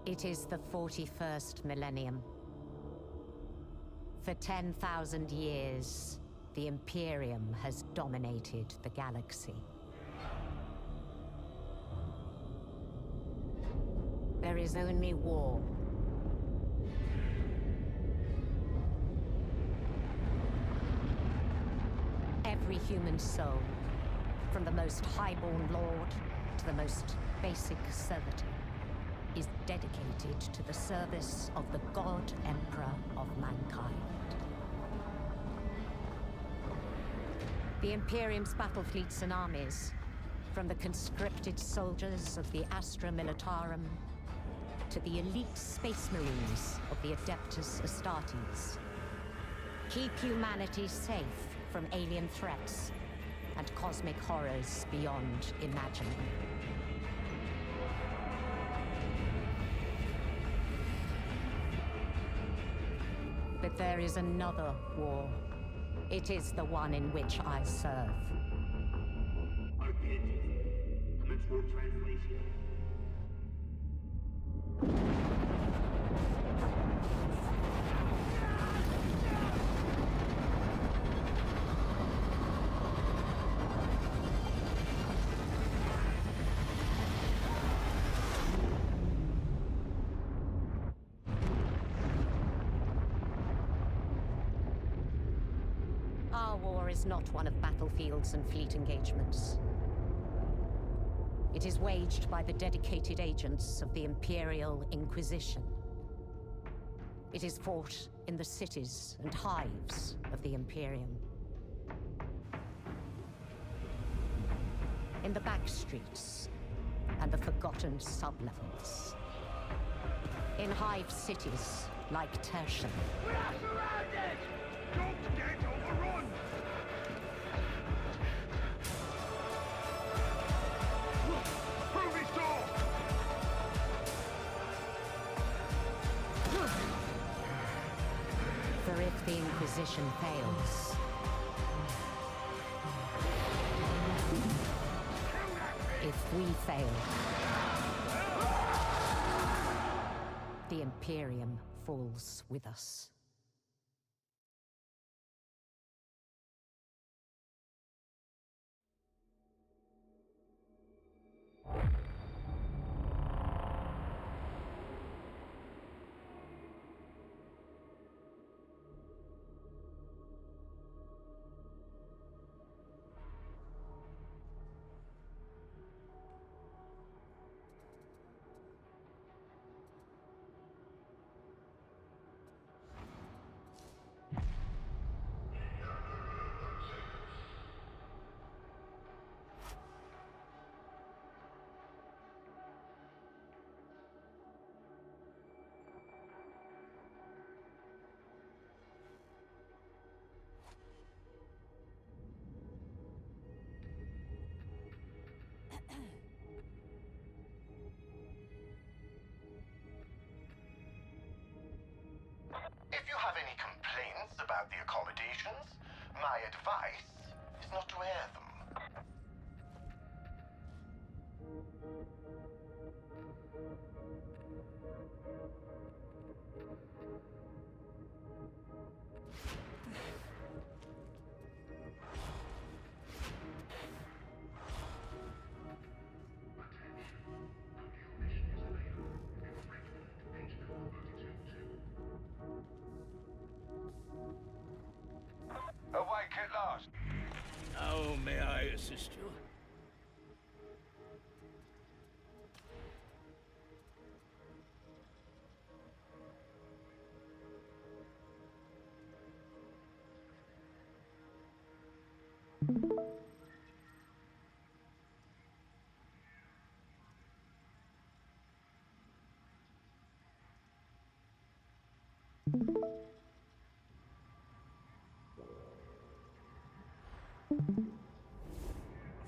It is the 41st millennium. For 10,000 years, the Imperium has dominated the galaxy. There is only war. Every human soul, from the most highborn lord to the most basic servitor, is dedicated to the service of the God Emperor of mankind. The Imperium's battle fleets and armies, from the conscripted soldiers of the Astra Militarum to the elite space marines of the Adeptus Astartes, keep humanity safe from alien threats and cosmic horrors beyond imagining. But there is another war. It is the one in which I serve. Commence war translation. Our war is not one of battlefields and fleet engagements. It is waged by the dedicated agents of the Imperial Inquisition. It is fought in the cities and hives of the Imperium. In the back streets and the forgotten sublevels. In hive cities like Tertian. We are surrounded! Don't get overrun! Through this door! For if the Inquisition fails, if we fail, the Imperium falls with us. If you have any complaints about the accommodations, my advice is not to air them. Awake at last. How may I assist you?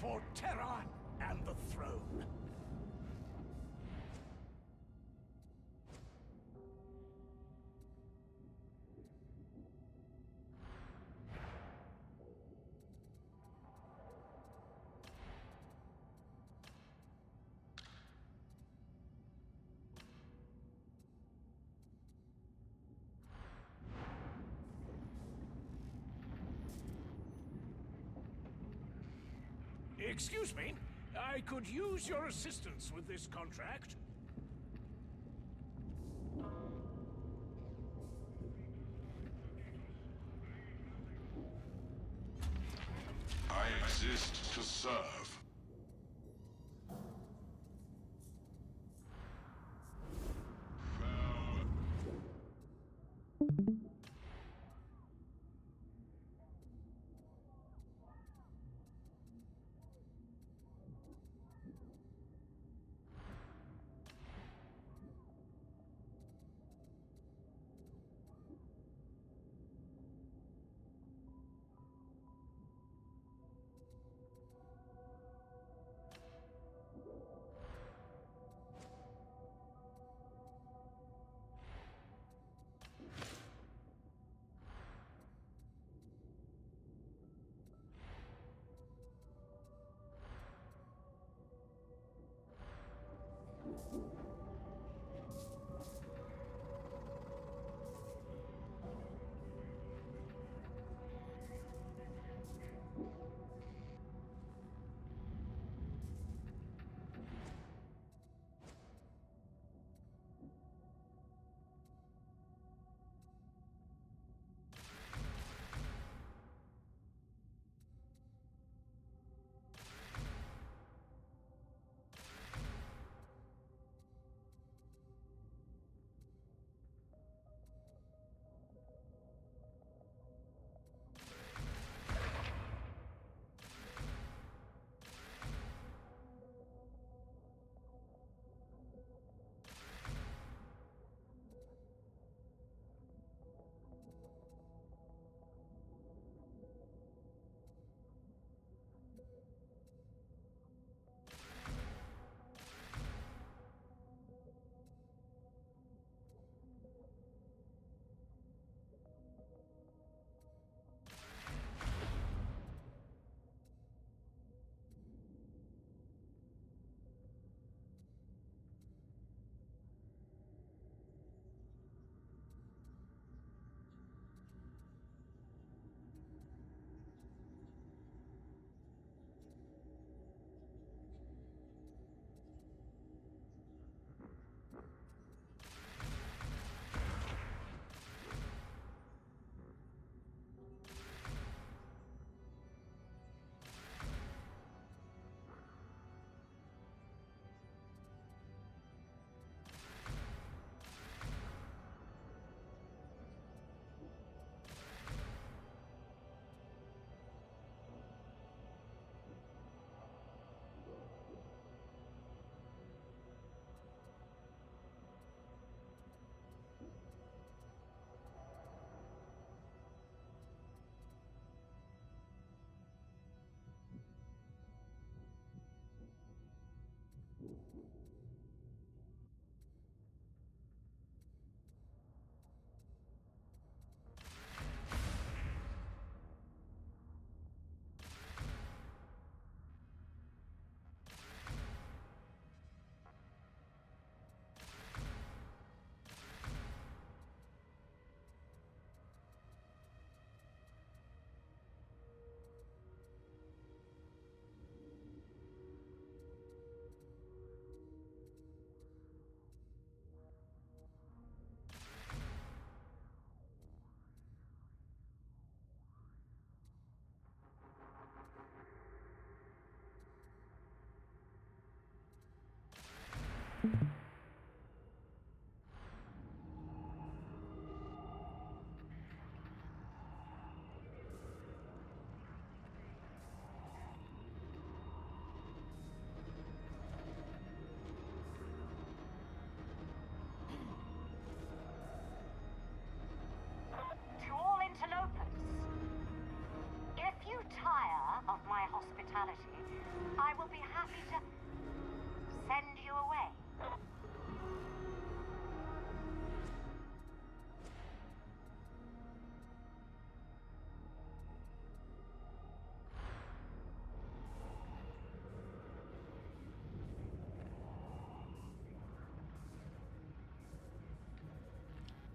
For Terran and the throne. Excuse me. I could use your assistance with this contract. I exist to serve. To all interlopers, if you tire of my hospitality, I will be happy to send you away.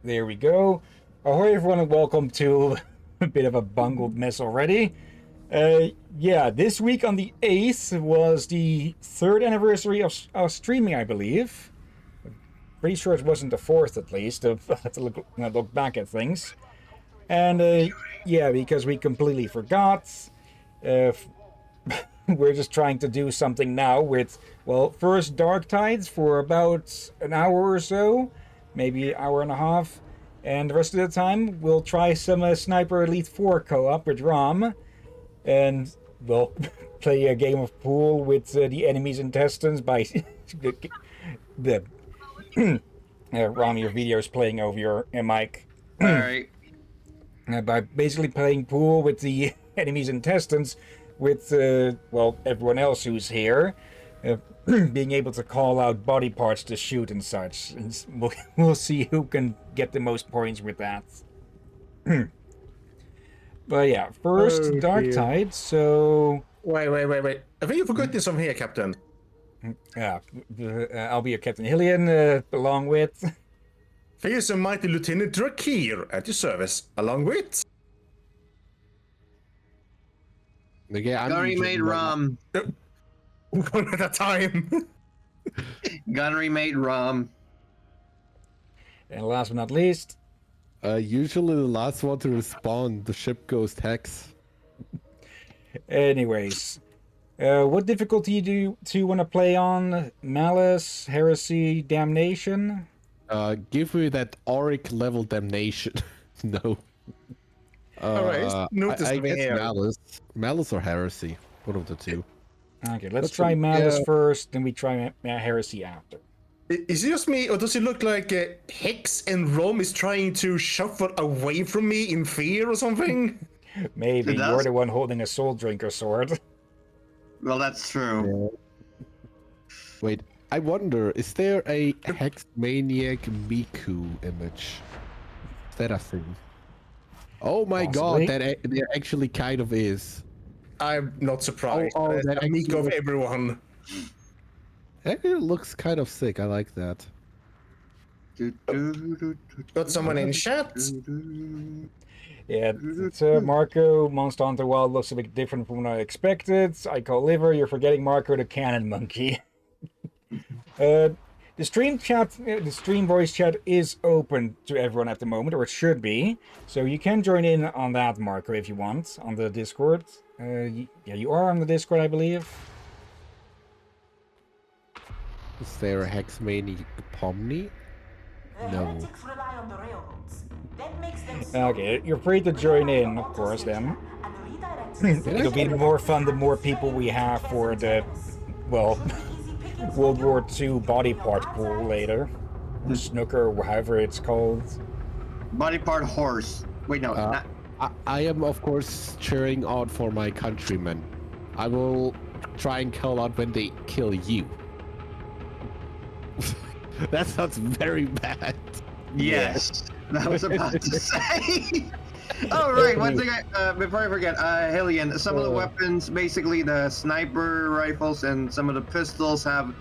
There we go. Ahoy everyone and welcome to a bit of a bungled mess already. Yeah, this week on the 8th was the 3rd anniversary of streaming, I believe. Pretty sure it wasn't the 4th, at least. I have to look back at things. And, yeah, because we completely forgot. We're just trying to do something now with, well, first Darktide for about an hour or so. Maybe an hour and a half. And the rest of the time, we'll try some Sniper Elite 4 co-op with Ram. And we'll play a game of pool with the enemy's intestines by Ram, your video's playing over your mic. Alright. By basically playing pool with the enemy's intestines with, well, everyone else who's here. Being able to call out body parts to shoot and such. And we'll see who can get the most points with that. But yeah, first Darktide, so... Wait. I think you forgot something here, Captain. Yeah, I'll be your Captain Hillyan, along with... Here's a mighty Lieutenant Drakir at your service, along with... Gunnery made rum. One at a time. Gunnery made rum. And last but not least... Usually the last one to respond, the ship goes Hex. Anyways, what difficulty do you want to play on? Malice, Heresy, Damnation? Give me that Auric level Damnation. No. Alright, notice I me guess here. Malice or Heresy. One of the two. Okay, let's try Malice first, then we try Heresy after. Is it just me, or does it look like Hex and Rom is trying to shuffle away from me in fear or something? Maybe you're the one holding a Soul Drinker sword. Well, that's true. Wait, I wonder, is there a Hex Maniac Miku image? Is that a thing? Oh my Possibly. god, there actually kind of is. I'm not surprised. Oh, that a meek of actually- everyone. It looks kind of sick, I like that. Got someone in chat? Yeah, it's Marco, Monster Hunter Wild looks a bit different from what I expected. I call Liver, you're forgetting Marco the Cannon Monkey. The stream chat, the stream voice chat is open to everyone at the moment, or it should be. So you can join in on that, Marco, if you want, on the Discord. Yeah, you are on the Discord, I believe. Is there a Hex Maniac Pomni? No. Okay, you're free to join in, of course, then. It'll be more fun the more people we have for the, well, World War II body part pool later. Snooker, or however it's called. Body part horse. Wait, no. Not... I am, of course, cheering out for my countrymen. I will try and call out when they kill you. That sounds very bad. Yes, I was about to say. Oh, right, one thing before I forget, Hillyan, some of the weapons, basically the sniper rifles and some of the pistols have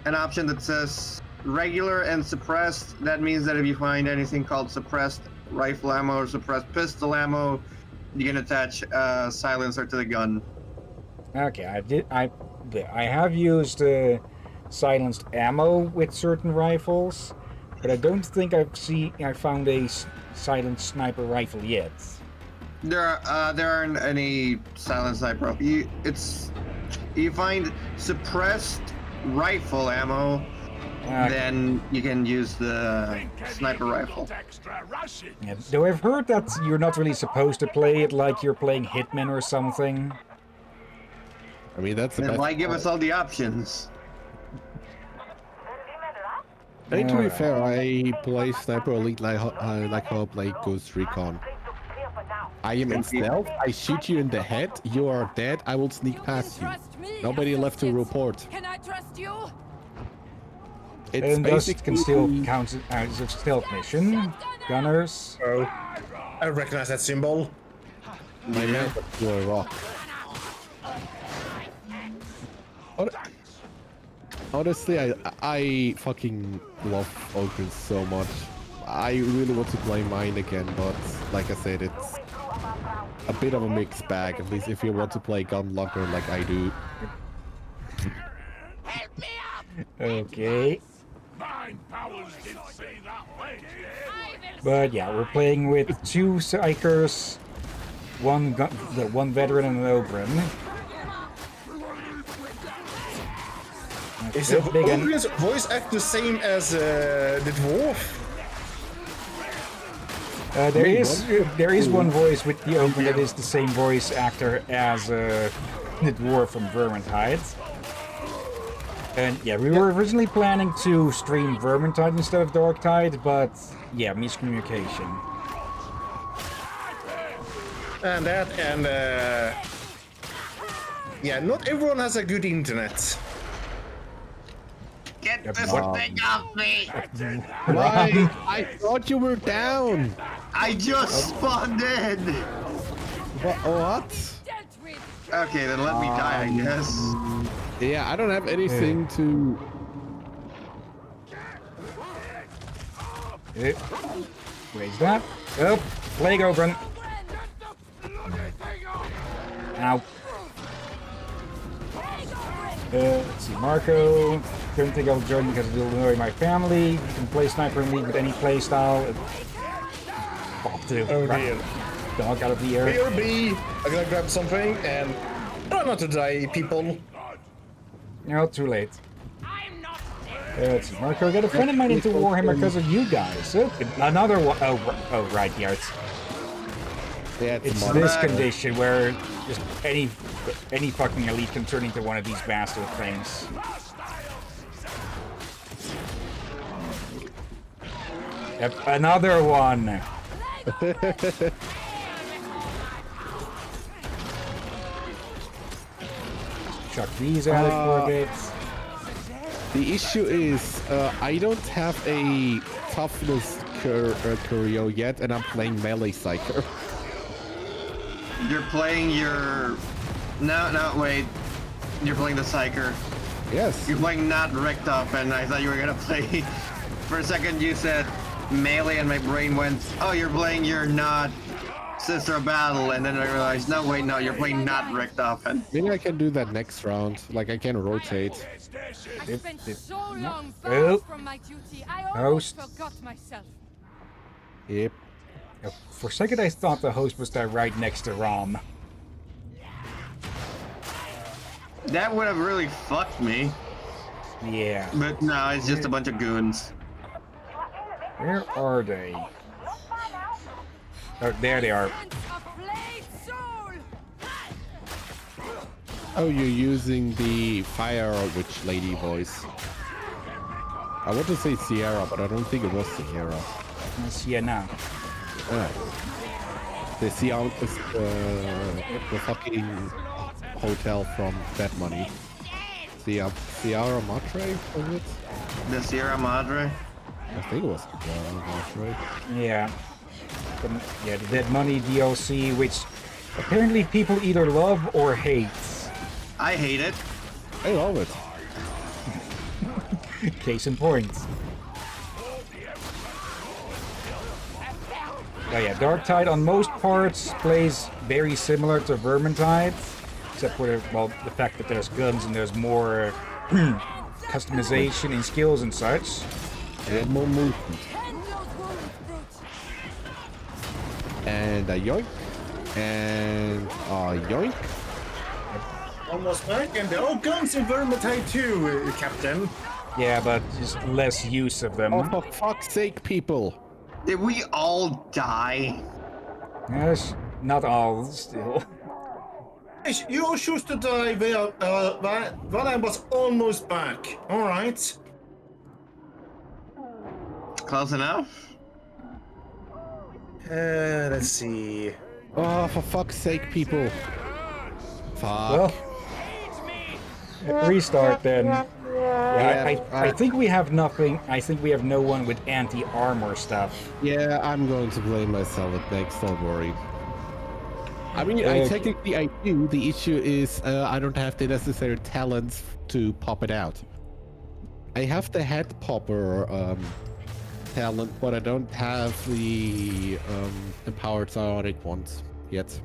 an option that says regular and suppressed. That means that if you find anything called suppressed rifle ammo or suppressed pistol ammo, you can attach a silencer to the gun. Okay, I have used silenced ammo with certain rifles, but I don't think I found a silenced sniper rifle yet. There aren't any silent sniper. You find suppressed rifle ammo, then you can use the sniper rifle. Yeah, though I've heard that you're not really supposed to play it like you're playing Hitman or something. I mean, that's the Then best why give part. us all the options? Hey, to be fair, I play Sniper Elite like how I play Ghost Recon. I am in stealth, I shoot you in the head, you are dead, I will sneak past you. Nobody left to report. Can I trust you? It's And thus basically... can still count as a stealth mission. Gunners. Oh, I recognize that symbol. My man to a rock. Honestly, I fucking love Ogres so much. I really want to play mine again, but like I said, it's a bit of a mixed bag, at least if you want to play Gunlocker like I do. Okay. Mine powers did say that way. But yeah, we're playing with 2 Psychers, one veteran and an Oberon. Is the Ogren's voice act the same as the dwarf? There is one voice with the Oberon that is the same voice actor as the dwarf from Vermintide. And yeah, we were originally planning to stream Vermintide instead of Darktide, but yeah, miscommunication. And that, and yeah, not everyone has a good internet. Get this thing off me! Why? I thought you were down! I just spawned in! What? Okay, then let me die, I guess. Yeah, I don't have anything to... Raise that. Up. Plague Oberon. Ow. Let's see, Marco. Don't think I'll join because it will annoy my family. You can play Sniper and League with any playstyle. Oh dear. Dog out of the air. BRB! I'm gonna grab something and try not to die, people. No, too late. Let's see, Marco. Got a friend of mine into Warhammer because of you guys. Another one. Oh, right, yeah. It's this condition where just any fucking elite can turn into one of these bastard things. Yep, another one. Chuck these at it for a bit. The issue is, I don't have a toughness curio yet, and I'm playing melee psyker. You're playing your... No, wait. You're playing the Psyker. Yes. You're playing not Richtofen, and I thought you were gonna play... For a second you said melee, and my brain went, oh, you're playing your not Sister of Battle, and then I realized, no, wait, no, you're playing not Richtofen. Maybe I can do that next round. Like, I can rotate. I spent so long Oh. from my duty, I almost forgot myself. Yep. For a second, I thought the host was there right next to Rom. That would have really fucked me. Yeah. But no, it's just a bunch of goons. Where are they? Oh, there they are. Oh, you're using the Fire Witch Lady voice. I want to say Sierra, but I don't think it was Sierra. Sienna. The Sierra, the fucking hotel from Dead Money. Sierra Madre, was it? The Sierra Madre? I think it was Sierra Madre. Yeah. Yeah, the Dead Money DLC, which apparently people either love or hate. I hate it. I love it. Case in point. Oh yeah, Darktide on most parts plays very similar to Vermintide, except for the fact that there's guns and there's more customization in skills and such. And more movement. And a yoink. And a yoink. Almost back, and there are guns in Vermintide too, Captain. Yeah, but just less use of them. Oh, for fuck's sake, people. Did we all die? Yes, not all, still. You chose to die when I was almost back. Alright. Close enough? Let's see. Oh, for fuck's sake, people. Fuck. Well, restart then. Yeah, I think we have nothing. I think we have no one with anti-armor stuff. Yeah, I'm going to blame myself at next, don't worry. I mean, technically I do. The issue is I don't have the necessary talents to pop it out. I have the head popper talent, but I don't have the empowered psionic ones yet.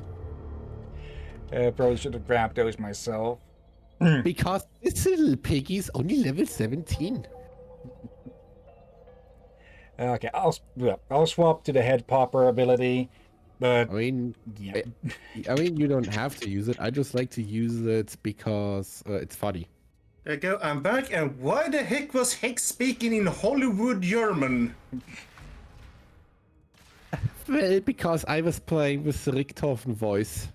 Probably should have grabbed those myself. Because this little piggy's only level 17. Okay, I'll swap to the head popper ability, but I mean, yeah. I mean, you don't have to use it. I just like to use it because it's funny. There you go, I'm back, and why the heck was Hex speaking in Hollywood German? Well, because I was playing with the Richthofen voice.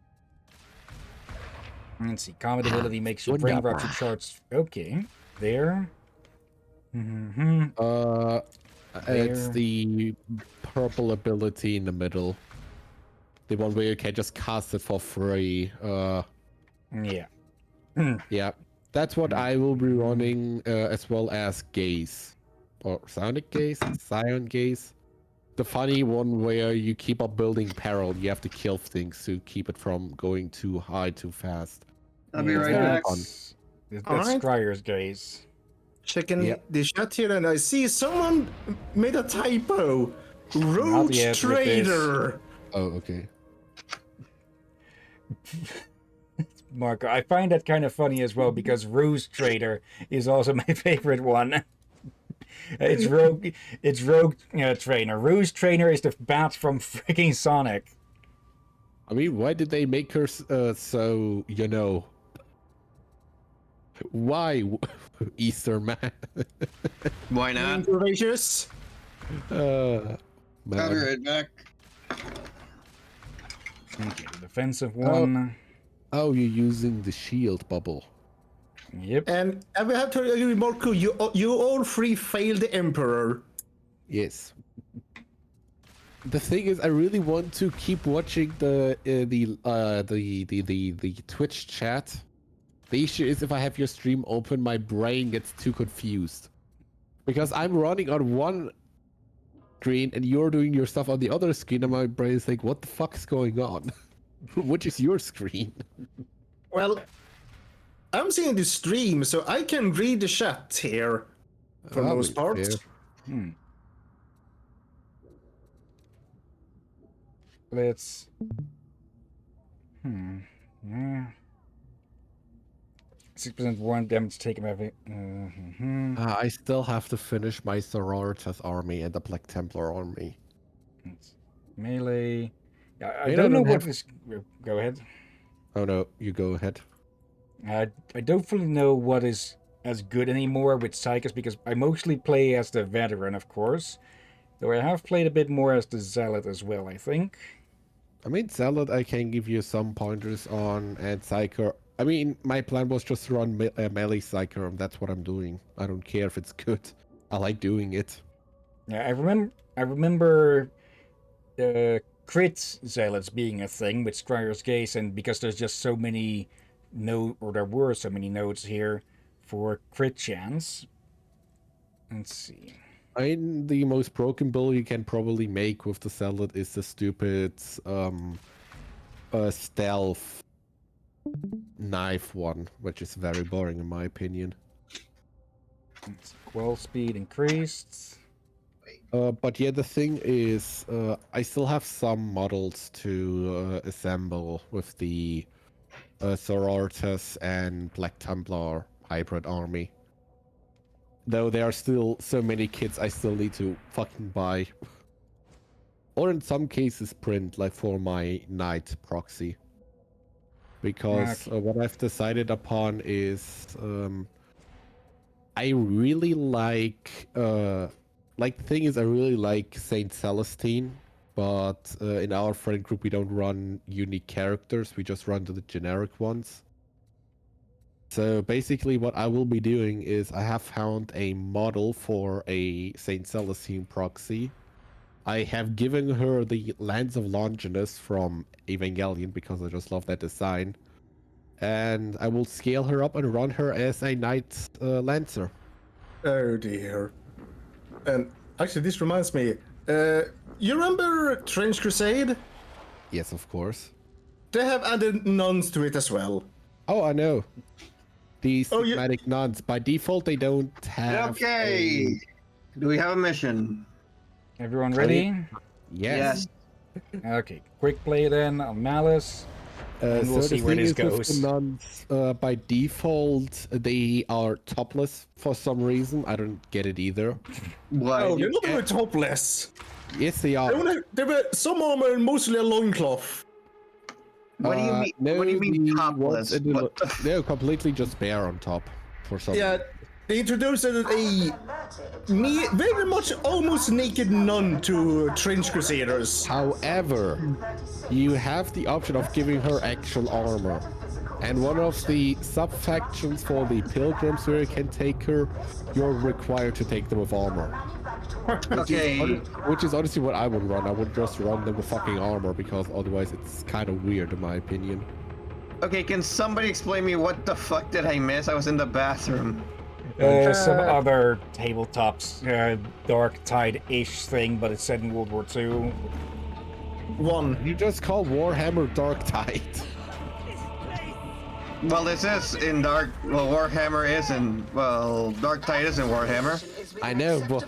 Let's see, combat ability makes your brain rupture charts. Okay, there. It's the purple ability in the middle. The one where you can just cast it for free. Yeah. Yeah. That's what I will be running, as well as Gaze. Or Sonic Gaze? Scion Gaze. The funny one where you keep up building peril. You have to kill things to keep it from going too high too fast. I'll be right back. That's Alright. Scryer's Gaze. Checking the chat here, and I see someone made a typo. Roach yet with Trader. Oh, okay. Marco, I find that kind of funny as well because Ruse Trader is also my favorite one. It's Rogue Trainer. Ruse Trainer is the bat from freaking Sonic. I mean, why did they make her so, you know... Why, Easter man? Why not? Gracious. I'll be Man. right back. Okay, defensive one. Oh, you're using the shield bubble. Yep. And I will have to agree, Marco, you all three failed the Emperor. Yes. The thing is, I really want to keep watching the Twitch chat. The issue is, if I have your stream open, my brain gets too confused because I'm running on one screen and you're doing your stuff on the other screen, and my brain is like, "What the fuck is going on? Which is your screen?" Well, I'm seeing the stream, so I can read the chat here for Oh, most part. fair. Let's. Yeah. 6% warrant damage taken by. I still have to finish my Sororitas army and the Black Templar army. It's melee. I Wait, don't know don't what have- is. Go ahead. Oh no, you go ahead. I don't fully know what is as good anymore with Psychos because I mostly play as the veteran, of course. Though I have played a bit more as the Zealot as well, I think. I mean, Zealot I can give you some pointers on, and Psyker. I mean, my plan was just to run melee Psyker, and that's what I'm doing. I don't care if it's good. I like doing it. Yeah, I remember crit Zealots being a thing with Scryer's Gaze, and because there's just so many there were so many nodes here for crit chance. Let's see. I mean, the most broken build you can probably make with the Zealot is the stupid stealth knife one, which is very boring in my opinion. Let's see. Quell speed increased. But yeah, the thing is, I still have some models to assemble with the Sororitas and Black Templar hybrid army. Though there are still so many kits I still need to fucking buy. Or in some cases print, like for my Knight proxy. Because what I've decided upon is, I really like, the thing is I really like Saint Celestine, but in our friend group we don't run unique characters, we just run the generic ones. So basically what I will be doing is I have found a model for a Saint Celestine proxy. I have given her the Lance of Longinus from Evangelion because I just love that design. And I will scale her up and run her as a Knight Lancer. Oh dear. And actually, this reminds me. You remember Trench Crusade? Yes, of course. They have added nuns to it as well. Oh, I know. The Oh, yeah. Sigmatic nuns. By default, they don't have. Okay. Do we have a mission? Everyone ready? Yes. Okay, quick play then on Malice. And we'll see where this goes. The nuns, by default, they are topless for some reason. I don't get it either. Why? Oh, they're not even topless. Yes, they are. They were some of them are mostly a loincloth. What do you mean? No, what do you mean the topless? ones in the- No, completely just bare on top for some Yeah, they introduced a very much almost naked nun to Trench Crusaders. However, you have the option of giving her actual armor. And one of the sub-factions for the pilgrims where you can take her, you're required to take them with armor. Okay. Which is honestly what I would run. I would just run them with fucking armor because otherwise it's kind of weird in my opinion. Okay, can somebody explain me what the fuck did I miss? I was in the bathroom. Some other tabletops, Darktide-ish thing, but it's set in World War II. You just call Warhammer Darktide. Well, this is in Warhammer is in, Darktide is in Warhammer. I know, but...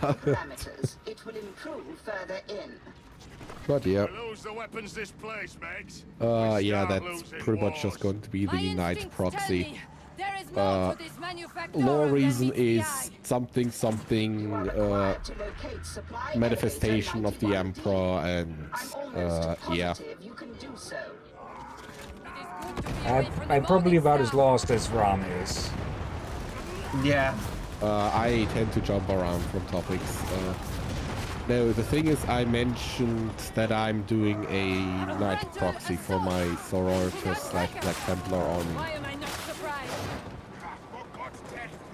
But yeah. Yeah, that's pretty much just going to be the Knight proxy. Lore reason is something manifestation of the Emperor and yeah. I'm probably about as lost as Ram is. Yeah. I tend to jump around from topics. No, the thing is, I mentioned that I'm doing a Knight proxy for my Sororitas / Black Templar army.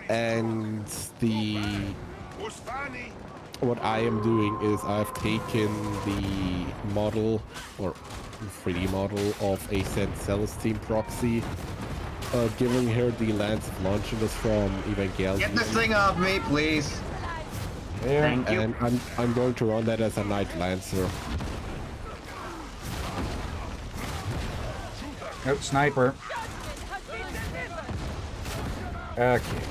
And what I am doing is I've taken the model, or 3D model of a Saint Celestine proxy, giving her the Lance of Longinus from Evangelion. Get this thing off me, please. Yeah. Thank you. And I'm going to run that as a Knight Lancer. Oh, sniper. Okay.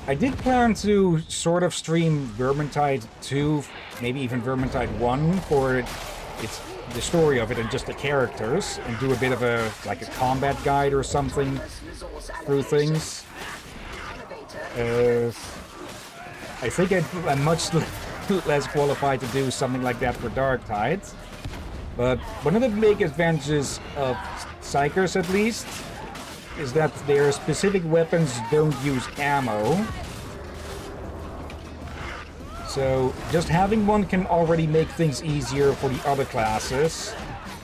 I did plan to sort of stream Vermintide 2, maybe even Vermintide 1 for it's the story of it and just the characters, and do a bit of a combat guide or something through things. I think I'm much less qualified to do something like that for Darktide. But one of the big advantages of Psychers, at least, is that their specific weapons don't use ammo. So just having one can already make things easier for the other classes.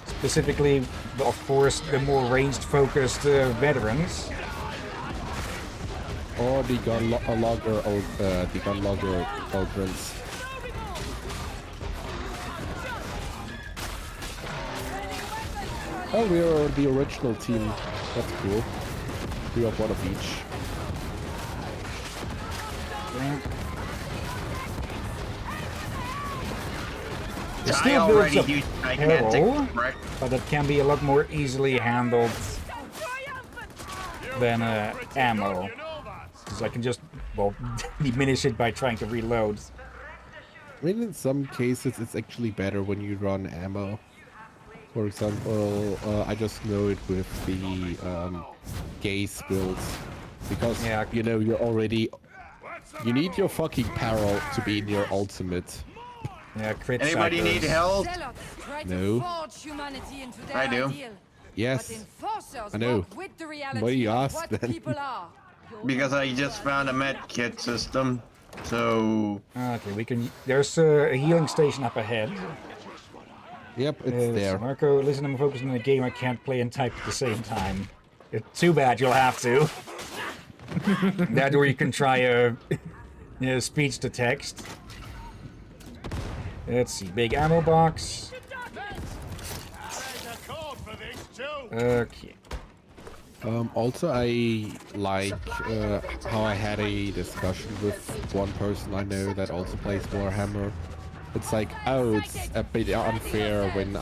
Specifically, of course, the more ranged-focused veterans. Or the gun logger Aldrins. Oh, we are the original team. That's cool. We have one of each. Yeah. It I still already builds used a gigantic, peril, right? but it can be a lot more easily handled than ammo. Because I can just, diminish it by trying to reload. I mean, in some cases, it's actually better when you run ammo. For example, I just know it with the gaze builds. Because, you know, you need your fucking peril to be in your ultimate. Yeah, crit Anybody need help? No. I do. Yes. I know. Why do you ask then? Because I just found a med kit system, so... Okay, there's a healing station up ahead. Yep, it's there. Marco, listen, I'm focusing on a game I can't play and type at the same time. It's too bad, you'll have to. That or you can try a speech to text. Let's see, big ammo box. Okay. Also, I like how I had a discussion with one person I know that also plays Warhammer. It's like, oh, it's a bit unfair when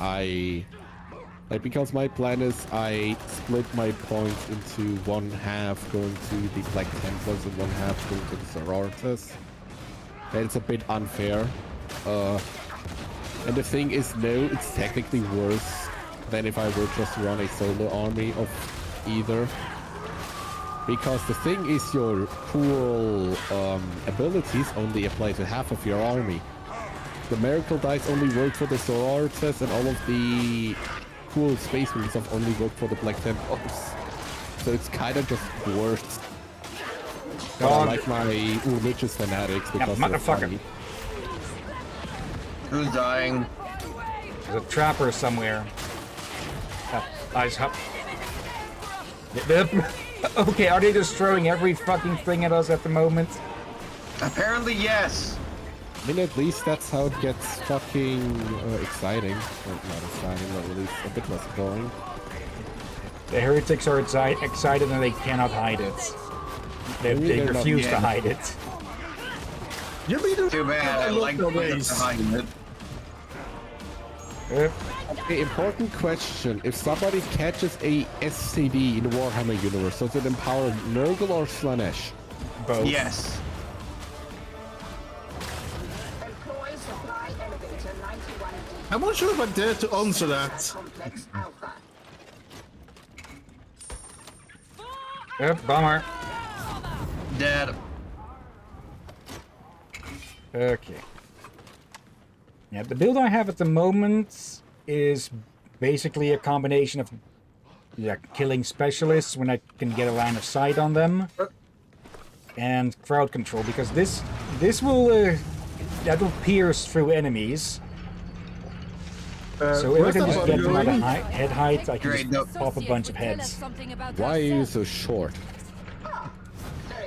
because my plan is I split my points into one half going to the Black Templars and one half going to the Sororitas. That's a bit unfair. And the thing is, no, it's technically worse than if I were just to run a solo army of either. Because the thing is, your cool abilities only apply to half of your army. The miracle dice only work for the sororitas, and all of the cool space marines have only worked for the Black Templars. So it's kind of just worse. But I like my religious fanatics because they're funny. Who's dying? There's a trapper somewhere. Eyes up. Okay, are they just throwing every fucking thing at us at the moment? Apparently, yes. I mean, at least that's how it gets fucking exciting. Well, not exciting, but at least a bit less boring. The heretics are excited and they cannot hide it. They refuse to hide it. Too bad. I like the hiding it. Okay, important question. If somebody catches a SCD in the Warhammer universe, does it empower Nurgle or Slanesh? Both. Yes. I'm not sure if I dare to answer that. Yep, bummer. Dead. Okay. Yeah, the build I have at the moment is basically a combination of killing specialists when I can get a line of sight on them, and crowd control, because this will that will pierce through enemies. So if I can just get them at a head height, I can just pop a bunch of heads. Why are you so short?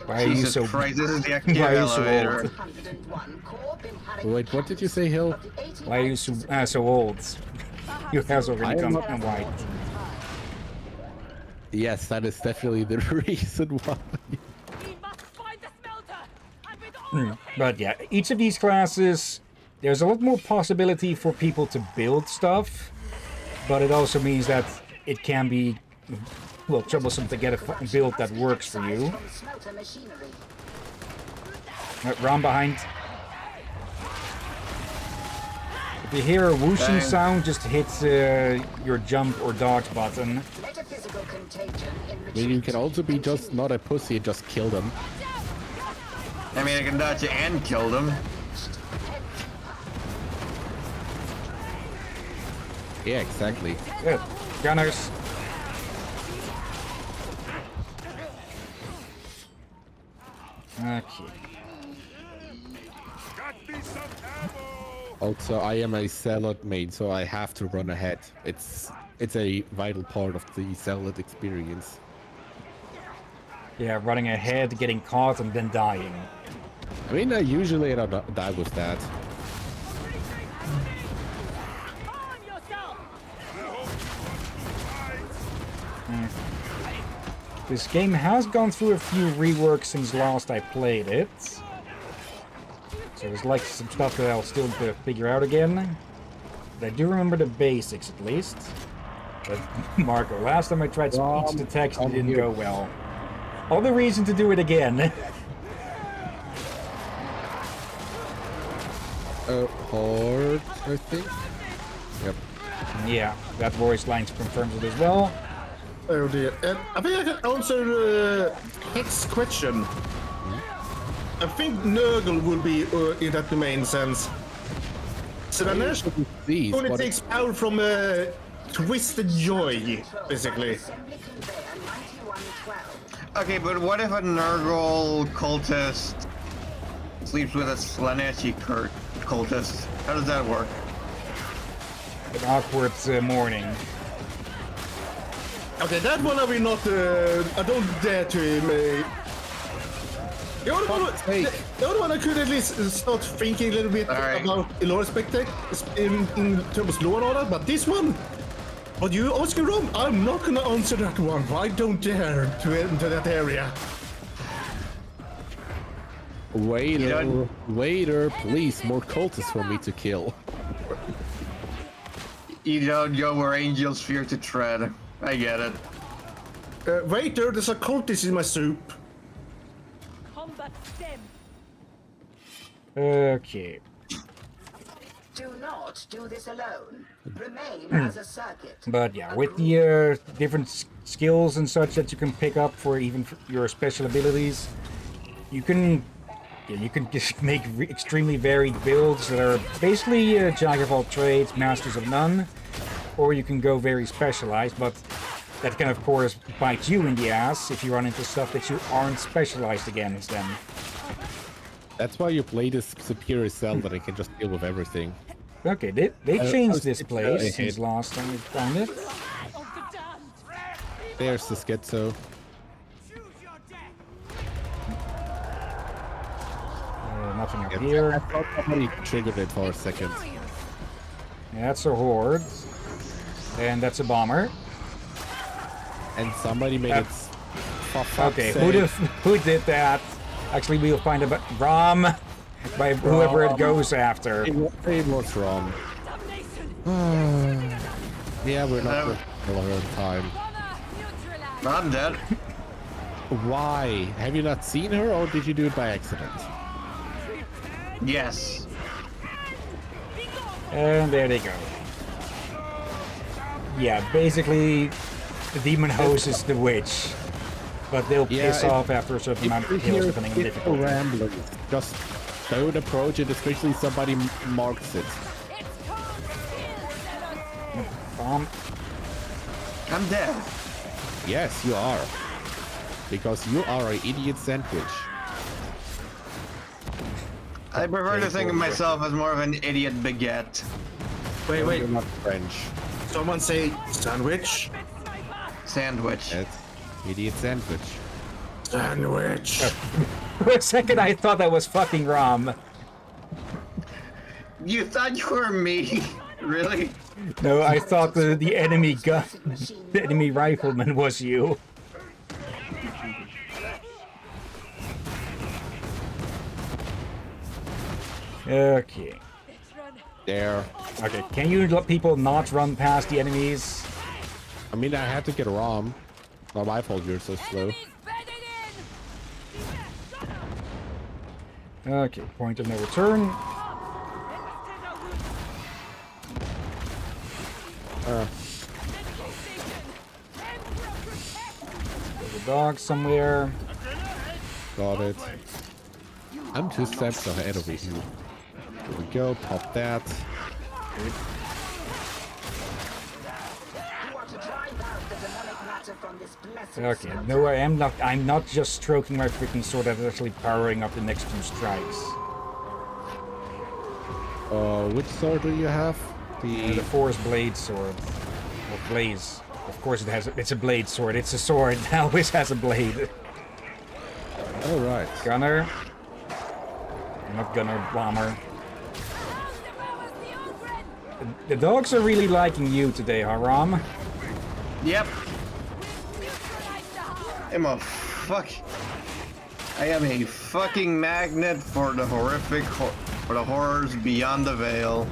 Why are you so? Christ, this is the Why are you so elevator. old? Wait, what did you say, Hill? Why are you so old? Your hair's already gone white. Yes, that is definitely the reason why. But yeah, each of these classes, there's a lot more possibility for people to build stuff, but it also means that it can be, well, troublesome to get a build that works for you. Round behind. If you hear a whooshing sound, just hit your jump or dodge button. I mean, you can also be just not a pussy and just kill them. I mean, I can dodge it and kill them. Yeah, exactly. Good. Gunners. Okay. Also, I am a zealot main, so I have to run ahead. It's a vital part of the zealot experience. Yeah, running ahead, getting caught, and then dying. I mean, usually I don't die with that. This game has gone through a few reworks since last I played it. So there's like some stuff that I'll still figure out again. But I do remember the basics at least. But Marco, last time I tried speech to text, it didn't go well. All the reason to do it again. Horde, I think? Yep. Yeah, that voice line confirms it as well. Oh dear. I think I can answer Hick's question. I think Nurgle will be in that domain sense. Slanesh only takes power from Twisted Joy, basically. Okay, but what if a Nurgle cultist sleeps with a Slaneshi cultist? How does that work? An awkward morning. Okay, that one I will not. I don't dare to. The only one I could at least start thinking a little bit about in lore spectacle in terms of lore and all that, but this one, what you asking wrong, I'm not gonna answer that one. I don't dare to enter that area. Waiter, please, more cultists for me to kill. You don't know where angels fear to tread. I get it. Waiter, there's a cultist in my soup. Okay. Do not do this alone. Remain as a circuit. But yeah, with the different skills and such that you can pick up for even for your special abilities, you can just make extremely varied builds that are basically jack of all trades, masters of none, or you can go very specialized, but that can of course bite you in the ass if you run into stuff that you aren't specialized against then. That's why you play this superior cell that I can just deal with everything. Okay, they changed this place since last time we found it. There's the schizo. Nothing up here. I thought somebody triggered it for a second. Yeah, that's a horde. And that's a bomber. And somebody made it. Okay, who did that? Actually, we'll find out Rom by whoever it goes after. It was wrong. Yeah, we're not for a long time. I'm dead. Why? Have you not seen her, or did you do it by accident? Yes. And there they go. Yeah, basically, the demon host is the witch. But they'll piss off after a certain amount of kills, depending on difficulty. Rambling. Just don't approach it, especially if somebody marks it. Bomb. I'm dead. Yes, you are. Because you are an idiot sandwich. I prefer to think of myself as more of an idiot baguette. Wait. You're not French. Someone say sandwich? Sandwich. Yes. Idiot sandwich. Sandwich. For a second, I thought that was fucking Rom. You thought you were me? Really? No, I thought the enemy gun, the enemy rifleman was you. Okay. There. Okay, can you let people not run past the enemies? I mean, I had to get Rom. Not my fault you're so slow. Okay, point of no return. There's a dog somewhere. Got it. I'm 2 steps ahead of you. Here we go, pop that. Okay, no, I'm not just stroking my freaking sword, I'm actually powering up the next 2 strikes. Which sword do you have? The Forest Blade sword. Or Blaze. Of course it's a blade sword, it's a sword, it always has a blade. Alright. Gunner. Not gunner, bomber. The dogs are really liking you today, huh, Rom? Yep. I'm a I am a fucking magnet for the horrific, for the horrors beyond the veil.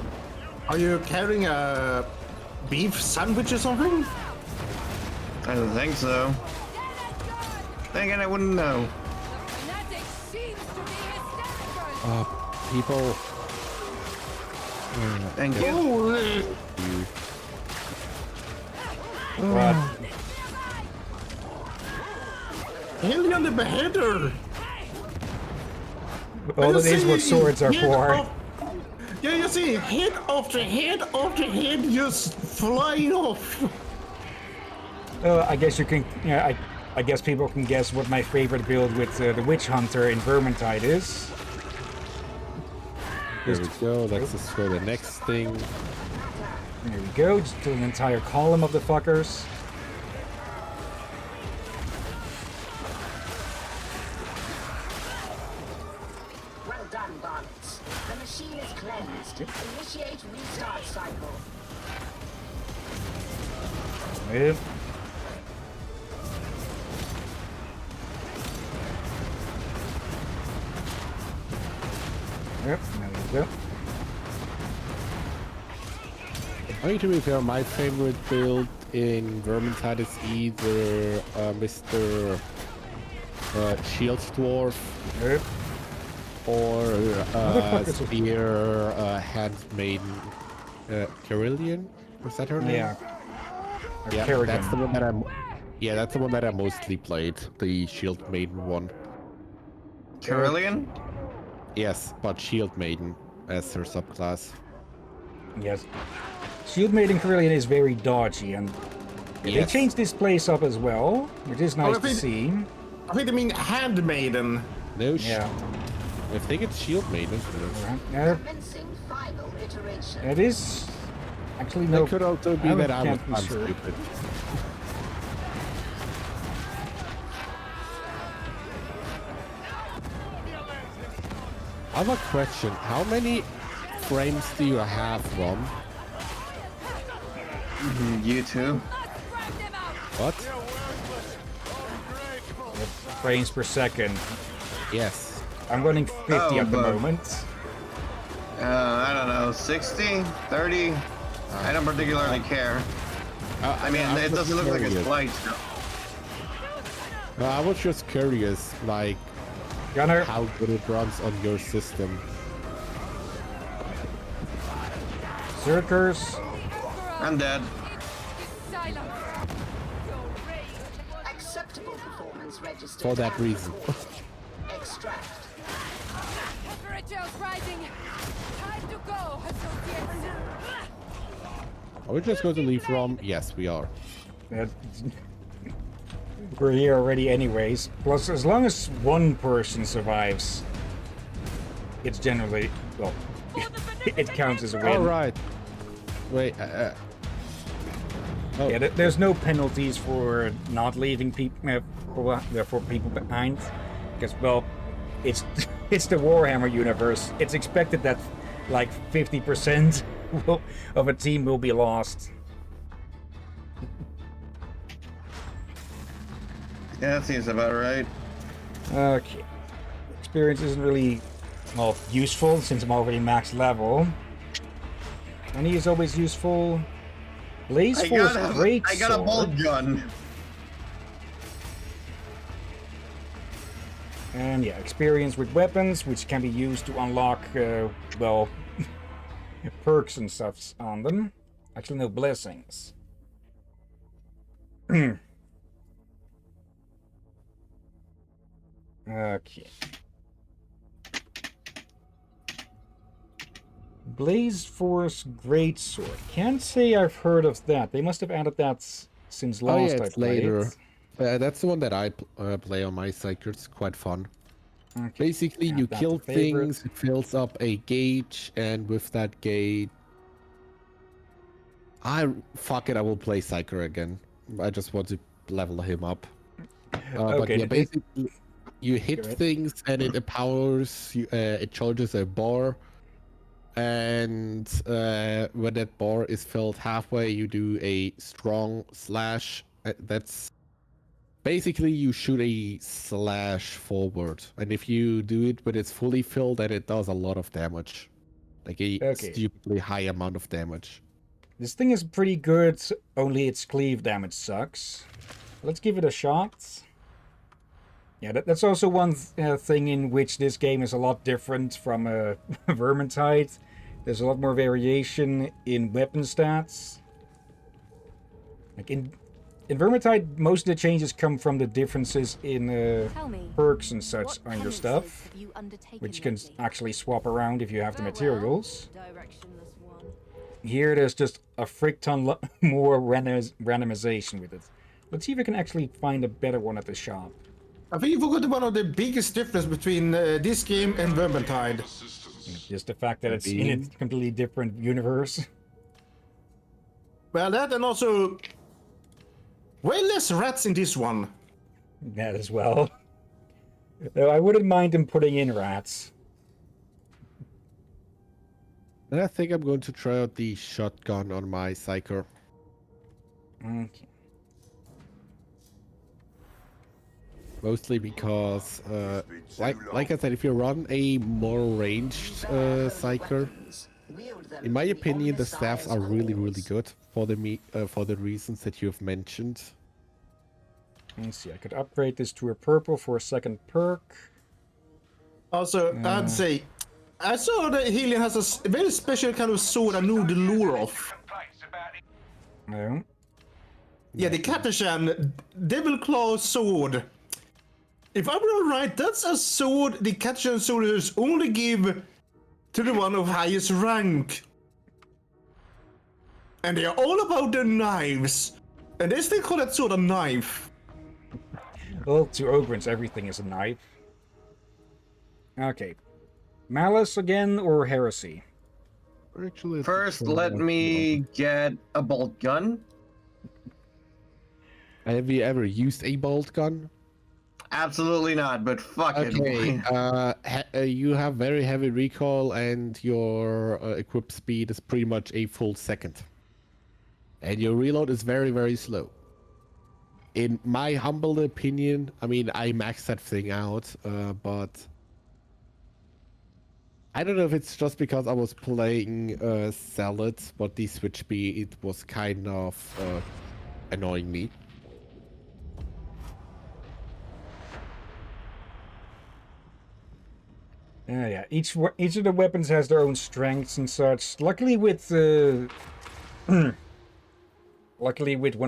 Are you carrying a beef sandwich or something? I don't think so. Then again, I wouldn't know. People. Thank you. What? Hillyan the Beheader! All that is what swords are for. Yeah, you see, head after head after head just flying off. I guess you can. Yeah, I guess people can guess what my favorite build with the Witch Hunter in Vermintide is. There we go. Let's just throw the next thing. There we go. Just do an entire column of the fuckers. Well done, Barnets. The machine is cleansed. Initiate restart cycle. Yep. Yep, there we go. I mean, to be fair, my favorite build in Vermintide is either Mr. Shield Dwarf or Spear Handmaiden Hillyan? Was that her name? Yeah. Yeah, Kerrigan. that's the one that I'm. Yeah, that's the one that I mostly played. The Shield Maiden one. Carillion? Yes, but Shield Maiden as her subclass. Yes. Shield Maiden Carillion is very dodgy, and they changed this place up as well, which is nice to see. I think they mean Handmaiden. No, yeah. I think it's Shield Maiden. Commencing final iteration. It is actually no. It could also be that I was sure. stupid. I have a question. How many frames do you have, Rom? You too. What? Frames per second. Yes. I'm running 50 at the moment. I don't know, 60, 30. I don't particularly care. I mean, it doesn't look like it's light. No, I was just curious, like, Gunner, how good it runs on your system. Zerkers. I'm dead. Acceptable performance registered. For that reason. Extract. Temperature's rising. Time to go, associates. Are we just going to leave Rom? Yes, we are. We're here already anyways. Plus, as long as one person survives, it's generally, well, it counts as a win. All right. Wait, oh. Yeah, there's no penalties for not leaving people, for people behind. Because, well, it's the Warhammer universe. It's expected that, like, 50% of a team will be lost. Yeah, that seems about right. Okay. Experience isn't really, well, useful since I'm already max level. Money is always useful. Blaze Force great I got a bolt gun. And yeah, experience with weapons, which can be used to unlock, well, perks and stuff on them. Actually, no blessings. Okay. Blaze Force Greatsword. Can't say I've heard of that. They must have added that since last I played later. it. That's the one that I play on my cycle. It's quite fun. Okay. Basically, you kill things, it fills up a gauge, and with that gauge... Fuck it, I will play Psyker again. I just want to level him up. Okay, but yeah, basically, you hit things, and it empowers, it charges a bar, and when that bar is filled halfway, you do a strong slash. That's... Basically, you shoot a slash forward, and if you do it when it's fully filled, then it does a lot of damage. Like a stupidly high amount of damage. This thing is pretty good, only its cleave damage sucks. Let's give it a shot. Yeah, that's also one thing in which this game is a lot different from Vermintide. There's a lot more variation in weapon stats. Like in Vermintide, most of the changes come from the differences in perks and such on your stuff, which can actually swap around if you have the materials. Here, there's just a frick ton more randomization with it. Let's see if I can actually find a better one at the shop. I think you forgot one of the biggest difference between this game and Vermintide. Just the fact that it's in a completely different universe. Well, that and also way less rats in this one. That as well. Though I wouldn't mind them putting in rats. And I think I'm going to try out the shotgun on my Psyker. Okay. Mostly because, like I said, if you run a more ranged Psyker, in my opinion, the staffs are really, really good for the reasons that you have mentioned. Let's see, I could upgrade this to a purple for a second perk. Also, I'd say, I saw that Hillyan has a very special kind of sword I know the lure of. No. Yeah, the Katashan Devil Claw sword. If I'm not right, that's a sword the Katashan soldiers only give to the one of highest rank. And they are all about their knives. And they still call that sword a knife. Well, to Ogrins, everything is a knife. Okay. Malice again, or Heresy? Actually, First, let me get a bolt gun. Have you ever used a bolt gun? Absolutely not, but fuck it. Okay, you have very heavy recoil and your equip speed is pretty much a full second. And your reload is very, very slow. In my humble opinion, I mean, I maxed that thing out, but I don't know if it's just because I was playing Salad, but the switch speed was kind of annoying me. Yeah. Each of the weapons has their own strengths and such. Luckily, with one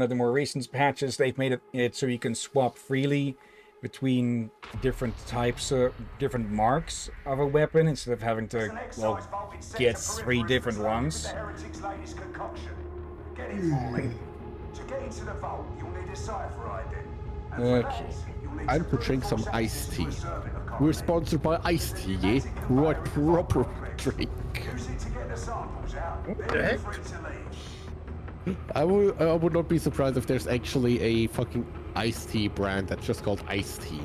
of the more recent patches, they've made it so you can swap freely between different types of different marks of a weapon instead of having to get 3 different ones. Okay. I'm to drink some iced tea. We're sponsored by iced tea, yeah? What proper drink? What the heck? I would not be surprised if there's actually a fucking iced tea brand that's just called iced tea.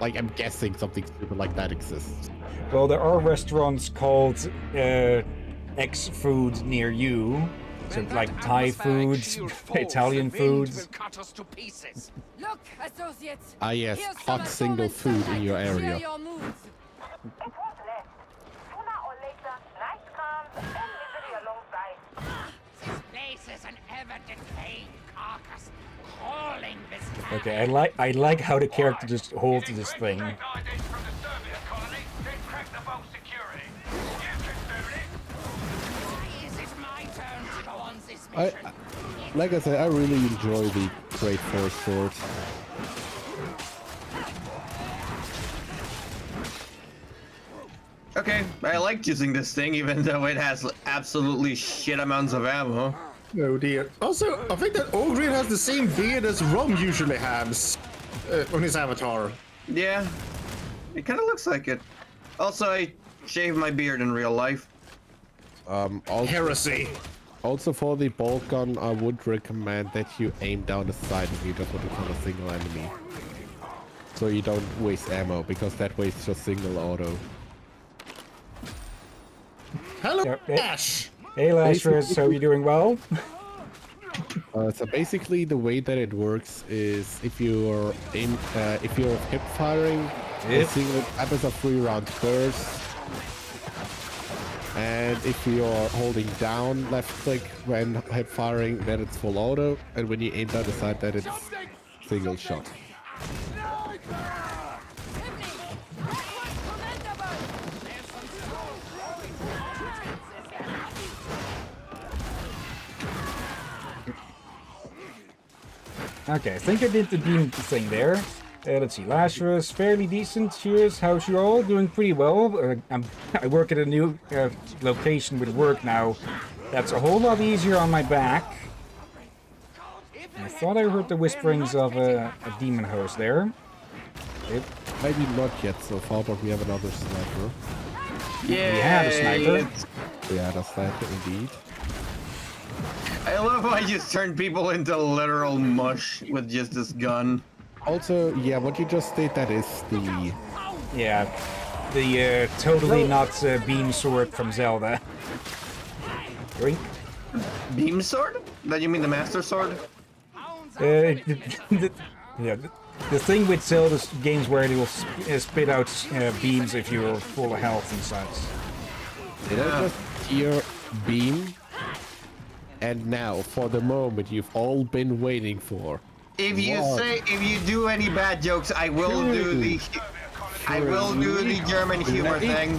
Like, I'm guessing something stupid like that exists. Well, there are restaurants called X Food near you. So like Thai foods, Italian foods. Look, associates. Ah yes, hot single food in your area. Okay, I like how the character just holds this thing. Like I said, I really enjoy the Great Force Sword. Okay, I like using this thing even though it has absolutely shit amounts of ammo. Oh dear. Also, I think that Ogrin has the same beard as Rom usually has on his avatar. Yeah, it kind of looks like it. Also, I shave my beard in real life. Heresy. Also for the bolt gun, I would recommend that you aim down the side if you just want to kill a single enemy. So you don't waste ammo, because that wastes just single auto. Hello, Ash! Hey Lazarus, how are you doing well? So basically the way that it works is if you're hip firing, a single happens a 3-round burst. And if you're holding down left click when hip firing, then it's full auto, and when you aim down the side, then it's single shot. Okay, I think I did the beam thing there. Let's see, Lazarus, fairly decent. Cheers, how's you all? Doing pretty well. I work at a new location with work now. That's a whole lot easier on my back. I thought I heard the whisperings of a demon host there. Maybe not yet so far, but we have another sniper. Yeah, we have a sniper. We had a sniper indeed. I love how I just turned people into literal mush with just this gun. Also, yeah, what you just did, that is the... Yeah, the totally not beam sword from Zelda. Drink. Beam sword? That you mean the master sword? The thing with Zelda games where it will spit out beams if you're full of health and such. Did I just hear beam? And now, for the moment you've all been waiting for. If you do any bad jokes, I will do the... I will do the German humor thing.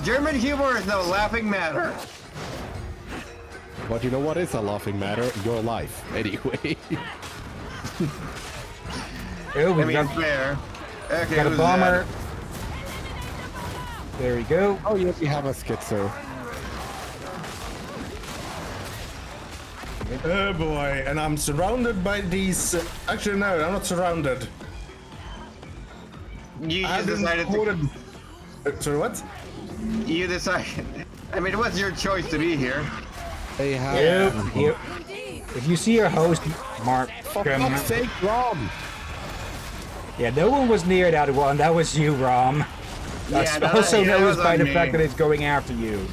German humor is no laughing matter. But you know what is a laughing matter? Your life, anyway. Oh, I mean, fair. Okay, got a who's bomber. that? There we go. Oh, yes, we have a schizo. Oh boy, and I'm surrounded by these. Actually, no, I'm not surrounded. You I just decided to. Sorry, what? You decided. I mean, it was your choice to be here. They have. Yep. If you see your host, Mark, For fuck's sake, Rom! Yeah, no one was near that one. That was you, Rom. That's also knows by the fact that it's going after you.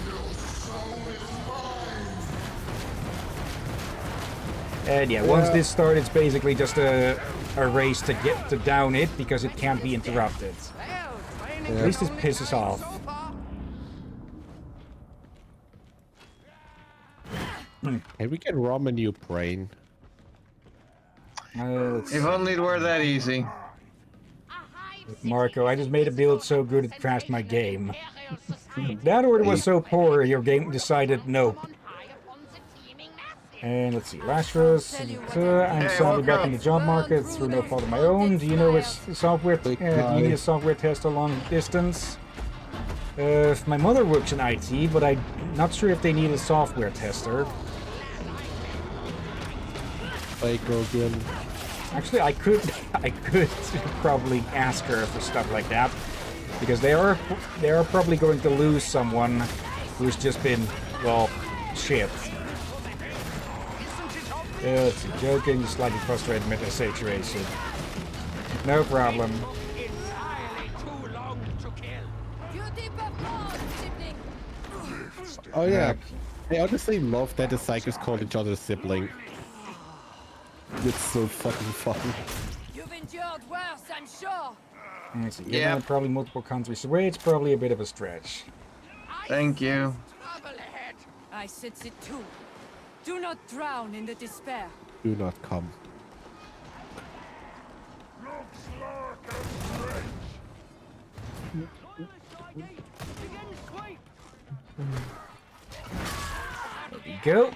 And yeah, once this starts, it's basically just a race to get to down it because it can't be interrupted. At least this pisses off. Hey, we get Rom a new brain. If only it were that easy. Marco, I just made a build so good it crashed my game. That order was so poor, your game decided no. And let's see, Lashros, I'm sadly back in the job market through no fault of my own. Do you know which software, do you need a software test long distance? My mother works in IT, but I'm not sure if they need a software tester. Again. Actually, I could probably ask her for stuff like that, because they are probably going to lose someone who's just been, well, shit. Let's see, joking, slightly frustrated with the situation. No problem. Oh yeah, I honestly love that the psychos call each other sibling. It's so fucking fun. You've endured worse, I'm sure. Let's see, yeah, probably multiple countries away. It's probably a bit of a stretch. Thank you. I sense it too. Do not drown in the despair. Do not come. There we go.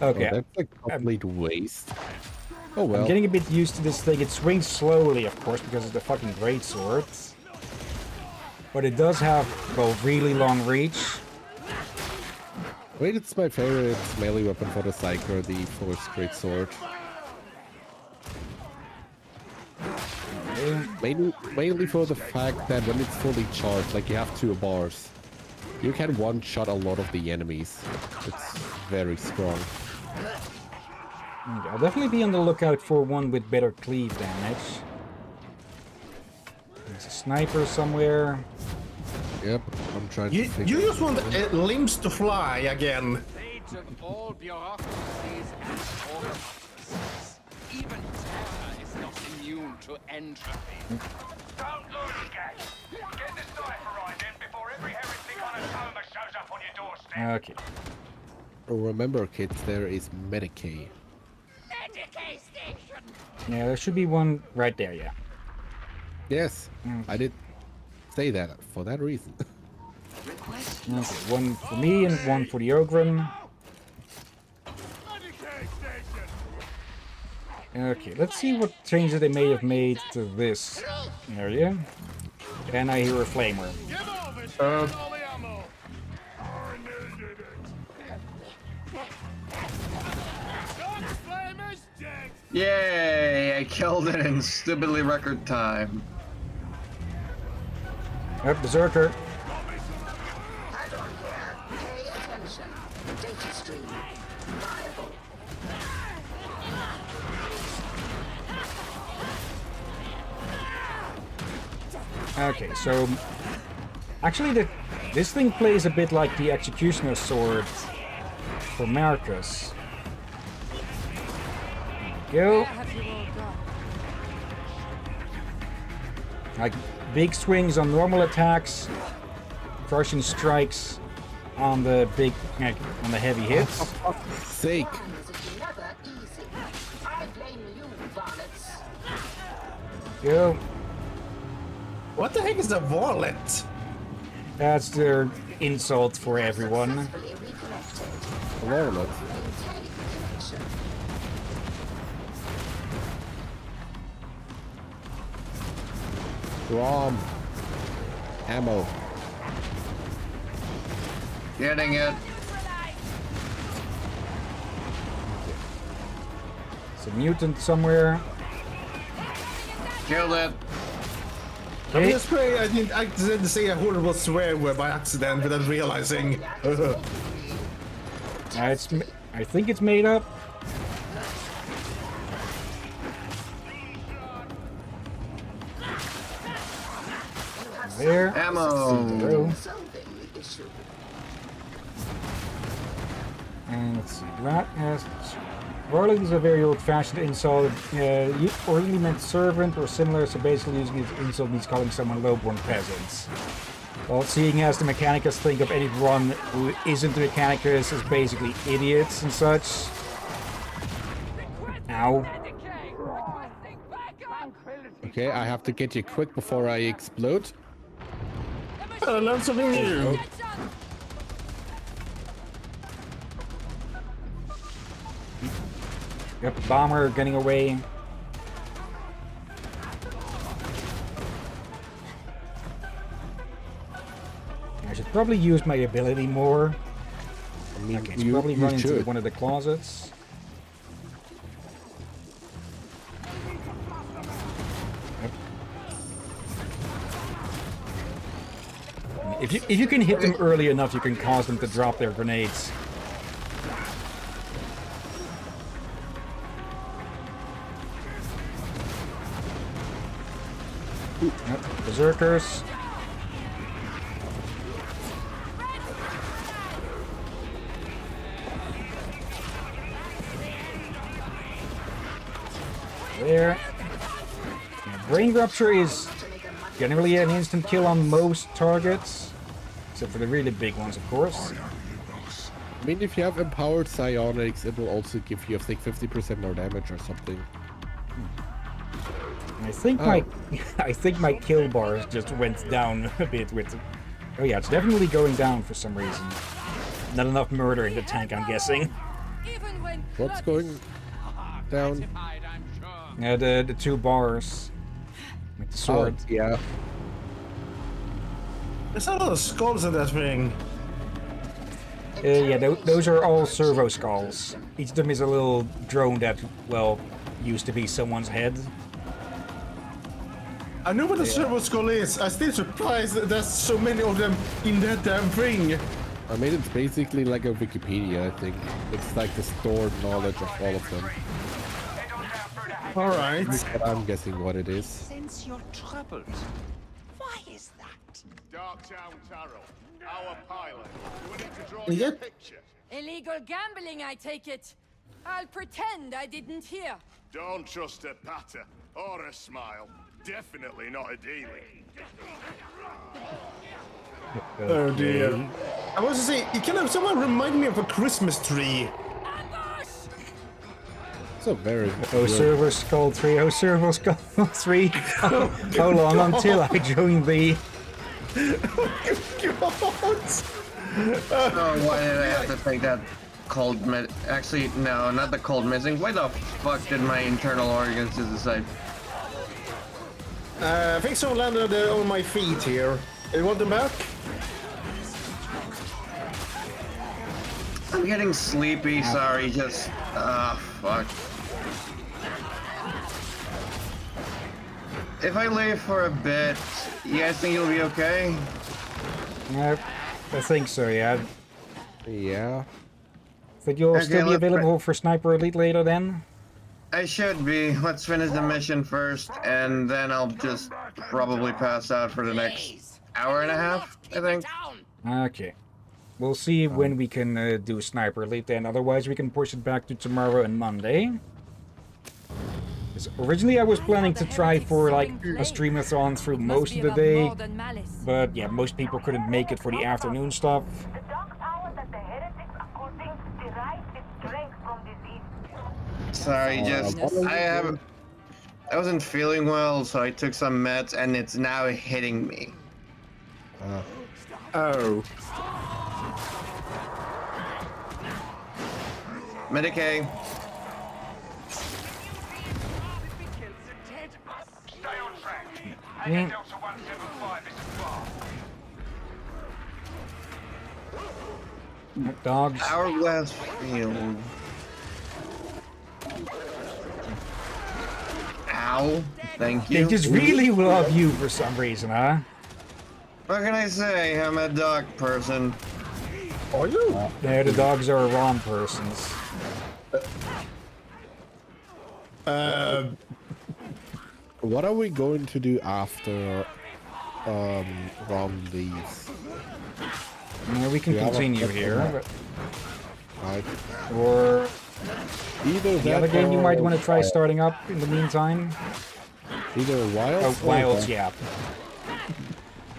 Okay. Oh, that's a complete waste. Oh well. I'm getting a bit used to this thing. It swings slowly, of course, because of the fucking greatsword. But it does have, well, really long reach. Wait, it's my favorite melee weapon for the Psycho, the Force Greatsword. Mainly for the fact that when it's fully charged, like you have 2 bars, you can one-shot a lot of the enemies. It's very strong. Okay, I'll definitely be on the lookout for one with better cleave damage. There's a sniper somewhere. Yep, I'm trying to figure. You just want limbs to fly again. All bureaucracies and autocracies. Even terror is not immune to entropy. Don't lose, gang. Get the cipher right in before every heretic on a coma shows up on your doorstep. Okay. Remember, kids, there is Medicaid. Medicaid station. Yeah, there should be one right there, yeah. Yes, I did say that for that reason. Okay, one for me and one for the Ogren. Okay, let's see what changes they may have made to this area. And I hear a flamer. Yay! I killed it in stupidly record time. Yep, Berserker. Pay attention. Data stream. Viable. Okay, so actually this thing plays a bit like the Executioner's Sword for Marcus. Go. Like big swings on normal attacks, crushing strikes on the big, like, on the heavy hits. For fuck's sake. Never easy. I blame you, varlets. Go. What the heck is a wallet? That's their insult for everyone. A wallet. Rom. Ammo. Getting it. It's a mutant somewhere. Killed it. I'm just praying I didn't say a horrible swear word by accident without realizing. I think it's made up. There. Ammo. And let's see. That has. Warlock is a very old-fashioned insult. Originally meant servant or similar, so basically using this insult means calling someone low-born peasants. Well, seeing as the Mechanicus think of anyone who isn't the Mechanicus as basically idiots and such. Ow. Okay, I have to get you quick before I explode. I learned something new. Yep, bomber getting away. I should probably use my ability more. I mean, okay, it's probably run into should. one of the closets. Yep. If you can hit them early enough, you can cause them to drop their grenades. Yep, berserkers. There. Now, brain rupture is generally an instant kill on most targets, except for the really big ones, of course. I mean, if you have empowered psionics, it will also give you, I think, 50% more damage or something. I think my kill bars just went down a bit with. Oh yeah, it's definitely going down for some reason. Not enough murder in the tank, I'm guessing. What's going down? The 2 bars. With the sword. Oh, yeah. There's a lot of skulls in that thing. Yeah, those are all servo skulls. Each of them is a little drone that, well, used to be someone's head. I know what a servo skull is. I'm still surprised that there's so many of them in that damn thing. I mean, it's basically like a Wikipedia, I think. It's like the stored knowledge of all of them. Alright. I'm guessing what it is. Since you're troubled. Why is that? Darktown Tarot, our pilot. Do we need to draw Yep. you a picture? Illegal gambling, I take it. I'll pretend I didn't hear. Don't trust a patter or a smile. Definitely not a dealie. Oh dear. I was to say, can have someone remind me of a Christmas tree? So very. Oh, server skull 3. Oh, server skull 3. How long until I join the. Oh, why did I have to take that cold med? Actually, no, not the cold missing. Why the fuck did my internal organs decide? I think someone landed on my feet here. You want them back? I'm getting sleepy, sorry, just... fuck. If I leave for a bit, you guys think you'll be okay? I think so, yeah. Yeah. Think you'll Okay, still be let's available for Sniper Elite later then? I should be. Let's finish the mission first, and then I'll just probably pass out for the next hour and a half, I think. Okay. We'll see when we can do Sniper Elite then. Otherwise, we can push it back to tomorrow and Monday. 'Cause originally, I was planning to try for like a streamathon through most of the day. But yeah, most people couldn't make it for the afternoon stuff. Sorry, just I I wasn't feeling well, so I took some meds, and it's now hitting me. Oh. Medicaid. Stay on track. Hang Delta 175 isn't far. Dogs. Hourglass Field. Ow. Thank you. They just really love you for some reason, huh? What can I say? I'm a dog person. Are you? Yeah, the dogs are wrong persons. What are we going to do after Ron leaves? Yeah, we can continue here, but... Right. Or... Either the other game you might want to try starting up in the meantime? Either Wilds or Wilds, yeah.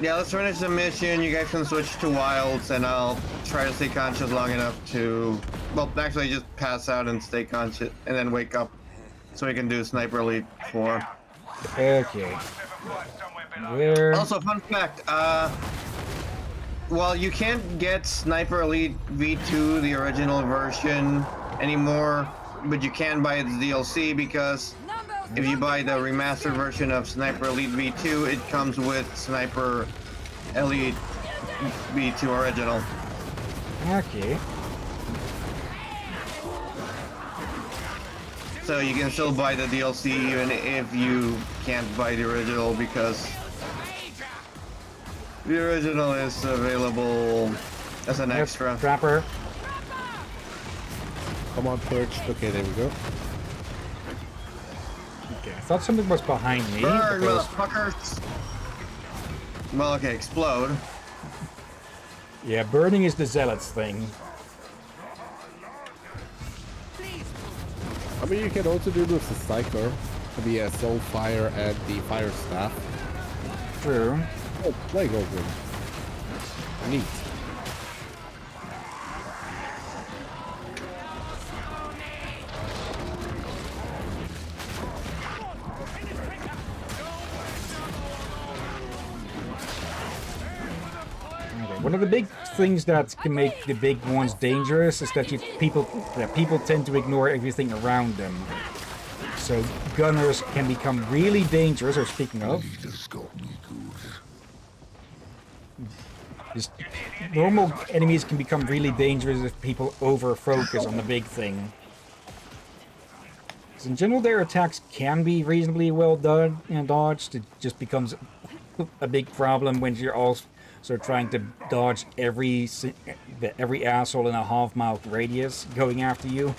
Yeah, let's finish the mission. You guys can switch to Wilds, and I'll try to stay conscious long enough to... Well, actually just pass out and stay conscious, and then wake up so we can do Sniper Elite 4. Okay. Where... Also, fun fact, well, you can't get Sniper Elite V2, the original version, anymore, but you can buy the DLC because if you buy the remastered version of Sniper Elite V2, it comes with Sniper Elite V2 original. Okay. So you can still buy the DLC even if you can't buy the original because the original is available as an extra. Trapper. Come on, Perch. Okay, there we go. Okay, I thought something was behind me. Burn, because... motherfuckers! Well, okay, explode. Yeah, burning is the zealots thing. I mean, you can also do this with the Cycler, the Soulfire and the Fire Staff. True. Oh, Plague Ogre. Neat. One of the big things that can make the big ones dangerous is that people tend to ignore everything around them. So gunners can become really dangerous. Or speaking of, just normal enemies can become really dangerous if people over-focus on the big thing. So in general, their attacks can be reasonably well done and dodged. It just becomes a big problem when you're also trying to dodge every asshole in a half-mile radius going after you.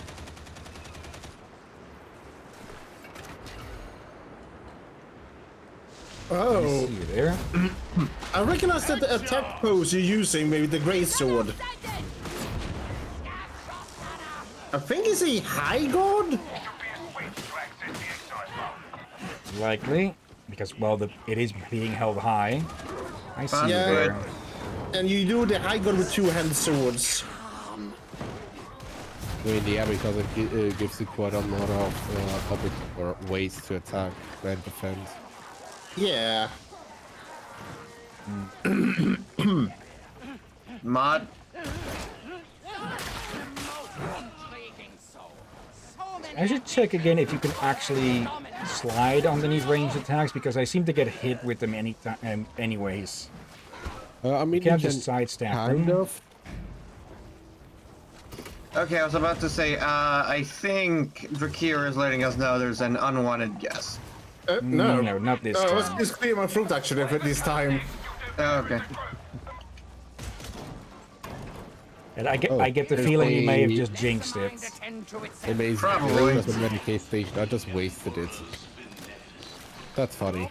Oh. See you there. I recognize that the attack pose you're using, maybe the great sword. I think it's a high guard? Likely, because, well, it is being held high. I see you there. And you do the high guard with two-handed swords. I mean, yeah, because it gives you quite a lot of ways to attack and defend. Yeah. Mod. I should check again if you can actually slide underneath ranged attacks, because I seem to get hit with them anyways. I mean, you can't just sidestep kind them. of. Okay, I was about to say, I think Drakir is letting us know there's an unwanted guest. No. No, not this time. Let's just clear my throat actually for this time. Oh, okay. And I get the feeling you may have just jinxed it. Amazing. Probably. It was a Medicaid station. I just wasted it. That's funny.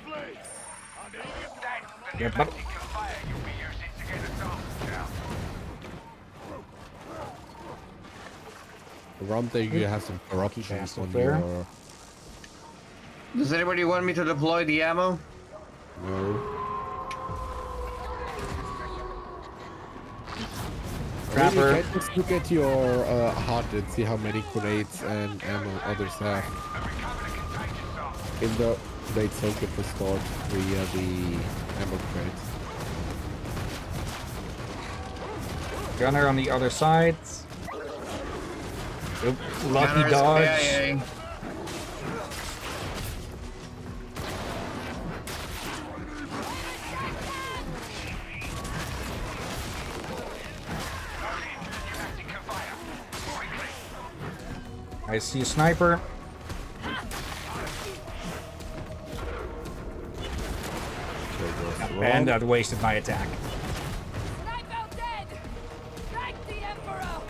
Yeah, but Around there you have some corruptions on your... Does anybody want me to deploy the ammo? No. Trapper. You can just look at your HUD and see how many grenades and ammo others have. in the raid circuit restored via the ammo crate. Gunner on the other side. Oop, lucky Gunner's dodge. KIA. I see a sniper. And that wasted my attack. Sniper dead! Thank the Emperor!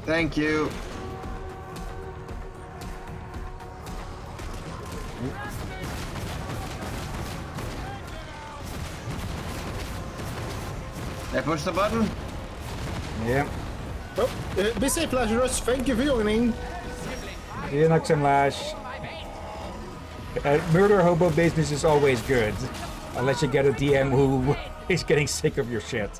Thank you. Did I push the button? Yeah. Oh, be safe, Lazarus. Thank you for joining. Linux and Lash. Murder hobo business is always good. Unless you get a DM who is getting sick of your shit.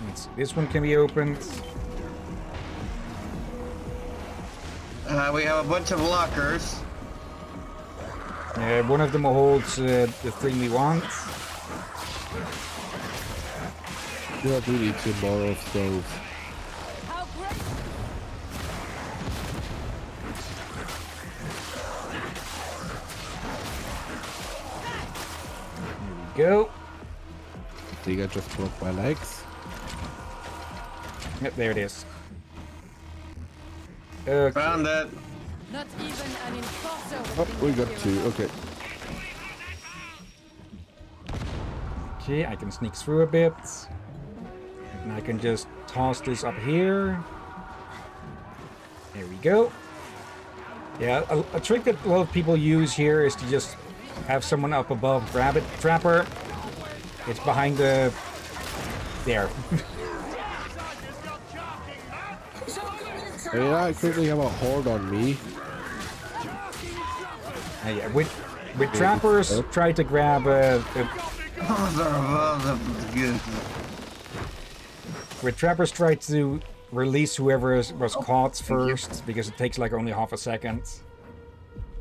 Let's see, this one can be opened. We have a bunch of lockers. One of them holds the thing we want. Yeah, we need to borrow those. Go. I think I just broke my legs. Yep, there it is. Found it. Not even an enforcer. Oh, we got two. Okay. Okay, I can sneak through a bit. And I can just toss this up here. There we go. Yeah, a trick that a lot of people use here is to just have someone up above, grab it, trapper. It's behind the... there. Yeah, I currently have a horde on me. Yeah, with trappers, try to grab with trappers, try to release whoever was caught first, because it takes like only half a second.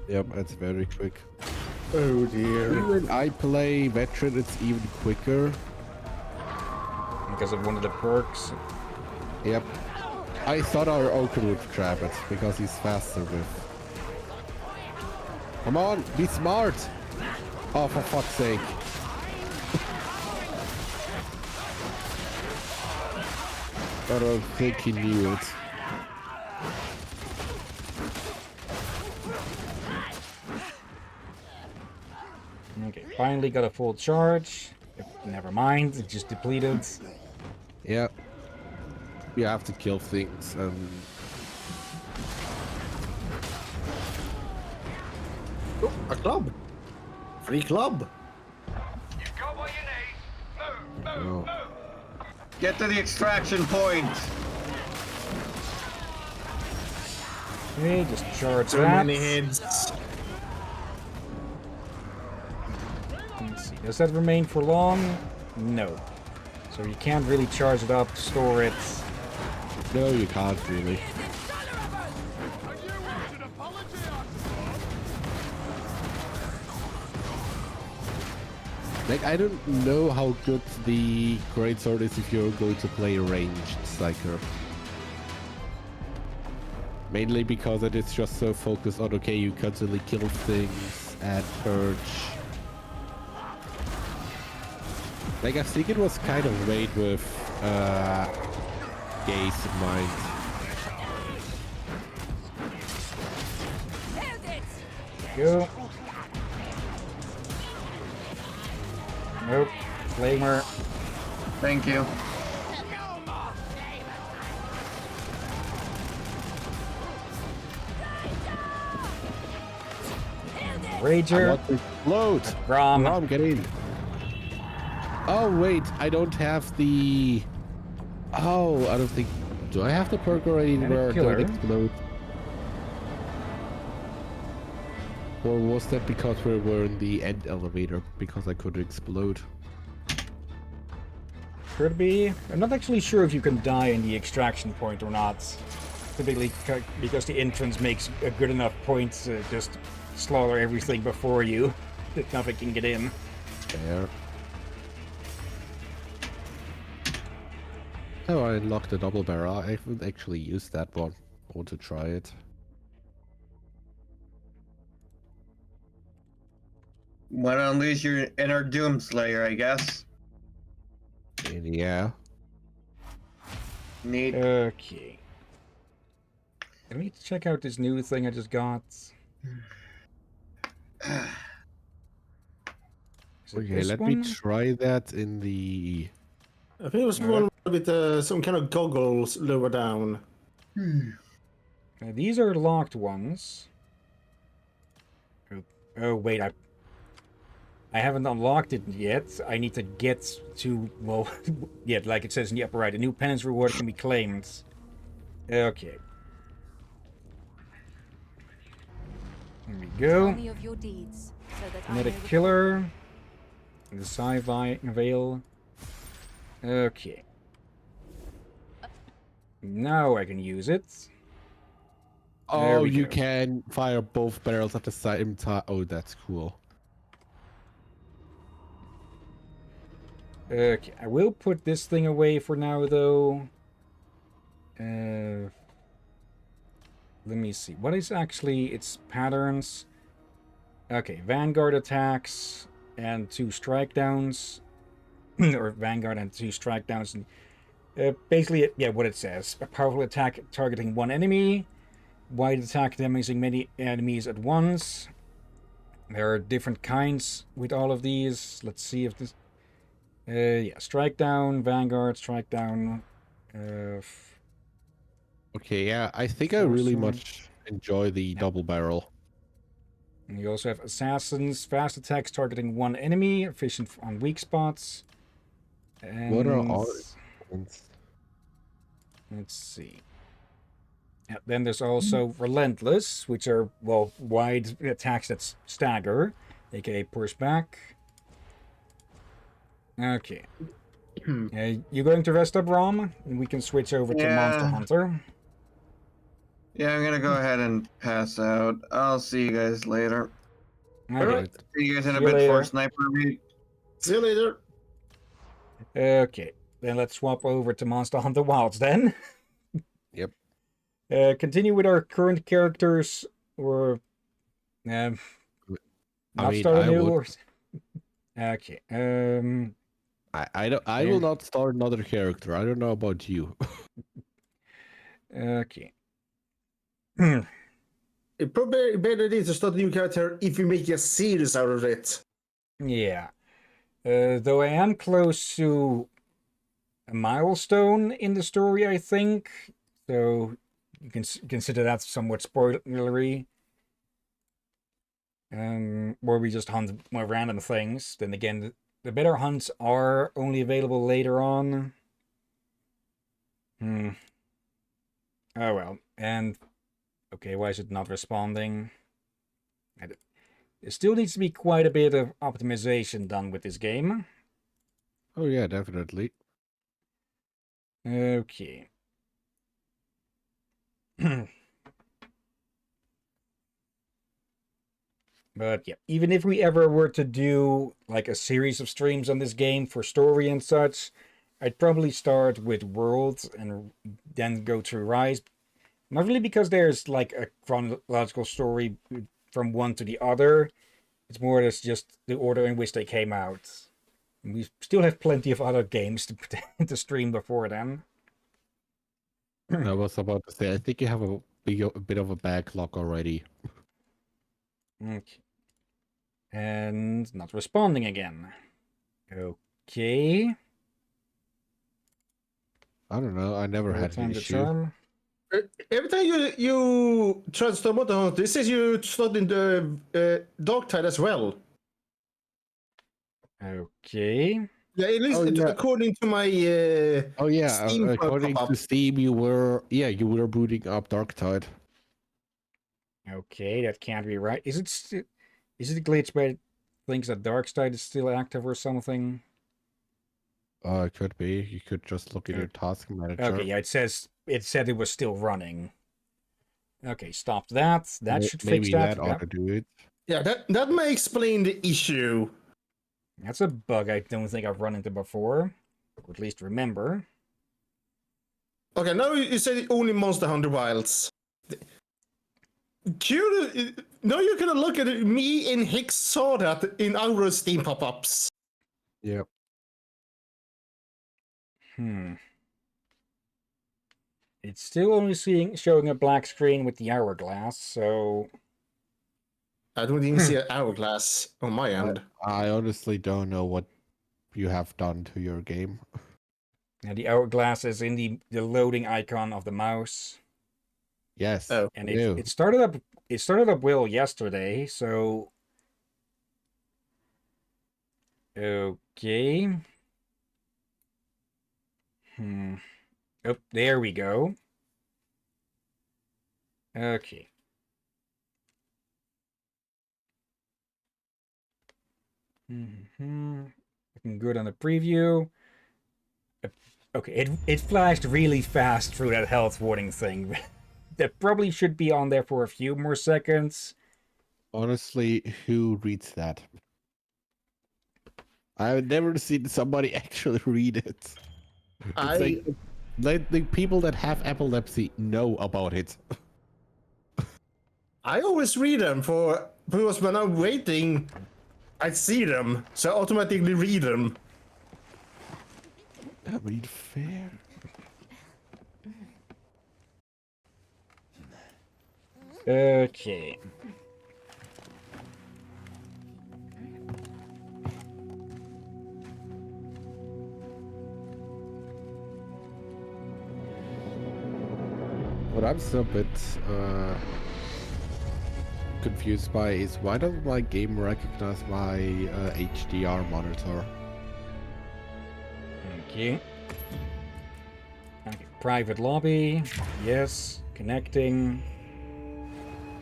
Yep, that's very quick. Oh dear. When I play veteran, it's even quicker. Because of one of the perks. Yep. I thought our Oaken would trap it, because he's faster with... Come on, be smart! Oh, for fuck's sake. I don't think he knew it. Okay, finally got a full charge. Never mind, it just depleted. Yeah. You have to kill things and... Oh, a club. Free club. You've got what you need. Move, move, move. Get to the extraction point. Okay, just charge So that. many heads. Let's see, does that remain for long? No. So you can't really charge it up, store it. No, you can't really. Like, I don't know how good the greatsword is if you're going to play ranged Psyker. Mainly because it is just so focused on, okay, you constantly kill things and purge. Like, I think it was kind of made with gaze in mind. Go. Nope. Flamer. Thank you. Rager. I want to explode. Rom, get in. Oh wait, I don't have the... Oh, I don't think... Do I have the perk already where don't explode? Or was that because we were in the end elevator? Because I could explode? Could be. I'm not actually sure if you can die in the extraction point or not. Typically, because the entrance makes a good enough point to just slaughter everything before you, that nothing can get in. Fair. Oh, I unlocked the double barrel. I haven't actually used that one. I want to try it. Want to unleash your inner Doomslayer, I guess. Yeah. Neat. Okay. Let me check out this new thing I just got. Okay, let me try that in the... I think it was one with some kind of goggles lower down. These are locked ones. Oh wait, I haven't unlocked it yet. I need to get to, well, yeah, like it says in the upper right, a new penance reward can be claimed. Okay. There we go. Tell me of your deeds, so that I Another may killer. The sci-fi veil. Okay. Now I can use it. Oh, you can fire both barrels at the same time. Oh, that's cool. Okay, I will put this thing away for now, though. Let me see. What is actually its patterns? Okay, Vanguard attacks and 2 strike downs. Or Vanguard and 2 strike downs. Basically, yeah, what it says. A powerful attack targeting one enemy. Wide attack damaging many enemies at once. There are different kinds with all of these. Let's see if this... yeah, strike down, Vanguard, strike down. Okay, yeah, I think I really much enjoy the double barrel. And you also have assassins, fast attacks targeting one enemy, efficient on weak spots. And What are all? let's see. Yeah, then there's also relentless, which are, well, wide attacks that stagger, aka push back. Okay. You going to rest up, Rom? And we can switch over to Monster Hunter. Yeah, I'm gonna go ahead and pass out. I'll see you guys later. Alright. See you guys in a See you bit for later. Sniper Meet. See you later. Okay, then let's swap over to Monster Hunter Wilds then. Yep. Continue with our current characters, or not start anew. Or... Okay. I will not start another character. I don't know about you. Okay. It probably better is to start a new character if you make a series out of it. Yeah. Though I am close to a milestone in the story, I think. So you can consider that somewhat spoilery. Where we just hunt more random things. Then again, the better hunts are only available later on. Oh well. And okay, why is it not responding? There still needs to be quite a bit of optimization done with this game. Oh yeah, definitely. Okay. But yeah, even if we ever were to do like a series of streams on this game for story and such, I'd probably start with Worlds and then go to Rise. Not really because there's like a chronological story from one to the other. It's more or less just the order in which they came out. And we still have plenty of other games to stream before then. I was about to say, I think you have a bit of a backlog already. Okay. And not responding again. Okay. I don't know. I never had an issue. Every time you try to start Monster Hunter, it says you start in the Darktide as well. Okay. Yeah, at least according to my Steam according to Steam, you were booting up Darktide. Okay, that can't be right. Is it glitched by things that Darktide is still active or something? It could be. You could just look at your task manager. Okay, yeah, it said it was still running. Okay, stop that. That should fix Maybe that. that ought to do it. Yeah, that may explain the issue. That's a bug I don't think I've run into before. Or at least remember. Okay, now you said only Monster Hunter Wilds. Now you're gonna look at it. Me and Hicks saw that in our Steam pop-ups. Yep. It's still only showing a black screen with the hourglass, so... I don't even see an hourglass on my end. I honestly don't know what you have done to your game. And the hourglass is in the loading icon of the mouse. Yes. And it started up well yesterday, so... Okay. Oh, there we go. Okay. Looking good on the preview. Okay, it flashed really fast through that health warning thing. That probably should be on there for a few more seconds. Honestly, who reads that? I've never seen somebody actually read it. It's like the people that have epilepsy know about it. I always read them because when I'm waiting, I see them, so I automatically read them. That read fair. Okay. What I'm still a bit confused by is why doesn't my game recognize my HDR monitor? Okay. Private lobby. Yes. Connecting.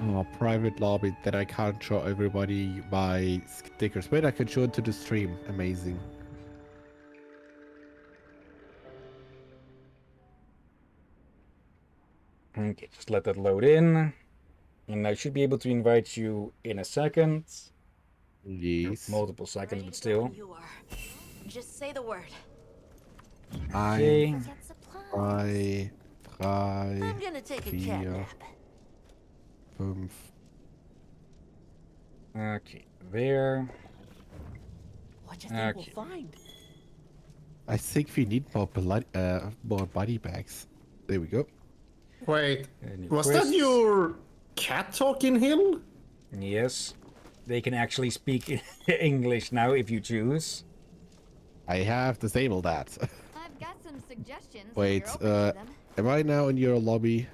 Oh, private lobby that I can't show everybody my stickers. Wait, I can show it to the stream. Amazing. Okay, just let that load in. And I should be able to invite you in a second. Yes. Multiple seconds, but still. You are. Just say the word. Okay. I'm gonna take a cat nap. Okay, there. What do you think we'll find? I think we need more body bags. There we go. Wait, was that your cat talking, Hill? Yes. They can actually speak English now if you choose. I have disabled that. I've got some suggestions. Wait, am I now in your lobby?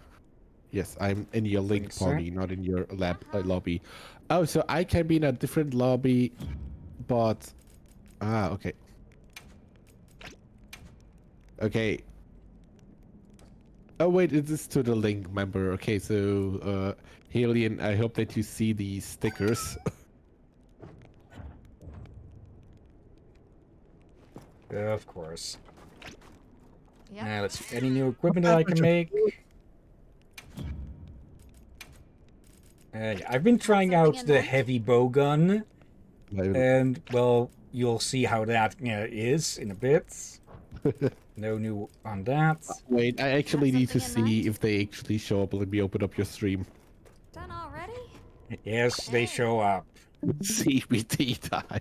Yes, I'm in your link party, not in your lobby. Oh, so I can be in a different lobby, but... Ah, okay. Okay. Oh, wait, it is to the link member. Okay, so, Hillyan, I hope that you see these stickers. Of course. Let's see. Any new equipment that I can make? Yeah, I've been trying out the heavy bow gun. And, well, you'll see how that is in a bit. No new on that. Wait, I actually need to see if they actually show up. Let me open up your stream. Done already? Yes, they show up. CBT time.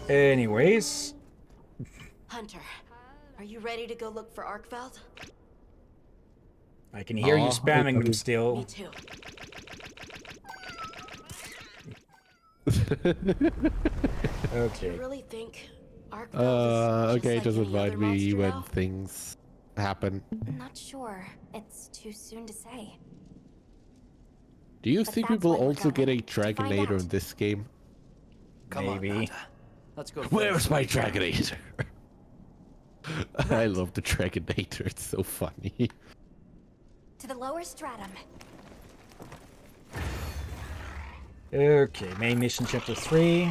Anyways. Hunter, are you ready to go look for Arkveld? I can hear you spamming them still. Me too. Okay. You really think Arkveld is okay, like just any remind other me monster, when though? things happen. Not sure. It's too soon to say. Do you But think we that's will why we're also get a going. Find Dragonator out. in this game? Maybe. Let's go. Where's my Dragonator? I love the Dragonator. It's so funny. To the lower stratum. Okay, main mission chapter 3.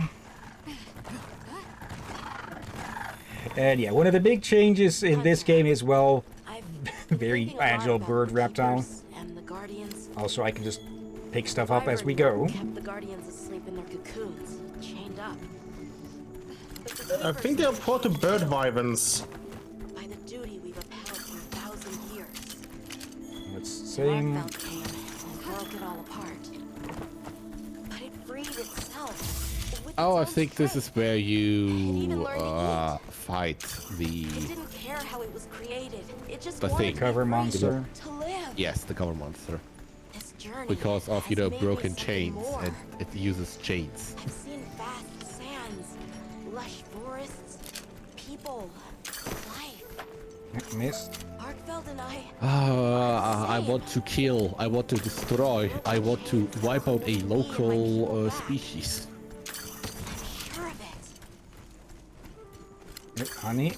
And yeah, one of the big changes in this game is, well, very agile bird reptile. And the Guardians. Also, I can just pick stuff up as we go. Kept the Guardians asleep in their cocoons, chained up. I think they are part of bird wyverns. By the duty we've upheld for 1,000 years. Let's same. Markfeld came and broke it all apart. But it freed itself. Oh, I think this is where you fight the. It didn't care how it was created. It just the wanted thing. Cover monster. to live. Yes, the cover monster. This journey Because of, you has know, made me broken something chains, more. and it uses chains. I've seen vast sands, lush forests, people, life. Missed. Arkfeld and I. I want to kill, I want to destroy, I want to wipe out a local species. Sure of it. Yep, honey.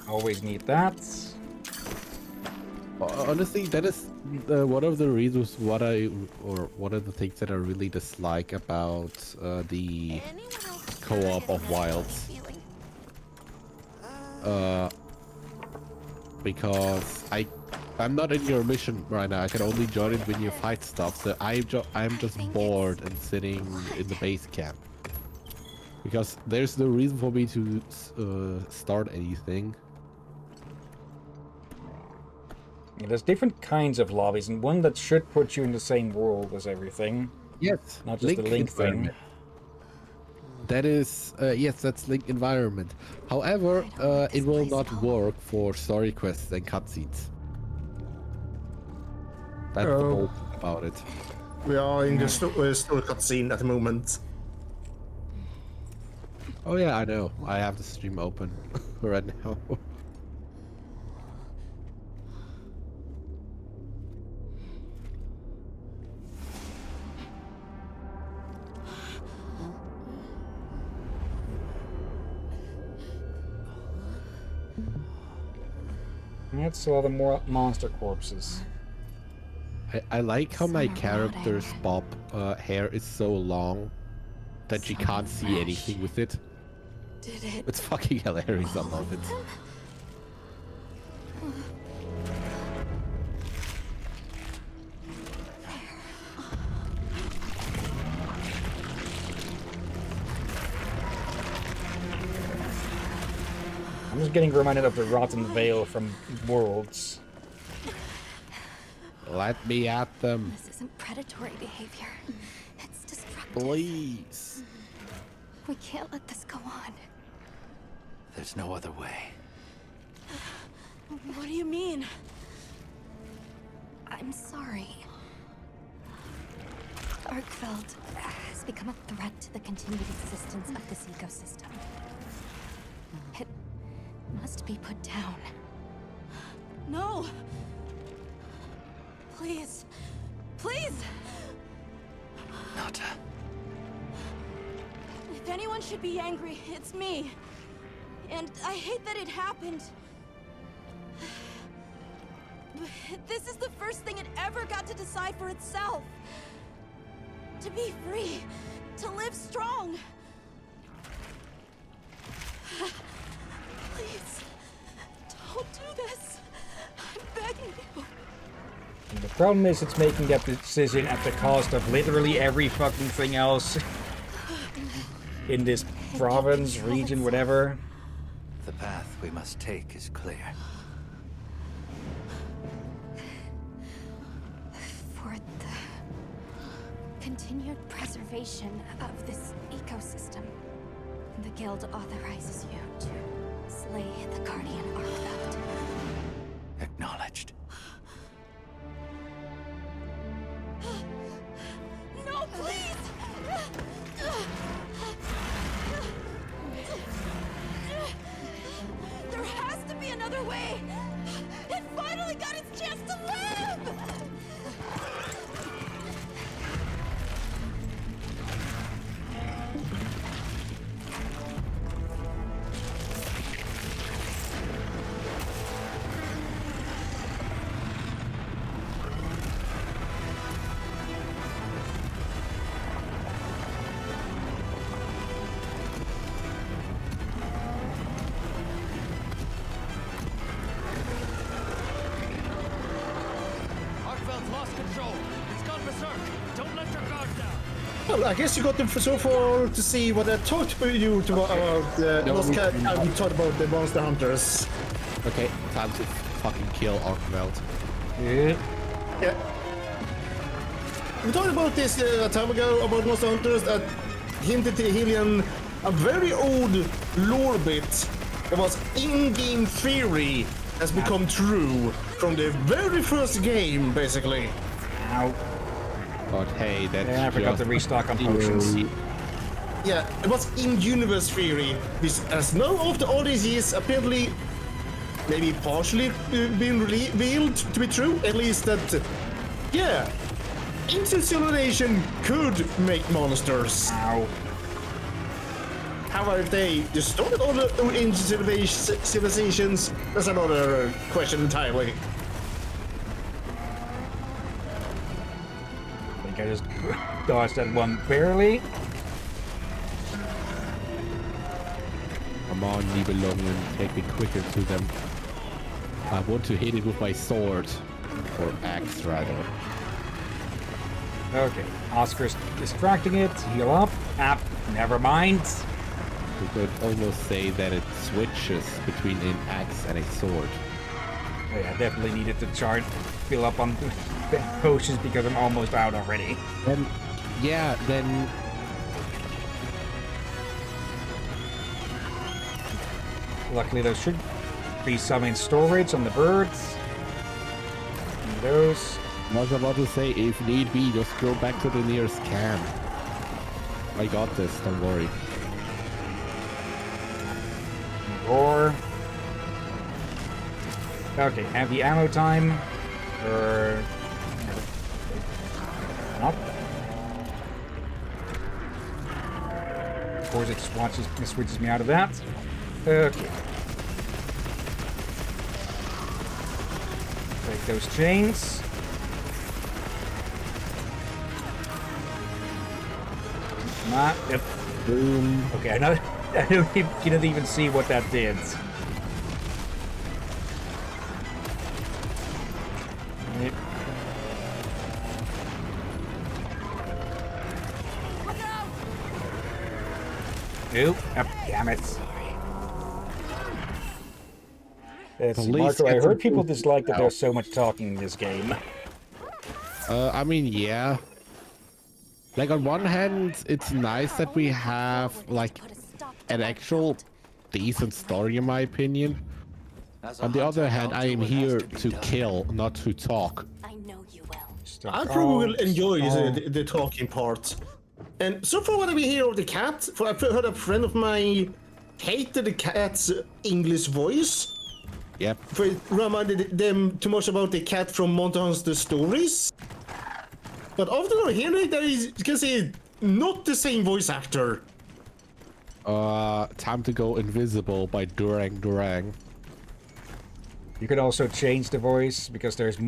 Always need that. Honestly, that is one of the reasons one of the things that I really dislike about the co-op of Wilds. Because I'm not in your mission right now. I can only join it when you fight stuff. So I'm just bored and sitting in the base camp. Because there's no reason for me to start anything. Yeah, there's different kinds of lobbies, and one that should put you in the same world as everything. Yes. Not just the link thing. That is, yes, that's link environment. However, it will not work for story quests and cutscenes. That's the whole thing about it. We are in the story cutscene at the moment. Oh yeah, I know. I have the stream open right now. That's all the more monster corpses. I like how my character's bob hair is so long that she can't see anything with it. Did it? It's fucking hilarious. I love it. I'm just getting reminded of the Rotten Veil from Worlds. Let me at them. This isn't predatory behavior. It's destructive. Please. We can't let this go on. There's no other way. What do you mean? I'm sorry. Arkfeld has become a threat to the continued existence of this ecosystem. It must be put down. No! Please. Please! Nata. If anyone should be angry, it's me. And I hate that it happened. This is the first thing it ever got to decide for itself. To be free. To live strong. Please. Don't do this. I'm begging you. And the problem is it's making that decision at the cost of literally every fucking thing else in this province, region, whatever. The path we must take is clear. For the continued preservation of this ecosystem, the Guild authorizes you to slay the Guardian Arkfeld. Acknowledged. No, please! There has to be another way! It finally got its chance to live! lost control. He's gone berserk. Don't let your guard down. Well, I guess you got them so far to see what I talked to you about. We talked about the monster hunters. Okay, time to fucking kill Arkmelt. Yeah. We talked about this a time ago about monster hunters that hinted to Hillyan a very old lore bit that was in-game theory has become true from the very first game, basically. Ow. But hey, that's I forgot to restock on potions. Yeah, it was in-universe theory, which has now, after all these years, apparently maybe partially been revealed to be true. At least that, yeah, ancient civilization could make monsters. Ow. However, if they destroyed all the ancient civilizations, that's another question entirely. I think I just dodged that one barely. Come on, Nibelungen, take me quicker to them. I want to hit it with my sword. Or axe, rather. Okay, Oscar's distracting it. Heal up. Never mind. You could almost say that it switches between an axe and a sword. Oh yeah, definitely needed to fill up on potions because I'm almost out already. And yeah, then luckily there should be some in storage on the birds. And those. I was about to say, if need be, just go back to the nearest camp. I got this, don't worry. Or okay, have the ammo time, or not. Of course, it switches me out of that. Okay. Take those chains. Yep. Boom. Okay, I didn't even see what that did. Yep. Nope. Damn it. Marco, I heard people dislike that there's so much talking in this game. I mean, yeah. Like, on one hand, it's nice that we have, like, an actual decent story, in my opinion. On the other hand, I am here to kill, not to talk. I know you will. I probably will enjoy the talking part. And so far what we hear of the cat, I've heard a friend of mine hated the cat's English voice. Yep. For it reminded them too much about the cat from Monster Hunter Stories. But after hearing it, there is, you can say, not the same voice actor. Time to go invisible by Durang. You can also change the voice because there's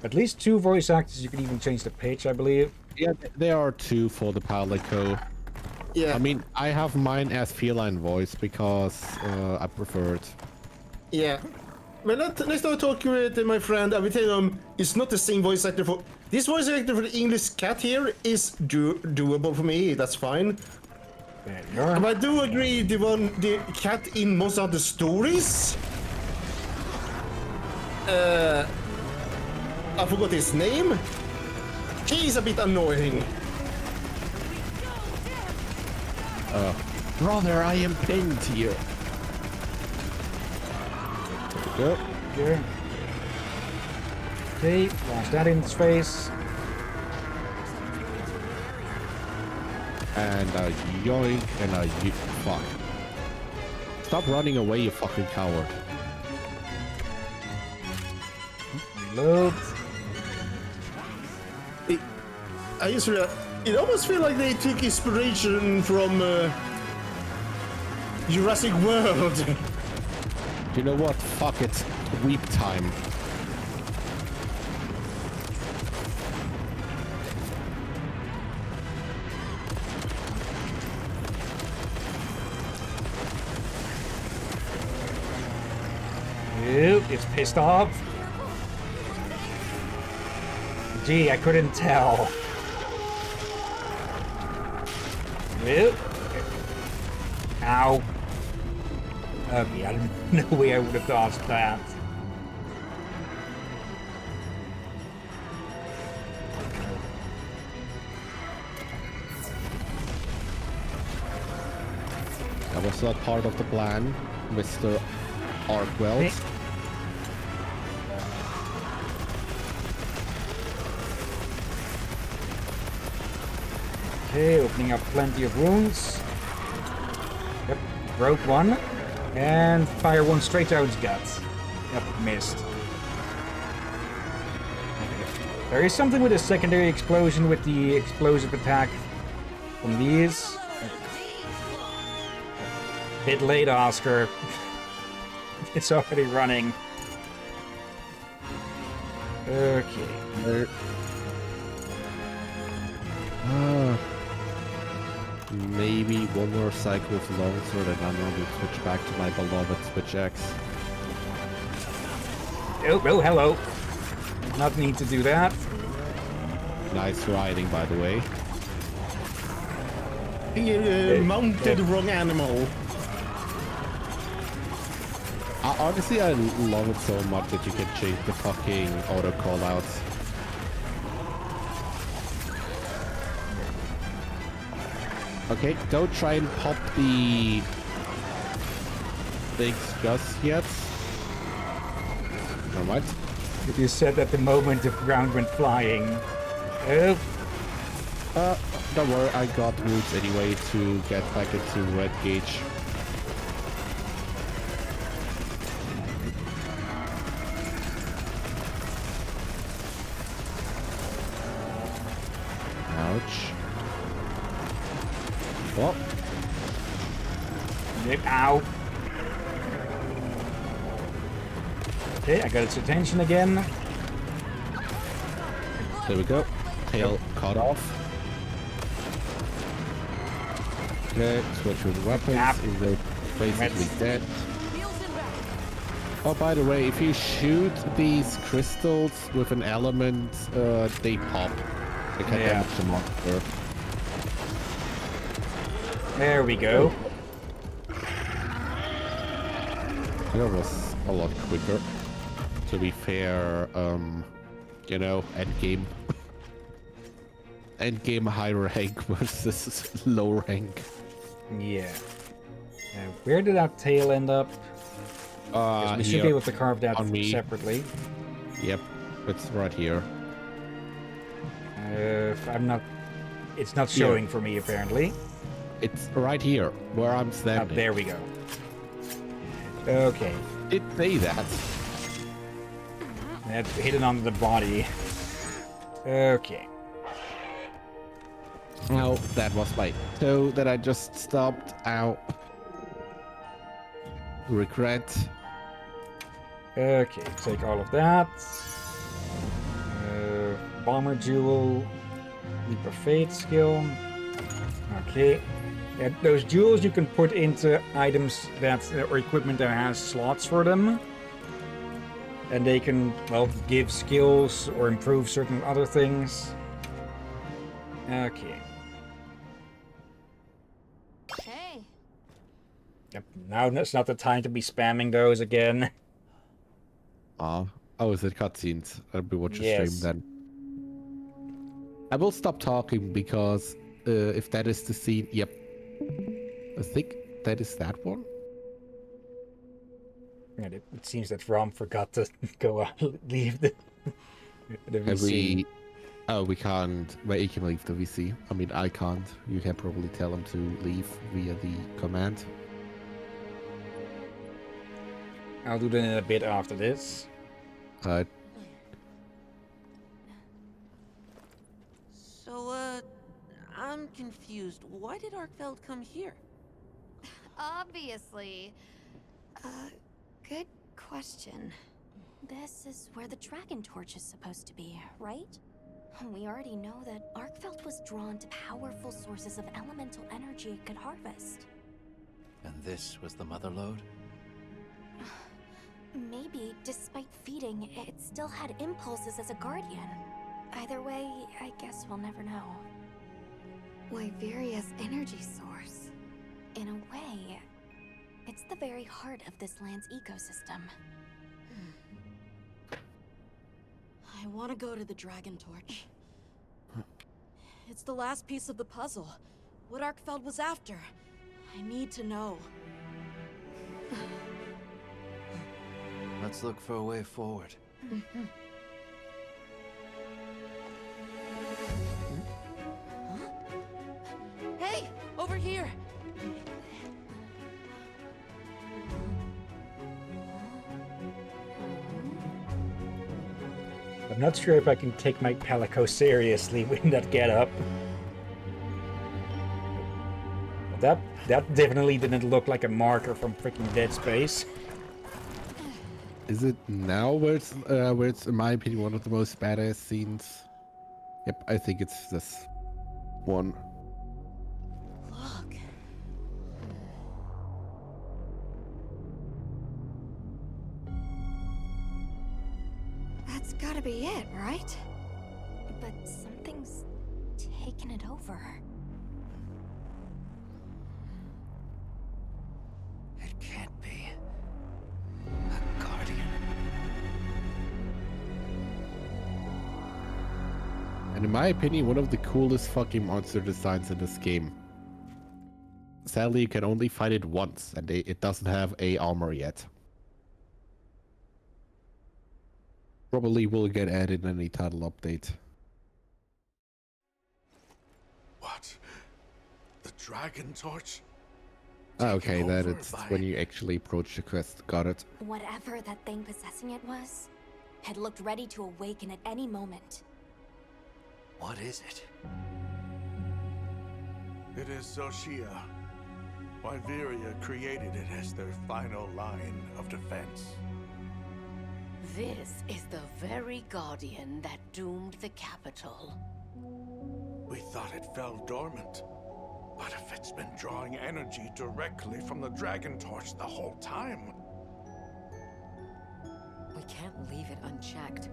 at least 2 voice actors. You can even change the pitch, I believe. Yeah, there are 2 for the Palico. Yeah. I mean, I have mine as feline voice because I prefer it. Yeah. But next time I talk with my friend, I will tell him it's not the same voice actor for... This voice actor for the English cat here is doable for me, that's fine. But I do agree the cat in Monster Hunter Stories... I forgot his name. He's a bit annoying. Brother, I am pinned here. Go. Here. Okay, launch that in his face. And a yoink and a fuck. Stop running away, you fucking coward. Reload. I just realized, it almost feels like they took inspiration from Jurassic World. You know what? Fuck it. Weep time. Ew, it's pissed off. Gee, I couldn't tell. Ow. Okay, I don't know way I would have dodged that. That was not part of the plan, Mr. Arkwell. Okay, opening up plenty of wounds. Yep, broke one. And fire one straight out his guts. Yep, missed. There is something with a secondary explosion with the explosive attack from these. Bit late, Oscar. It's already running. Okay. Maybe one more cycle of longsword and then I will switch back to my beloved Switch X. Oh, hello. Not need to do that. Nice riding, by the way. You mounted the wrong animal. Honestly, I love it so much that you can change the fucking auto callouts. Okay, don't try and pop the things just yet. Alright. You said that the moment the ground went flying. Oh. Don't worry, I got moves anyway to get back into red gauge. Ouch. Oh. Ow. Okay, I got its attention again. There we go. Tail cut off. Okay, switch with weapons. They're basically dead. Oh, by the way, if you shoot these crystals with an element, they pop. They can damage the monster. There we go. That was a lot quicker. To be fair, you know, endgame. Endgame high rank versus low rank. Yeah. Where did that tail end up? We should be able to carve that separately. Yep, it's right here. I'm not... It's not showing for me, apparently. It's right here, where I'm standing. There we go. Okay. It say that. That's hidden under the body. Okay. Oh, that was my toe that I just stopped. Ow. Regret. Okay, take all of that. Bomber Jewel. Leap of Fate skill. Okay. Those jewels you can put into items that or equipment that has slots for them. And they can, well, give skills or improve certain other things. Okay. Hey. Yep, now it's not the time to be spamming those again. Oh, is it cutscenes? I'll be watching Yes. stream then. I will stop talking because if that is the scene, yep. I think that is that one. And it seems that Rom forgot to go out, leave the VC. We can't. Well, you can leave the VC. I mean, I can't. You can probably tell him to leave via the command. I'll do that in a bit after this. Right. So, I'm confused. Why did Arkfeld come here? Obviously. Good question. This is where the Dragon Torch is supposed to be, right? We already know that Arkfeld was drawn to powerful sources of elemental energy it could harvest. And this was the mother lode? Maybe, despite feeding, it still had impulses as a guardian. Either way, I guess we'll never know. Wyveria's energy source. In a way, it's the very heart of this land's ecosystem. I want to go to the Dragon Torch. It's the last piece of the puzzle. What Arkfeld was after. I need to know. Let's look for a way forward. Hey, over here! I'm not sure if I can take my Palico seriously with that getup. That definitely didn't look like a marker from freaking Dead Space. Is it now where it's in my opinion one of the most badass scenes? Yep, I think it's this one. Look. That's gotta be it, right? But something's taken it over. It can't be. A guardian. And in my opinion, one of the coolest fucking monster designs in this game. Sadly, you can only fight it once, and it doesn't have a armor yet. Probably will get added in any title update. What? The Dragon Torch? Okay, Taken that over it's by- when you actually approach the quest. Got it. Whatever that thing possessing it was, had looked ready to awaken at any moment. What is it? It is Zoshia. Wyveria created it as their final line of defense. This is the very guardian that doomed the capital. We thought it fell dormant. But if it's been drawing energy directly from the Dragon Torch the whole time... We can't leave it unchecked.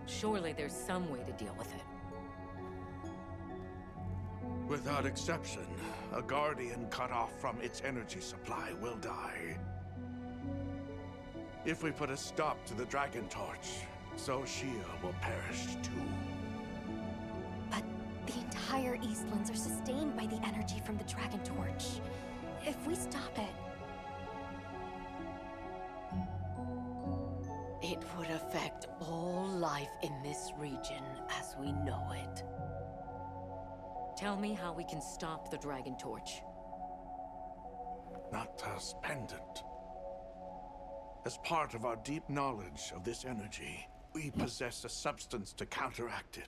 Surely there's some way to deal with it. Without exception, a guardian cut off from its energy supply will die. If we put a stop to the Dragon Torch, Zoshia will perish too. But the entire Eastlands are sustained by the energy from the Dragon Torch. If we stop it... It would affect all life in this region as we know it. Tell me how we can stop the Dragon Torch. Nata's pendant. As part of our deep knowledge of this energy, we possess a substance to counteract it.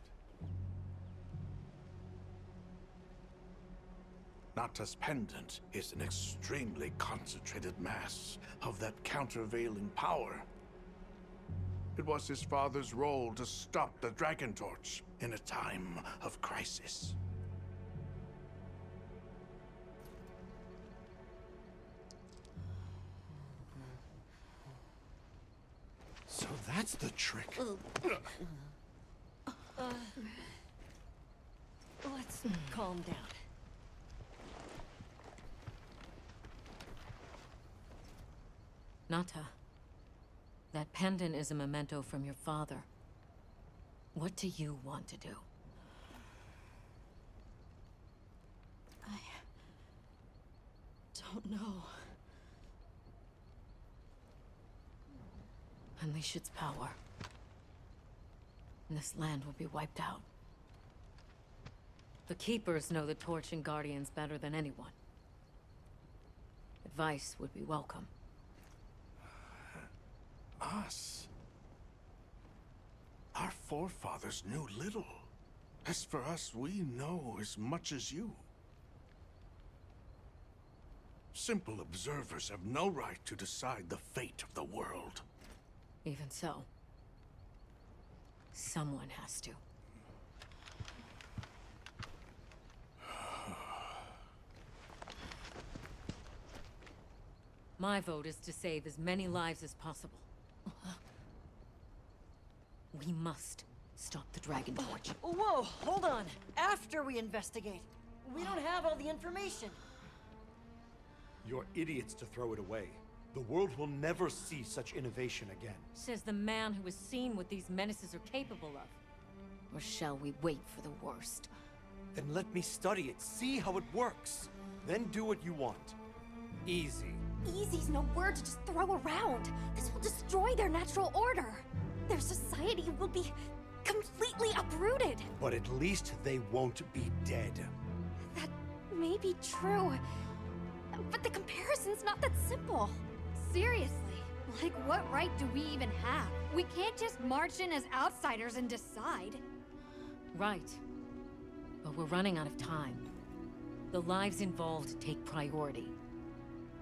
Nata's pendant is an extremely concentrated mass of that countervailing power. It was his father's role to stop the Dragon Torch in a time of crisis. So that's the trick. Let's calm down. Nata, that pendant is a memento from your father. What do you want to do? I don't know. Unleash its power. And this land will be wiped out. The Keepers know the Torch and Guardians better than anyone. Advice would be welcome. Us? Our forefathers knew little. As for us, we know as much as you. Simple observers have no right to decide the fate of the world. Even so, someone has to. My vote is to save as many lives as possible. We must Stop the Dragon Torch. Whoa, hold on. After we investigate. We don't have all the information. You're idiots to throw it away. The world will never see such innovation again. Says the man who has seen what these menaces are capable of. Or shall we wait for the worst? Then let me study it, see how it works. Then do what you want. Easy. Easy's no word to just throw around. This will destroy their natural order. Their society will be completely uprooted. But at least they won't be dead. That may be true. But the comparison's not that simple. Seriously, like what right do we even have? We can't just march in as outsiders and decide. Right. But we're running out of time. The lives involved take priority.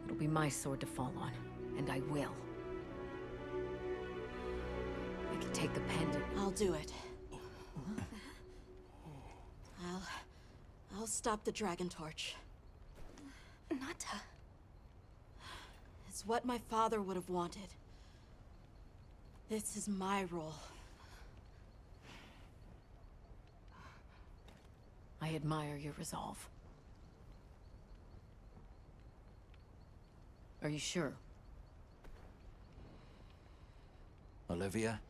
It'll be my sword to fall on, and I will. I can take the pendant. I'll do it. I'll stop the Dragon Torch. Nata. It's what my father would have wanted. This is my role. I admire your resolve. Are you sure? Olivia,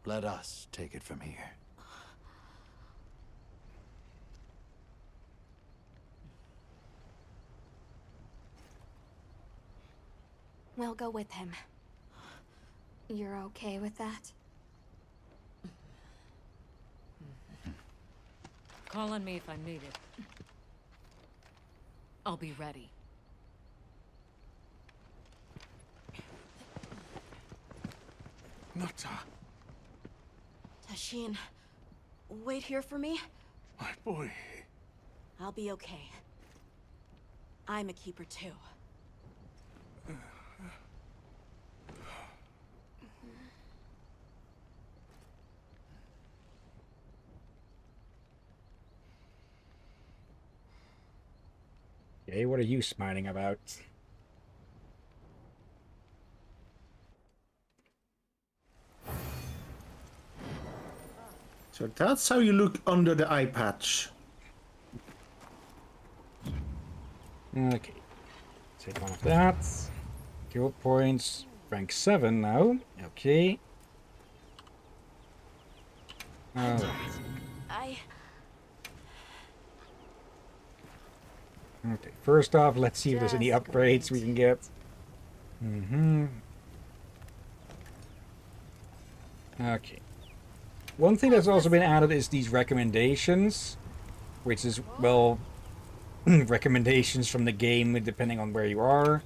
let us take it from here. We'll go with him. You're okay with that? Call on me if I'm needed. I'll be ready. Nata. Tashin, wait here for me. My boy. I'll be okay. I'm a keeper too. Okay, what are you smiling about? So that's how you look under the eye patch. Okay. Take one of that. Guild points. Rank 7 now. Okay. Alright. Okay, first off, let's see if there's any upgrades we can get. Okay. One thing that's also been added is these recommendations, which is, well, recommendations from the game depending on where you are.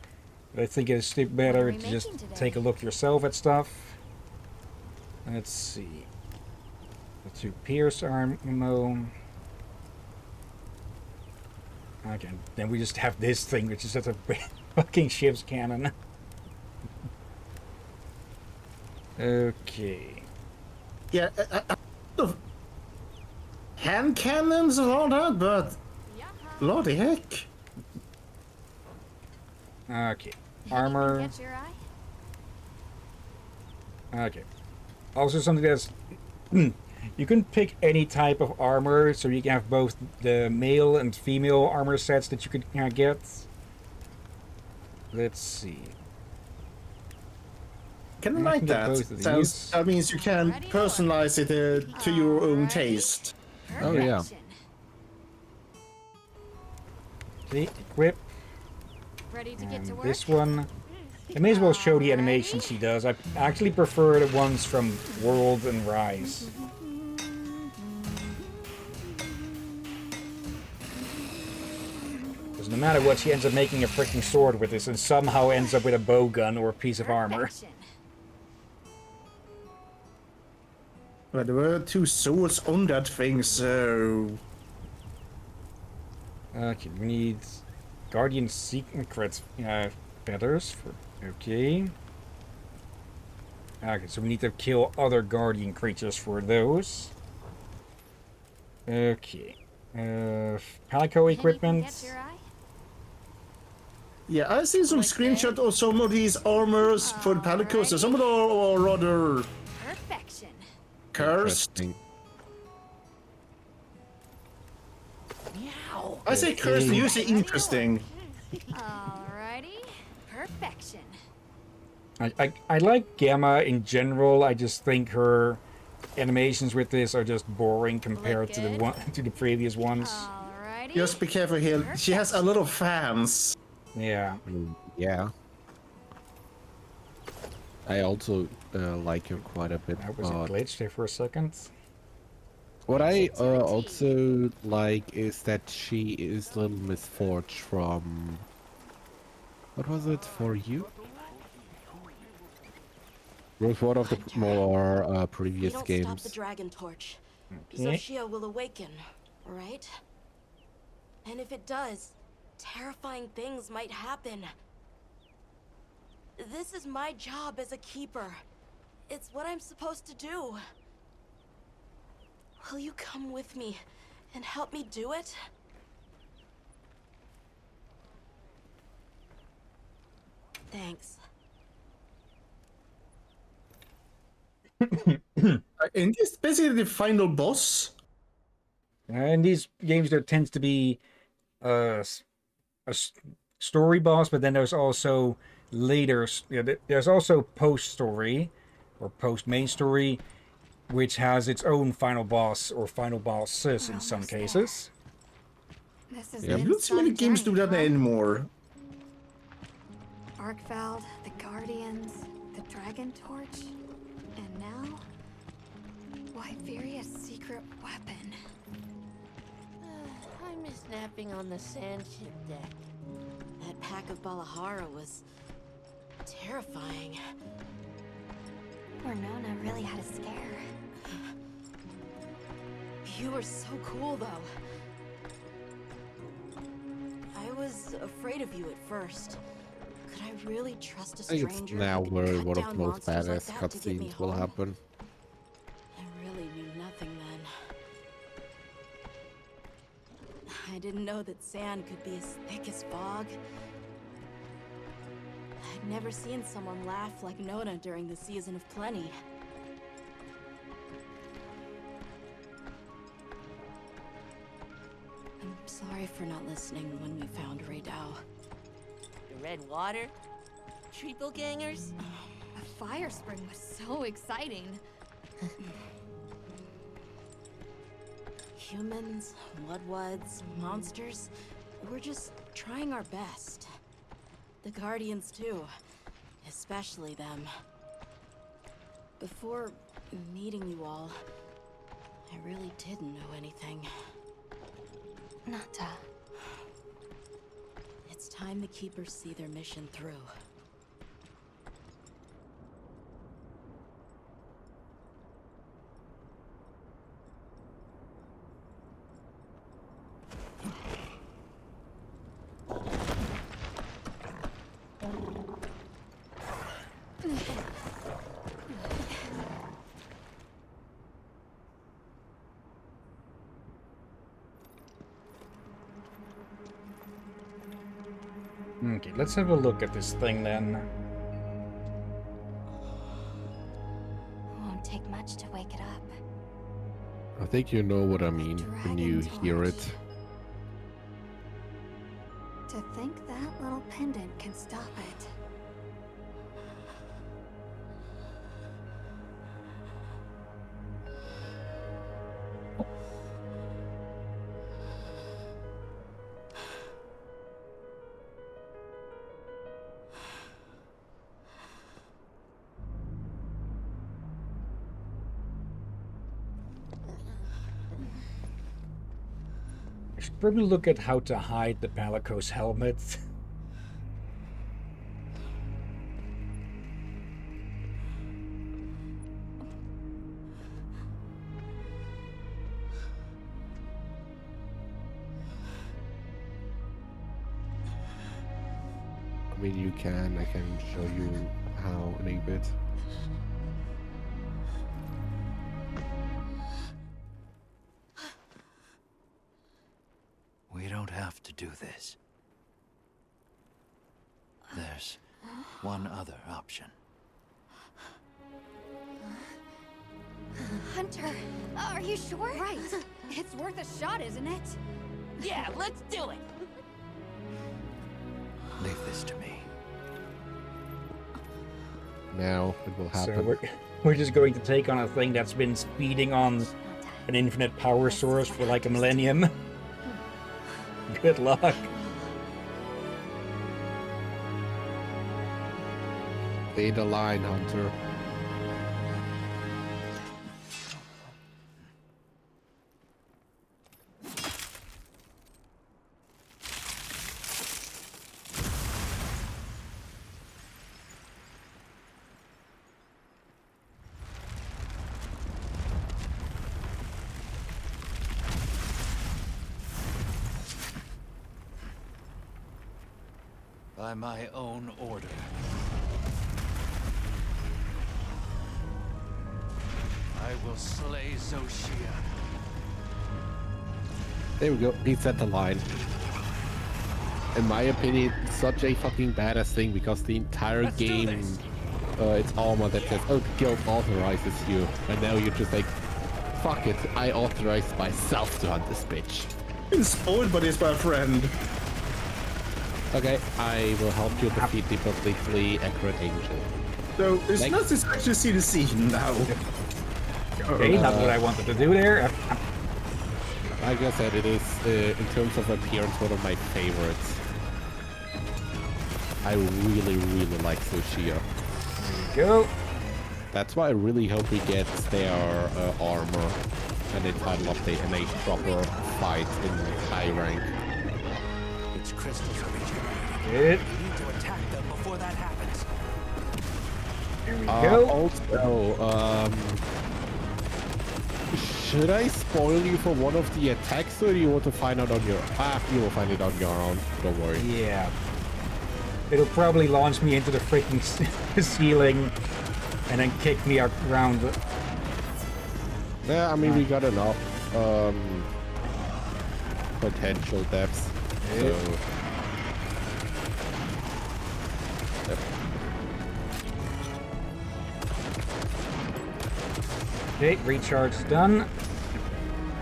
But I think it's better to just take a look yourself at stuff. Let's see. Let's do Pierce ammo. Okay, then we just have this thing, which is just a fucking ship's cannon. Okay. Yeah, hand cannons and all that, but bloody heck. Okay, armor. Okay. Also something that's... You can pick any type of armor, so you can have both the male and female armor sets that you could get. Let's see. Kind of like that. That means you can personalize it to your own taste. Oh yeah. See, equip. Ready to get to work? This one. I may as well show the animations he does. I actually prefer the ones from World and Rise. Because no matter what, she ends up making a freaking sword with this and somehow ends up with a bow gun or a piece of armor. But there were 2 swords on that thing, so... Okay, we need Guardian Secrets feathers for... Okay. Okay, so we need to kill other Guardian creatures for those. Okay. Palico equipment. Yeah, I see some screenshots of some of these armors for the Palicos, and some of them are rather... Perfection. Cursed. Interesting. Meow. I say cursed, you say interesting. Alrighty. Perfection. I like Gamma in general. I just think her animations with this are just boring compared to the previous ones. Alrighty. Just be careful here. She has a lot of fans. Yeah. Yeah. I also like her quite a bit. That was a glitch there for a second. What I also like is that she is Little Miss Forge from... What was it for you? It was one of the more previous We don't games. stop the Dragon Torch. Okay. Xochitl will awaken, right? And if it does, terrifying things might happen. This is my job as a keeper. It's what I'm supposed to do. Will you come with me and help me do it? Thanks. And this basically the final boss. In these games, there tends to be a story boss, but then there's also later. There's also post-story or post-main story, which has its own final boss or final bosses in some cases. This is Yeah, not so many games do that anymore. Arkfeld, the Guardians, the Dragon Torch, and now Wyveria's secret weapon. I miss napping on the sandship deck. That pack of Balahara was terrifying. Poor Nona really had a scare. You were so cool, though. I was afraid of you at first. Could I really trust a I think stranger? it's now who could where cut one of down the most monsters like badass that to get me cutscenes will home? happen. I really knew nothing then. I didn't know that sand could be as thick as fog. I'd never seen someone laugh like Nona during the season of plenty. I'm sorry for not listening when we found Raydao. The red water? Triple gangers? A fire spring was so exciting. Humans, Mudwoods, monsters, we're just trying our best. The Guardians too, especially them. Before meeting you all, I really didn't know anything. Nata. It's time the Keepers see their mission through. Okay, let's have a look at this thing then. Won't take much to wake it up. I think you know what I mean when you hear it. To think that little pendant can stop it. I should probably look at how to hide the Palico's helmet. I mean, you can. I can show you how in a bit. We don't have to do this. There's one other option. Hunter! enter. Are you sure? Right. It's worth a shot, isn't it? Yeah, let's do it. Leave this to me. Now it will happen. So we're just going to take on a thing that's been speeding on an infinite power source for like a millennium. Good luck. Stay the line, Hunter. By my own order. I will slay Xochitl. There we go. He set the line. In my opinion, such a fucking badass thing because the entire game, it's armor that says, "Oh, the guild authorizes you," and now you're just like, "Fuck it, I authorize myself to hunt this bitch." Been spoiled by this, my friend. Okay, I will help you defeat the completely accurate angel. So it's Like- not this actually see the scene now. Okay, not what I wanted to do there. Like I said, it is, in terms of appearance, one of my favorites. I really, really like Xochitl. Go. That's why I really hope we get their armor and a title update and a proper fight in high rank. Its crystals are regenerating. Good. We need to attack them before that happens. Here we go. Also, should I spoil you for one of the attacks, or do you want to find out on your... you will find it on your own, don't worry. Yeah. It'll probably launch me into the freaking ceiling and then kick me around. Yeah, I mean, we got enough potential depths, so... Yep. Okay, recharge is done.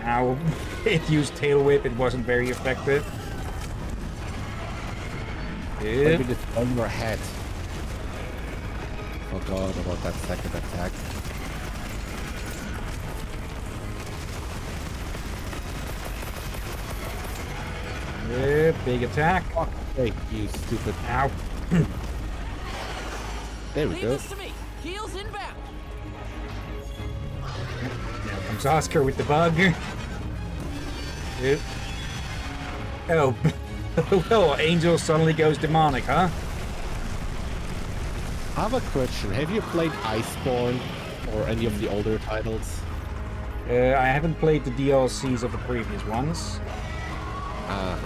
Now, it used Tail Whip, it wasn't very effective. Good. Maybe it's on your head. Forgot about that second attack. Yeah, big attack. Hey, you stupid. Ow. There we Leave go. this to me. Heels inbound. Now comes Oscar with the bug. Yep. Oh. Well, Angel suddenly goes demonic, huh? I have a question. Have you played Iceborne or any of the older titles? I haven't played the DLCs of the previous ones. Let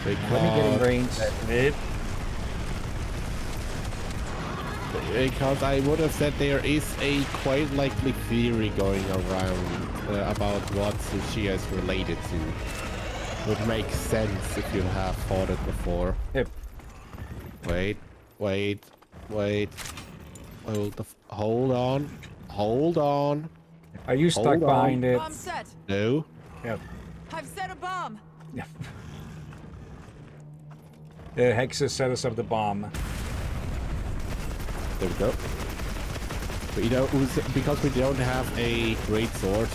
me get in range. Yep. Because I would have said there is a quite likely theory going around about what Tsuchiya is related to. Would make sense if you have fought it before. Yep. Wait. Hold on. Are you stuck Hold on. behind it? Bomb set. No. Yep. I've set a bomb. Yeah. Hexus set us up the bomb. There we go. But you know, because we don't have a great sword,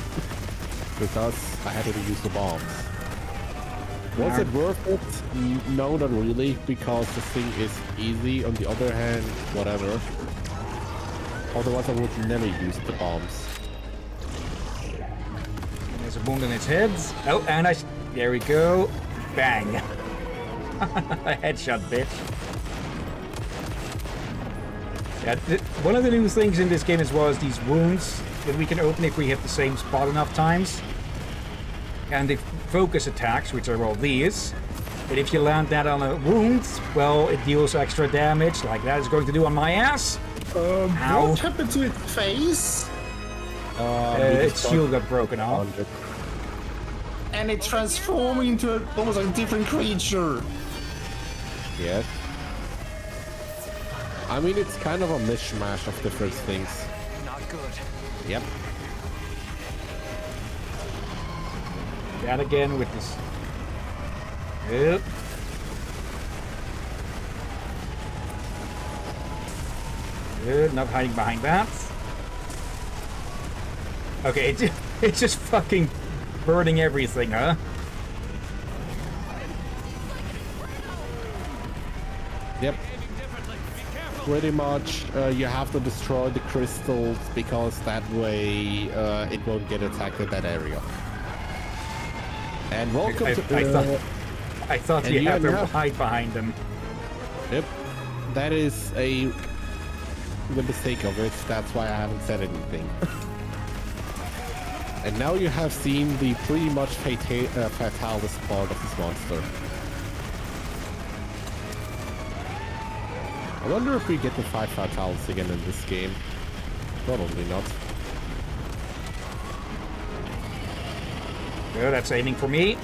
because I had to use the bombs. Was it worth it? No, not really, because the thing is easy. On the other hand, whatever. Otherwise, I would never use the bombs. There's a wound in its head. Oh, and there we go. Bang. A headshot, bitch. Yeah, one of the new things in this game as well is these wounds that we can open if we hit the same spot enough times. And the focus attacks, which are all these. But if you land that on a wound, well, it deals extra damage, like that is going to do on my ass. Ow. What happened to its face? Its shield got broken off. And it transformed into almost like a different creature. Yes. I mean, it's kind of a mishmash of different things. Not good. Yep. That again with this. Yep. Good, not hiding behind that. Okay, it's just fucking burning everything, huh? Yep. Pretty much, you have to destroy the crystals because that way it won't get attacked in that area. And welcome to... I thought you had to hide behind them. Yep. That is the mistake of it. That's why I haven't said anything. And now you have seen the pretty much fatalist part of this monster. I wonder if we get the 5 fatalities again in this game. Probably not. Good, that's aiming for me.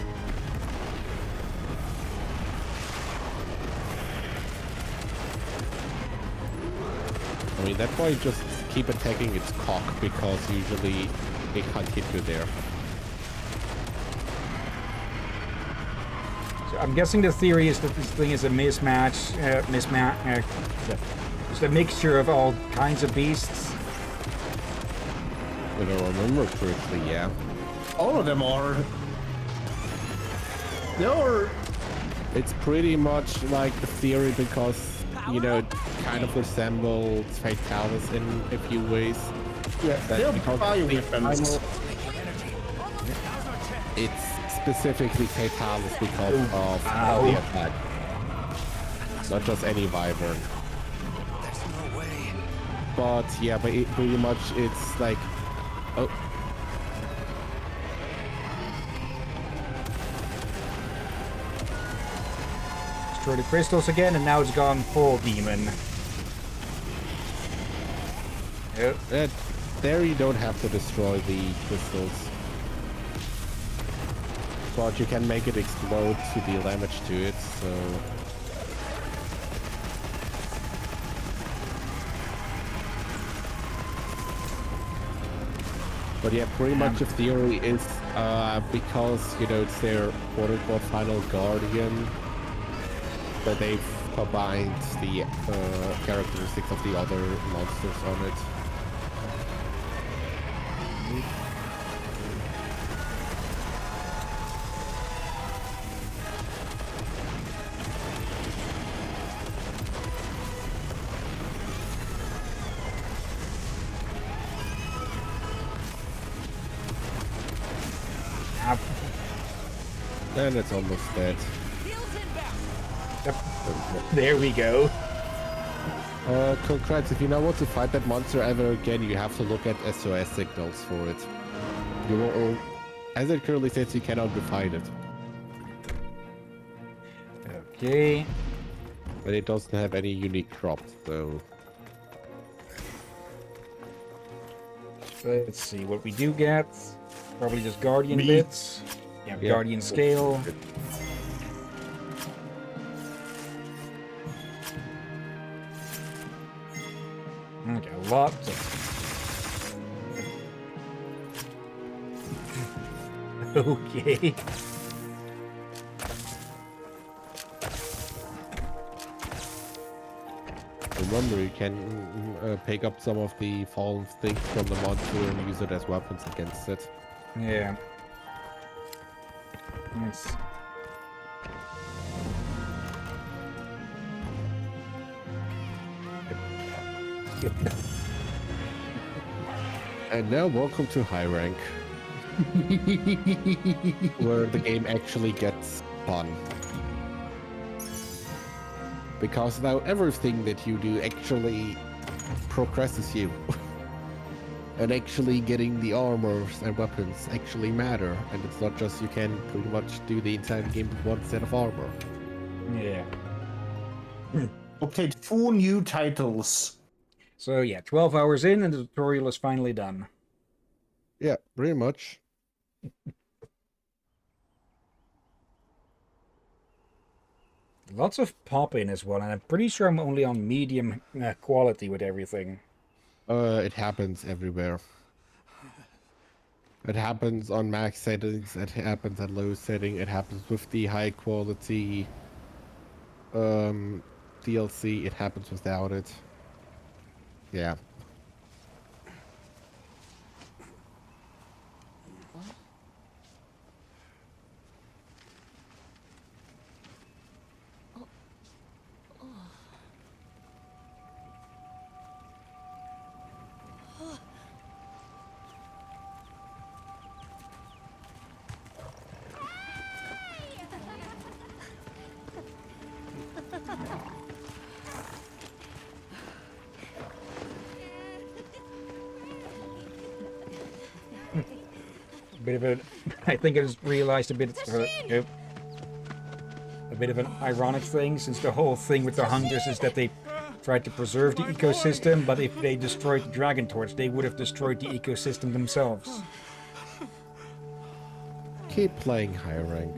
I mean, that's why you just keep attacking its cock, because usually it can't hit you there. So I'm guessing the theory is that this thing is a mismatch, just a mixture of all kinds of beasts. If I remember correctly, yeah. All of them are. They're... It's pretty much like the theory because, you know, it kind of resembles Fatalis in a few ways. Yeah, they're bioweapons. It's specifically Fatalis because of the attack. Not just any Wyvern. But yeah, but it pretty much it's like... Oh. Destroy the crystals again, and now it's gone full demon. Yep. There you don't have to destroy the crystals. But you can make it explode to deal damage to it, so... But yeah, pretty much the theory is because, you know, it's their quote-unquote final guardian, that they've combined the characteristics of the other monsters on it. And it's almost dead. Yep. There we go. Congrats, if you now want to fight that monster ever again, you have to look at SOS signals for it. You will, as it currently says, you cannot define it. Okay. But it doesn't have any unique crops, so... Let's see what we do get. Probably just Guardian bits. Yeah, Guardian scale. Okay, a lot. Okay. Remember, you can pick up some of the fallen things from the monster and use it as weapons against it. Yeah. Nice. And now, welcome to High Rank, where the game actually gets fun. Because now everything that you do actually progresses you. And actually getting the armors and weapons actually matter. And it's not just you can pretty much do the entire game with one set of armor. Yeah. Obtained 4 new titles. So yeah, 12 hours in and the tutorial is finally done. Yeah, pretty much. Lots of pop-in as well, and I'm pretty sure I'm only on medium quality with everything. It happens everywhere. It happens on max settings, it happens at low setting, it happens with the high quality DLC, it happens without it. Yeah. Bit of a, I think I just realized a bit of an ironic thing, since the whole thing with the hunters is that they tried to preserve the ecosystem, but if they destroyed the Dragon Torch, they would have destroyed the ecosystem themselves. Keep playing high rank.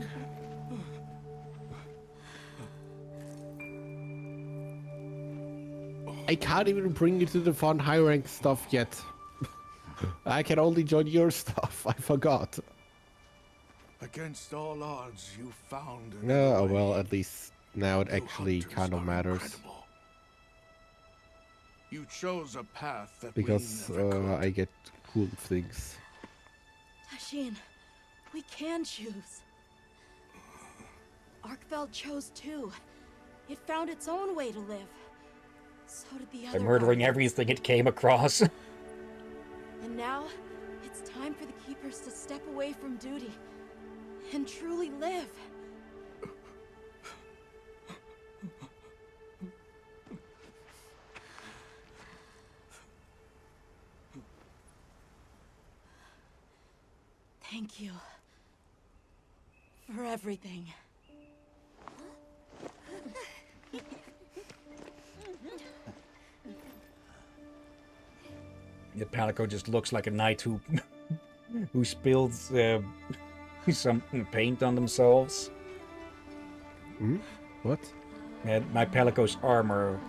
I can't even bring you to the fun high rank stuff yet. I can only join your stuff. I forgot. Against all odds, you found an No, well, at least now it actually kind of matters. incredible. You chose a path that Because we never could. I get cool things. Tashin, we can choose. Arkfeld chose too. It found its own way to live. So did the other. By murdering Guardians. everything it came across. And now, it's time for the Keepers to step away from duty and truly live. Thank you for everything. The Palico just looks like a knight who who spilled some paint on themselves. What? My Palico's armor,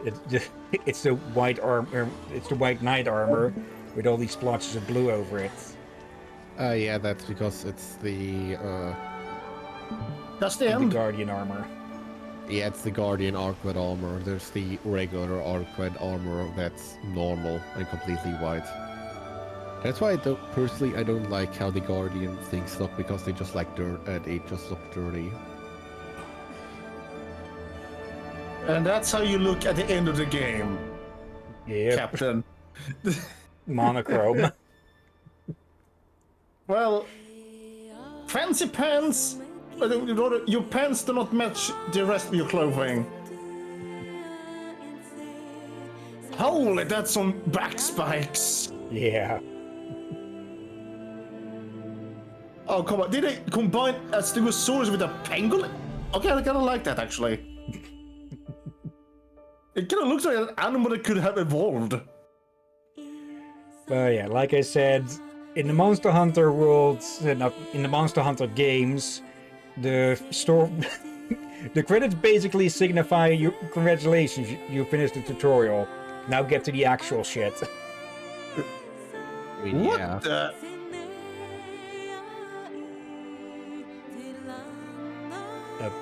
it's the white armor, it's the white knight armor with all these splotches of blue over it. Yeah, that's because it's the That's the end. Guardian armor. Yeah, it's the Guardian Arcwed armor. There's the regular Arcwed armor that's normal and completely white. That's why personally I don't like how the Guardian things look, because they just like dirt. They just look dirty. And that's how you look at the end of the game. Yeah, Captain. Monochrome. Well, fancy pants. Your pants do not match the rest of your clothing. Holy, that's some back spikes. Yeah. Oh, come on. Did they combine a Stegosaurus with a pangolin? Okay, I kind of like that, actually. It kind of looks like an animal that could have evolved. Yeah, like I said, in the Monster Hunter world, not in the Monster Hunter games, the the credits basically signify you congratulations, you finished the tutorial. Now get to the actual shit. I mean, What yeah. the?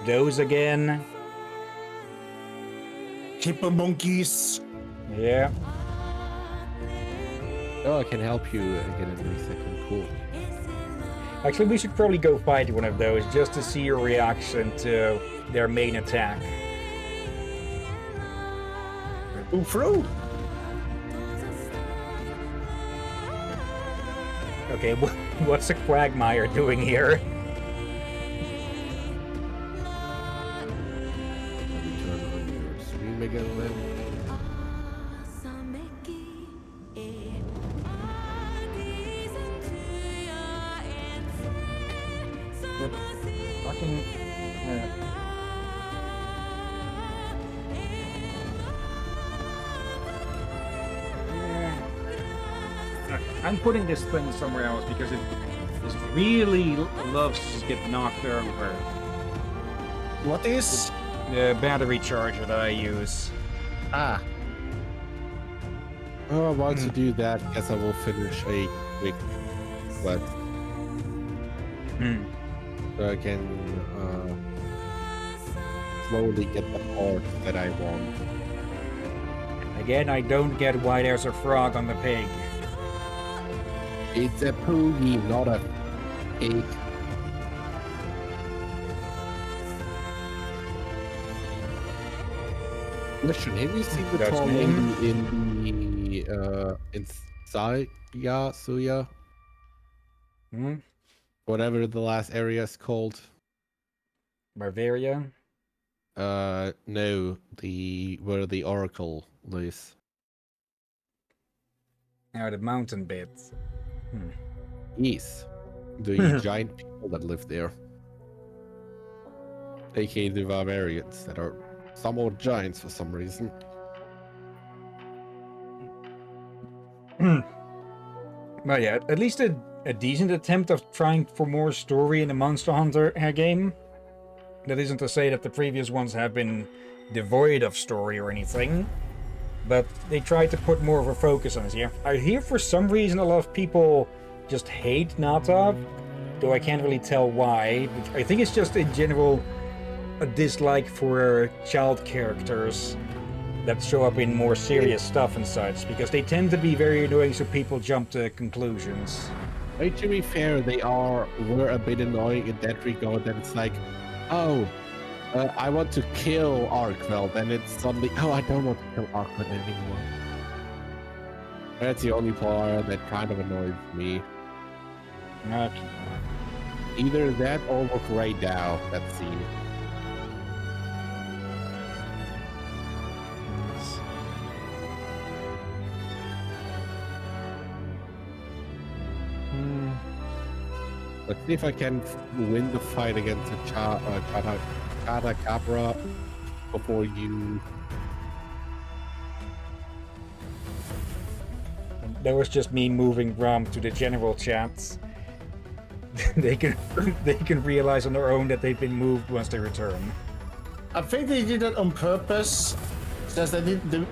Those again. Keeper monkeys. Yeah. Oh, I can help you again in a second. Cool. Actually, we should probably go fight one of those just to see your reaction to their main attack. Go through. Okay, what's a Quagmire doing here? Turn on your stream again then. Fucking. I'm putting this thing somewhere else because it really loves to just get knocked over. What is? The battery charger that I use. Ah. Oh, once you do that, I guess I will finish a quick but so I can slowly get the part that I want. Again, I don't get why there's a frog on the pig. It's a poogie, not a pig. Listen, have you seen the tall lady in the in Suya? Whatever the last area is called. Bavaria? No, where the Oracle lives. Now the mountain bits. Yes, the giant people that live there, aka the Bavarians, that are somewhat giants for some reason. But yeah, at least a decent attempt of trying for more story in the Monster Hunter game. That isn't to say that the previous ones have been devoid of story or anything, but they tried to put more of a focus on this here. I hear for some reason a lot of people just hate Nata, though I can't really tell why. I think it's just in general a dislike for child characters that show up in more serious stuff and such, because they tend to be very annoying, so people jump to conclusions. Hey, to be fair, were a bit annoying in that regard, that it's like, oh, I want to kill Arkveld, and it's suddenly, oh, I don't want to kill Arkveld anymore. That's the only part that kind of annoys me. Okay. Either that or look right now, that scene. Let's see if I can win the fight against the Chata Capra before you. That was just me moving Ram to the general chats. they can realize on their own that they've been moved once they return. I think they did that on purpose. Since they did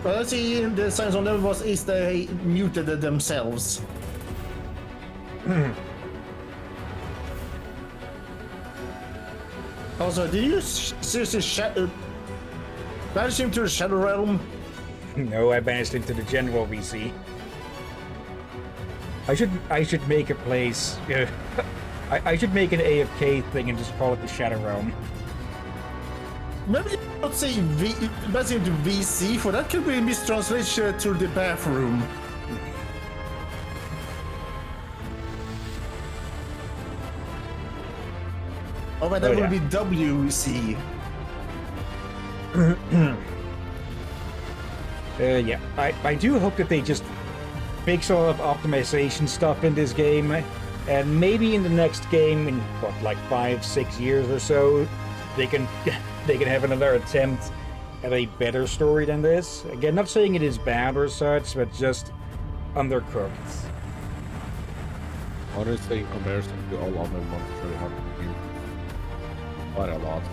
what I see in the signs on them is they muted it themselves. Also, did you seriously banish him to the Shadow Realm? No, I banished him to the general VC. I should make a place. I should make an AFK thing and just call it the Shadow Realm. Maybe you not say banish him to VC, for that could be mistranslation to the bathroom. Oh, but that would be WC. Yeah, I do hope that they just fix all of optimization stuff in this game, and maybe in the next game, in what, like 5-6 years or so, they can have another attempt at a better story than this. Again, not saying it is bad or such, but just undercooked. Honestly, in comparison to all other Monster Hunter games, quite a lot.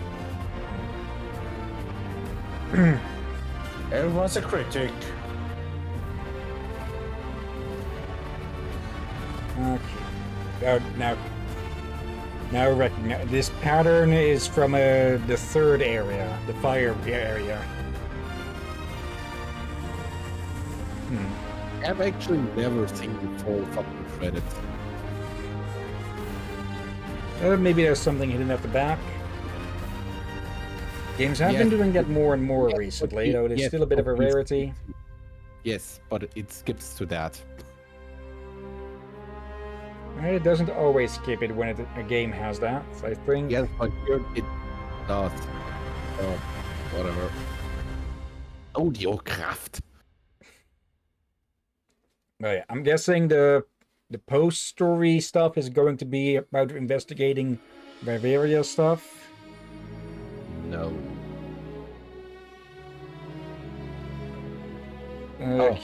Everyone's a critic. Okay. Now recognize this pattern is from the third area, the fire area. I've actually never seen the full fucking credits. Maybe there's something hidden at the back. Games have been doing that more and more recently, though it is still a bit of a rarity. Yes, but it skips to that. It doesn't always skip it when a game has that, I think. Yes, but here it does. Oh, whatever. Audiokraft. Oh yeah, I'm guessing the post-story stuff is going to be about investigating Bavaria stuff. No. Okay. Oh,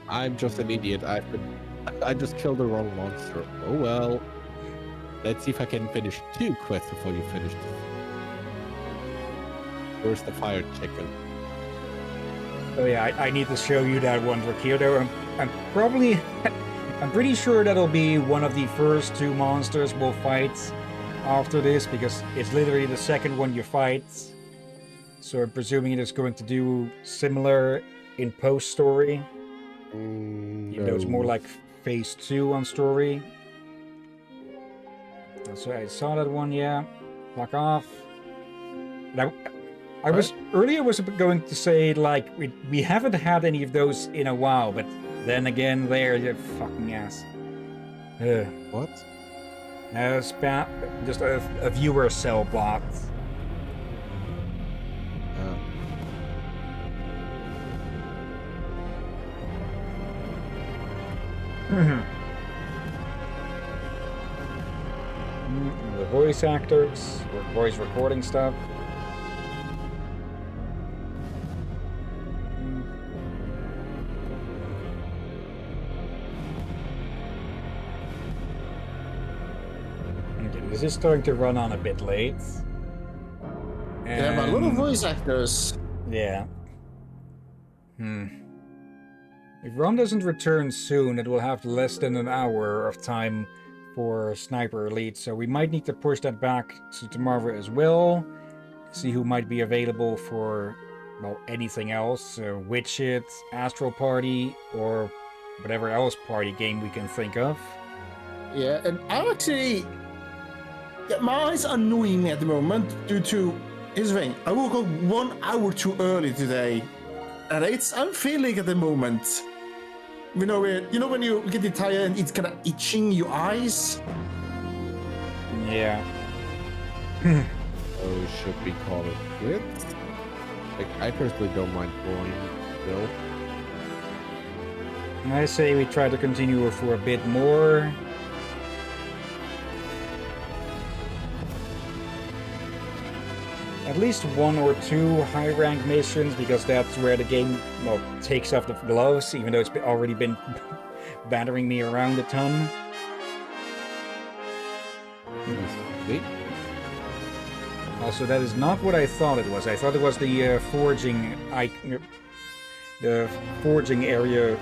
I'm just an idiot. I just killed the wrong monster. Oh well. Let's see if I can finish 2 quests before you finish this. Where's the fire chicken? Oh yeah, I need to show you that one, Rakio. I'm probably I'm pretty sure that'll be one of the first two monsters we'll fight after this, because it's literally the second one you fight. So I'm presuming it is going to do similar in post-story. Even though it's more like phase 2 on story. So I saw that one, yeah. Fuck off. Now, I was going to say, like, we haven't had any of those in a while, but then again, there, you fucking ass. What? Spam, just a viewer cell bot. The voice actors, voice recording stuff. Okay, this is starting to run on a bit late. Yeah, but a lot of voice actors. Yeah. If Ron doesn't return soon, it will have less than an hour of time for Sniper Elite, so we might need to push that back to tomorrow as well. See who might be available for, well, anything else. Witch It, Astral Party, or whatever else party game we can think of. Yeah, and I'm actually... Yeah, my eyes are annoying at the moment due to... Here's the thing, I woke up 1 hour too early today. And I'm feeling at the moment... You know when you get tired and it's kind of itching your eyes? Yeah. So should we call it quits? Like, I personally don't mind going still. I say we try to continue for a bit more. At least 1 or 2 high-rank missions, because that's where the game, well, takes off the gloves, even though it's already been battering me around a ton. Also, that is not what I thought it was. I thought it was the forging area,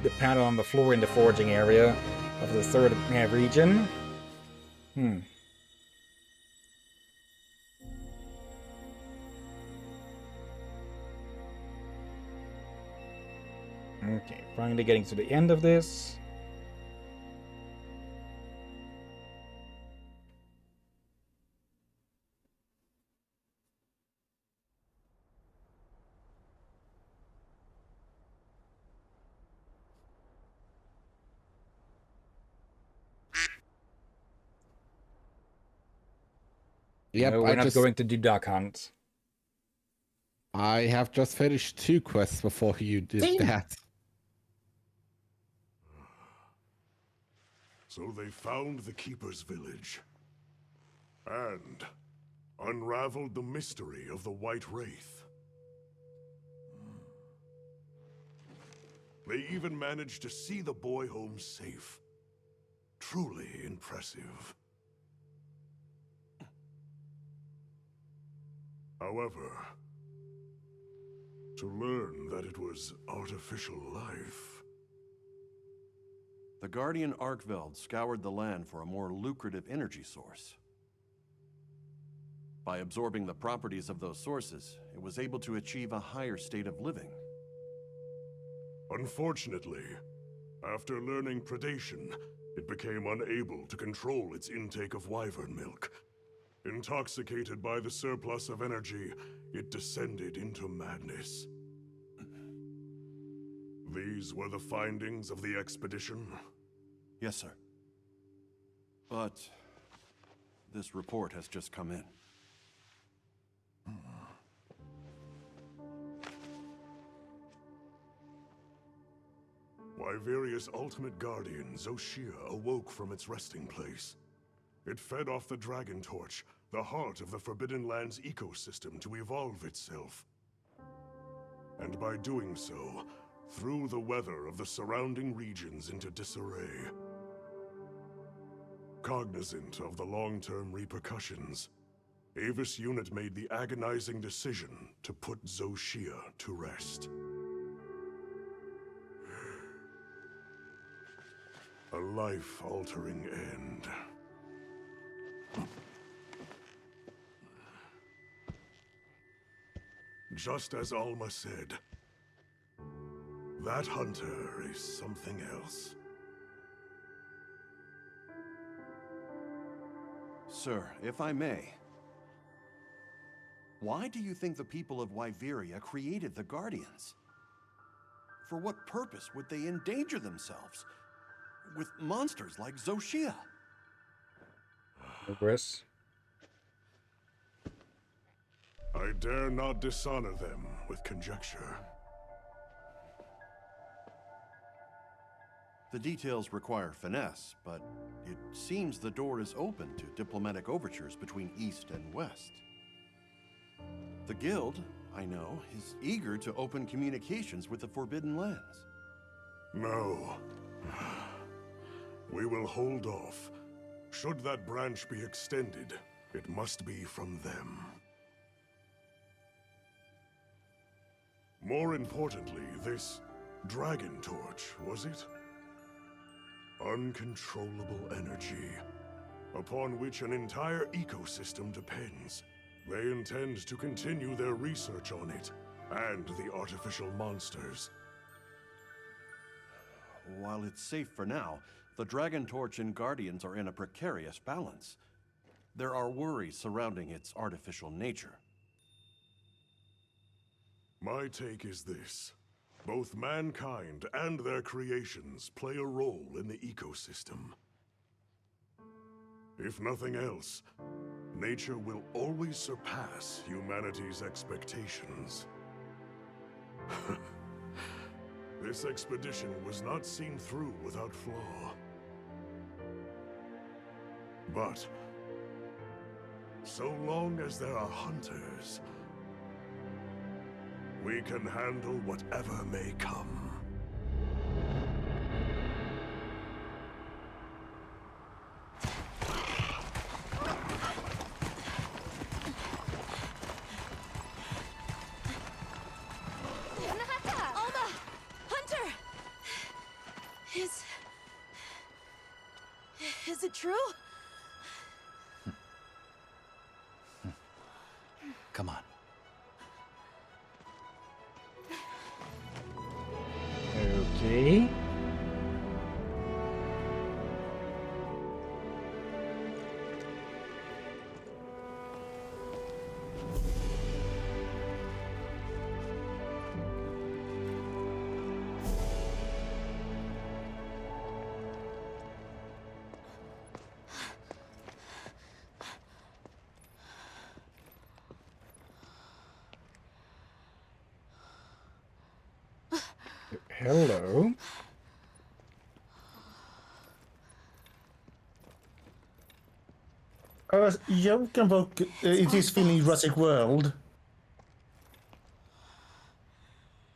the panel on the floor in the forging area of the 3rd region. Okay, finally getting to the end of this. Yep, No, we're not going to do duck hunt. I have just finished 2 quests before you did that. So they found the Keeper's village and unraveled the mystery of the White Wraith. They even managed to see the boy home safe. Truly impressive. However, to learn that it was artificial life... The Guardian Arkveld scoured the land for a more lucrative energy source. By absorbing the properties of those sources, it was able to achieve a higher state of living. Unfortunately, after learning predation, it became unable to control its intake of wyvern milk. Intoxicated by the surplus of energy, it descended into madness. These were the findings of the expedition? Yes, sir. But this report has just come in. Wyveria's ultimate guardian, Zoshia, awoke from its resting place. It fed off the Dragon Torch, the heart of the Forbidden Lands ecosystem, to evolve itself. And by doing so, threw the weather of the surrounding regions into disarray. Cognizant of the long-term repercussions, Avis Unit made the agonizing decision to put Zoshia to rest. A life-altering end. Just as Alma said, that hunter is something else. Sir, if I may, why do you think the people of Wyveria created the Guardians? For what purpose would they endanger themselves with monsters like Zoshia? Progress. I dare not dishonor them with conjecture. The details require finesse, but it seems the door is open to diplomatic overtures between East and West. The Guild, I know, is eager to open communications with the Forbidden Lands. No. We will hold off. Should that branch be extended, it must be from them. More importantly, this Dragon Torch, was it? Uncontrollable energy, upon which an entire ecosystem depends. They intend to continue their research on it, and the artificial monsters. While it's safe for now, the Dragon Torch and Guardians are in a precarious balance. There are worries surrounding its artificial nature. My take is this. Both mankind and their creations play a role in the ecosystem. If nothing else, nature will always surpass humanity's expectations. This expedition was not seen through without flaw. But so long as there are hunters, we can handle whatever may come. Alma! Hunter! Is it true? Come on. Okay. Hello. Jag kan vara i this feeling Jurassic World.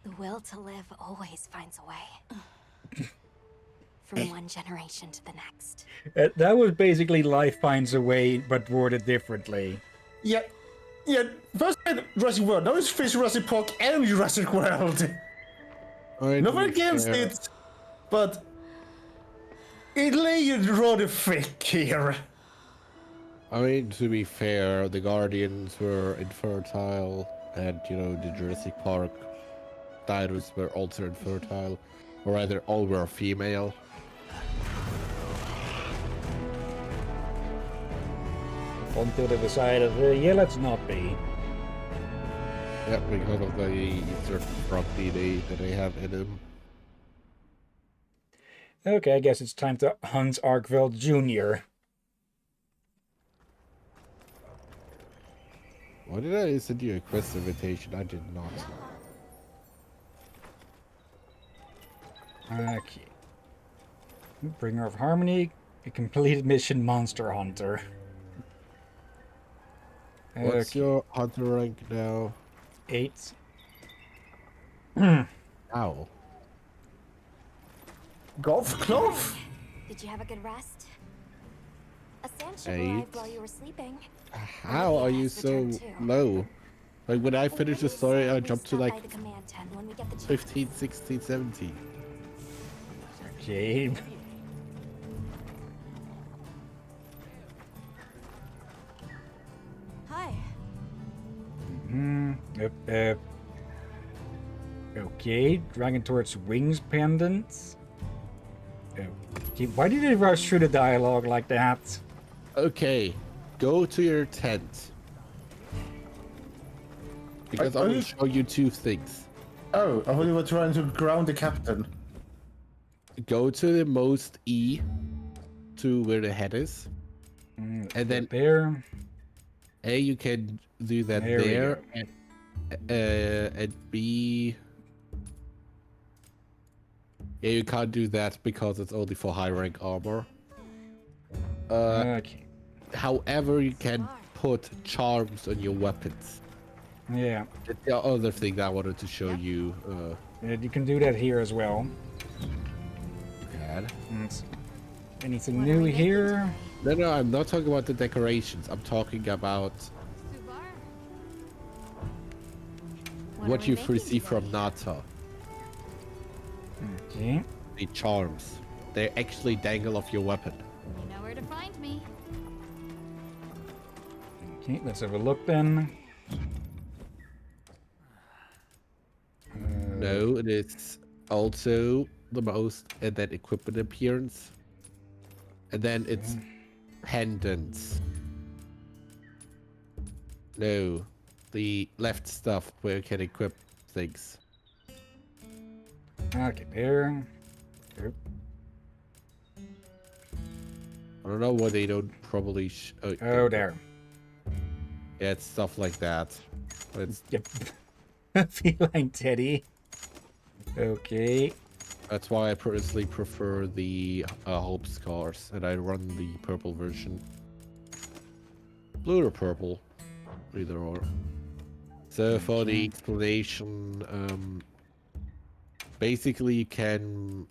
The will to live always finds a way. From one generation to the next. That was basically Life Finds a Way, but worded differently. Yeah. First I had Jurassic World, now it's face Jurassic Park and Jurassic World. Not against it, but it laid rather thick here. I mean, to be fair, the Guardians were infertile, and, you know, the Jurassic Park dinosaurs were also infertile. Or rather, all were female. Until they decided, yeah, let's not be. Yeah, because of the certain frog DNA that they have in them. Okay, I guess it's time to hunt Arkveld Jr. Why did I send you a quest invitation? I did not. Okay. Bringer of Harmony, a completed mission Monster Hunter. What's your hunter rank now? 8. Ow. Golf club? Did you have a good rest? A sandship 8. arrived while you were sleeping. How are you so low? Like when I finish the story, I jump to like 15, 16, 17. Okay. Okay, Dragon Torch wings pendants. Okay, why did they rush through the dialogue like that? Okay, go to your tent. Because I will show you two things. Oh, I thought you were trying to ground the captain. Go to the most E to where the head is. And then there. You can do that there. And B. Yeah, you can't do that because it's only for high rank armor. Okay. However, you can put charms on your weapons. Yeah. The other thing that I wanted to show you. You can do that here as well. Bad. Anything new here? No, I'm not talking about the decorations. I'm talking about what you've received from Nata. Okay. The charms. They actually dangle off your weapon. You know where to find me. Okay, let's have a look then. No, it is also the most, and then equipment appearance. And then it's pendants. No, the left stuff where you can equip things. Okay, there. Yep. I don't know why they don't probably. Oh, there. Yeah, it's stuff like that. But it's yep. Feline Teddy. Okay. That's why I personally prefer the Hope Scars, and I run the purple version. Blue or purple, either or. So for the explanation, basically you can...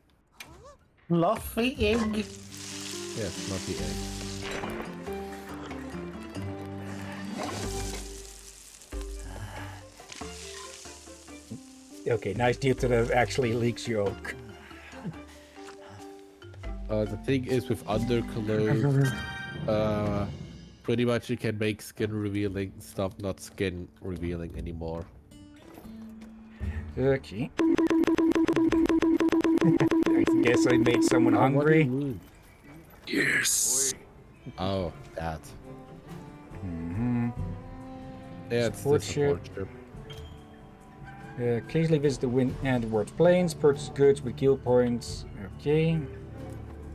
Fluffy egg? Yes, fluffy egg. Okay, nice detail that actually leaks yolk. The thing is with underclothes, pretty much you can make skin revealing stuff, not skin revealing anymore. Okay. I guess I made someone hungry. Yes. Oh, that. Yeah, it's support the support ship. Occasionally visit the wind and world planes, purchase goods with guild points. Okay.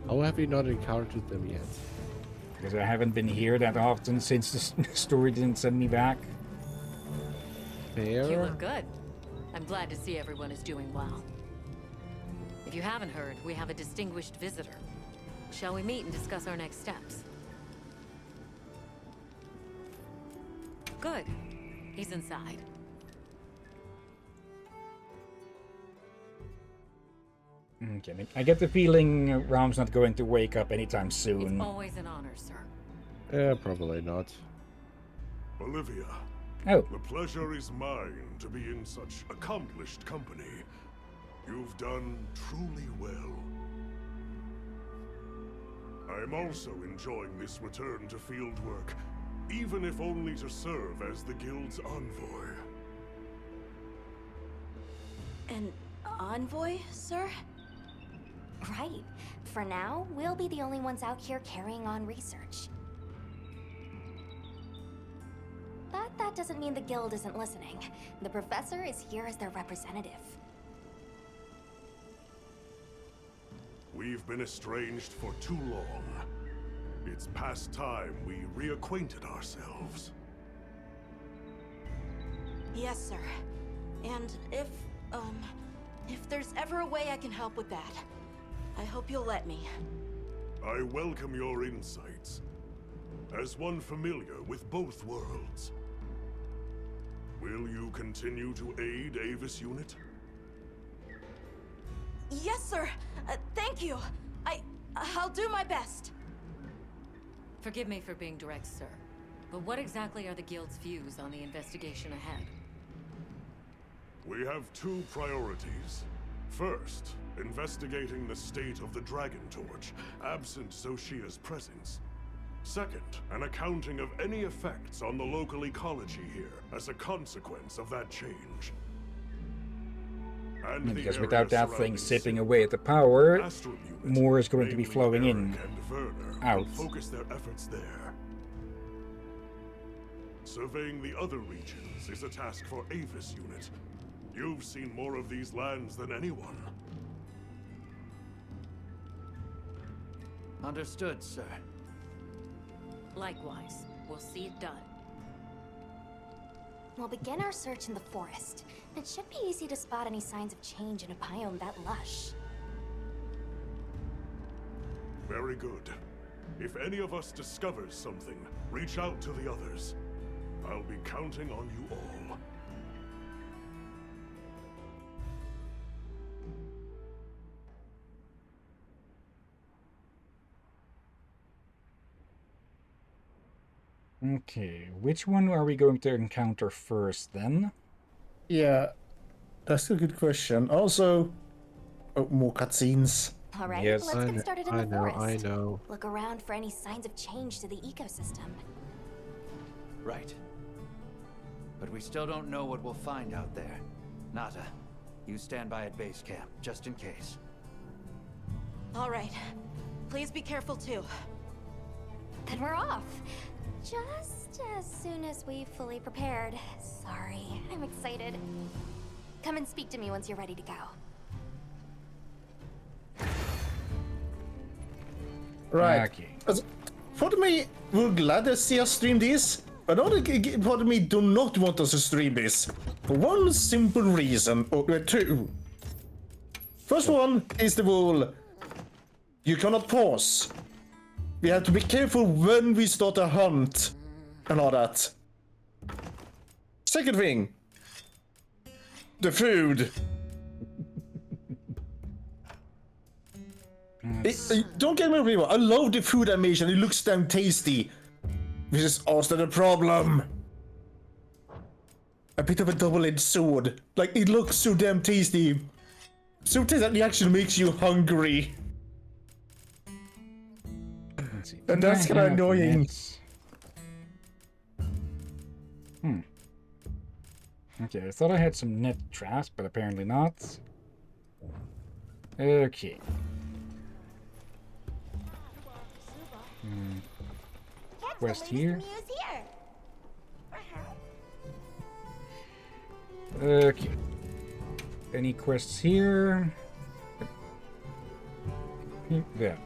How have you not encountered them yet? Because I haven't been here that often since the story didn't send me back. Fair. You look good. I'm glad to see everyone is doing well. If you haven't heard, we have a distinguished visitor. Shall we meet and discuss our next steps? Good. He's inside. Okay, I get the feeling Ram's not going to wake up anytime soon. It's always an honor, sir. Yeah, probably not. Olivia. Oh. The pleasure is mine to be in such accomplished company. You've done truly well. I'm also enjoying this return to field work, even if only to serve as the guild's envoy. An envoy, sir? Right. For now, we'll be the only ones out here carrying on research. But that doesn't mean the guild isn't listening. The professor is here as their representative. We've been estranged for too long. It's past time we reacquainted ourselves. Yes, sir. And if there's ever a way I can help with that, I hope you'll let me. I welcome your insights. As one familiar with both worlds, will you continue to aid Avis Unit? Yes, sir. Thank you. I'll do my best. Forgive me for being direct, sir. But what exactly are the Guild's views on the investigation ahead? We have two priorities. First, investigating the state of the Dragon Torch, absent Zoshia's presence. Second, an accounting of any effects on the local ecology here as a consequence of that change. And because without that thing sipping away at the power, more is going to be flowing in, out. Will focus their efforts there. Surveying the other regions is a task for Avis Unit. You've seen more of these lands than anyone. Understood, sir. Likewise. We'll see it done. We'll begin our search in the forest. It should be easy to spot any signs of change in a biome that lush. Very good. If any of us discovers something, reach out to the others. I'll be counting on you all. Okay, which one are we going to encounter first then? Yeah, that's a good question. Also, more cutscenes. All right, yes, let's get started in the forest. I know. Look around for any signs of change to the ecosystem. Right. But we still don't know what we'll find out there. Nata, you stand by at base camp, just in case. All right. Please be careful too. Then we're off. Just as soon as we've fully prepared. Sorry, I'm excited. Come and speak to me once you're ready to go. Right. Okay. Part of me will gladly see us stream this, but another part of me do not want us to stream this. For one simple reason, or two. First one is the rule. You cannot pause. We have to be careful when we start a hunt and all that. Second thing. The food. Don't get me wrong, I love the food animation, it looks damn tasty. This is also the problem. A bit of a double-edged sword. Like, it looks so damn tasty. So tasty that it actually makes you hungry. And that's kind of annoying. Okay, I thought I had some net traps, but apparently not. Okay. Quest here. Okay. Any quests here? Yeah.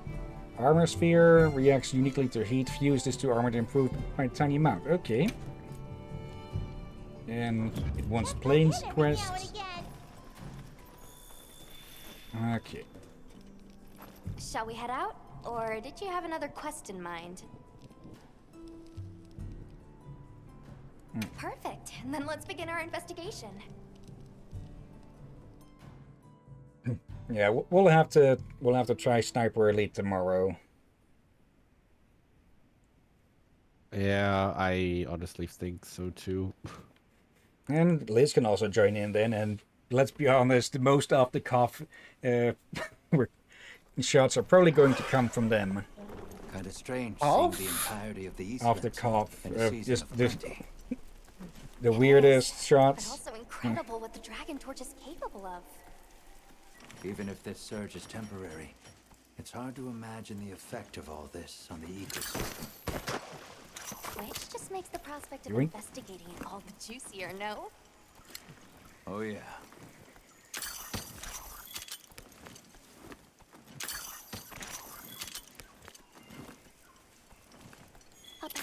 Armor sphere reacts uniquely to heat. Fuse this to armor to improve by a tiny amount. Okay. And it wants planes quest. Okay. Shall we head out? Or did you have another quest in mind? Perfect. Then let's begin our investigation. Yeah, we'll have to try Sniper Elite tomorrow. Yeah, I honestly think so too. And Liz can also join in then, and let's be honest, most of the cuff shots are probably going to come from them. Kind of strange seeing the entirety of the East Off the cuff, just plenty. the weirdest shots. But also incredible what the Dragon Torch is capable of. Even if this surge is temporary, it's hard to imagine the effect of all this on the ecosystem. Which just makes the prospect of Yoink. investigating it all the juicier, no? Oh yeah.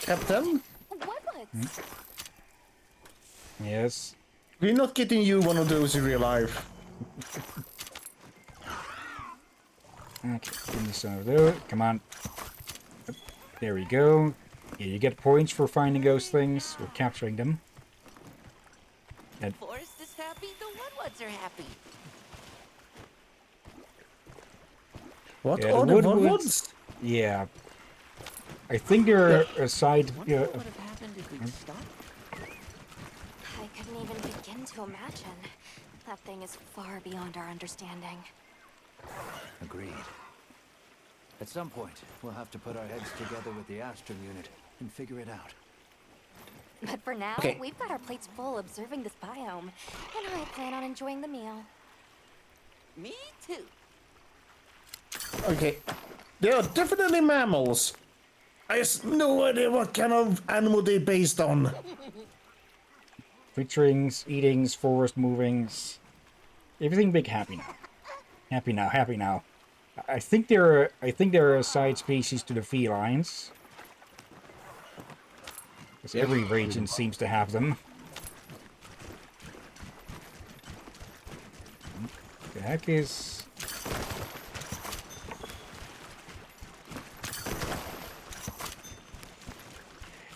Captain? Whatwoods? Yes. We're not getting you one of those in real life. Okay, give me some of those. Come on. There we go. Yeah, you get points for finding those things, or capturing them. The forest is happy, the Woodwoods are happy. What Yeah, are the Woodwoods? Yeah. I think they're a side... What would have happened if we'd stopped? I couldn't even begin to imagine. That thing is far beyond our understanding. Agreed. At some point, we'll have to put our heads together with the Astrum unit and figure it out. But for now, Okay. we've got our plates full observing this biome, and I plan on enjoying the meal. Me too. Okay. They are definitely mammals. I have no idea what kind of animal they're based on. Featurings, eatings, forest movings. Everything big happy now. Happy now, happy now. I think they're a side species to the felines. Because every region seems to have them. The heck is...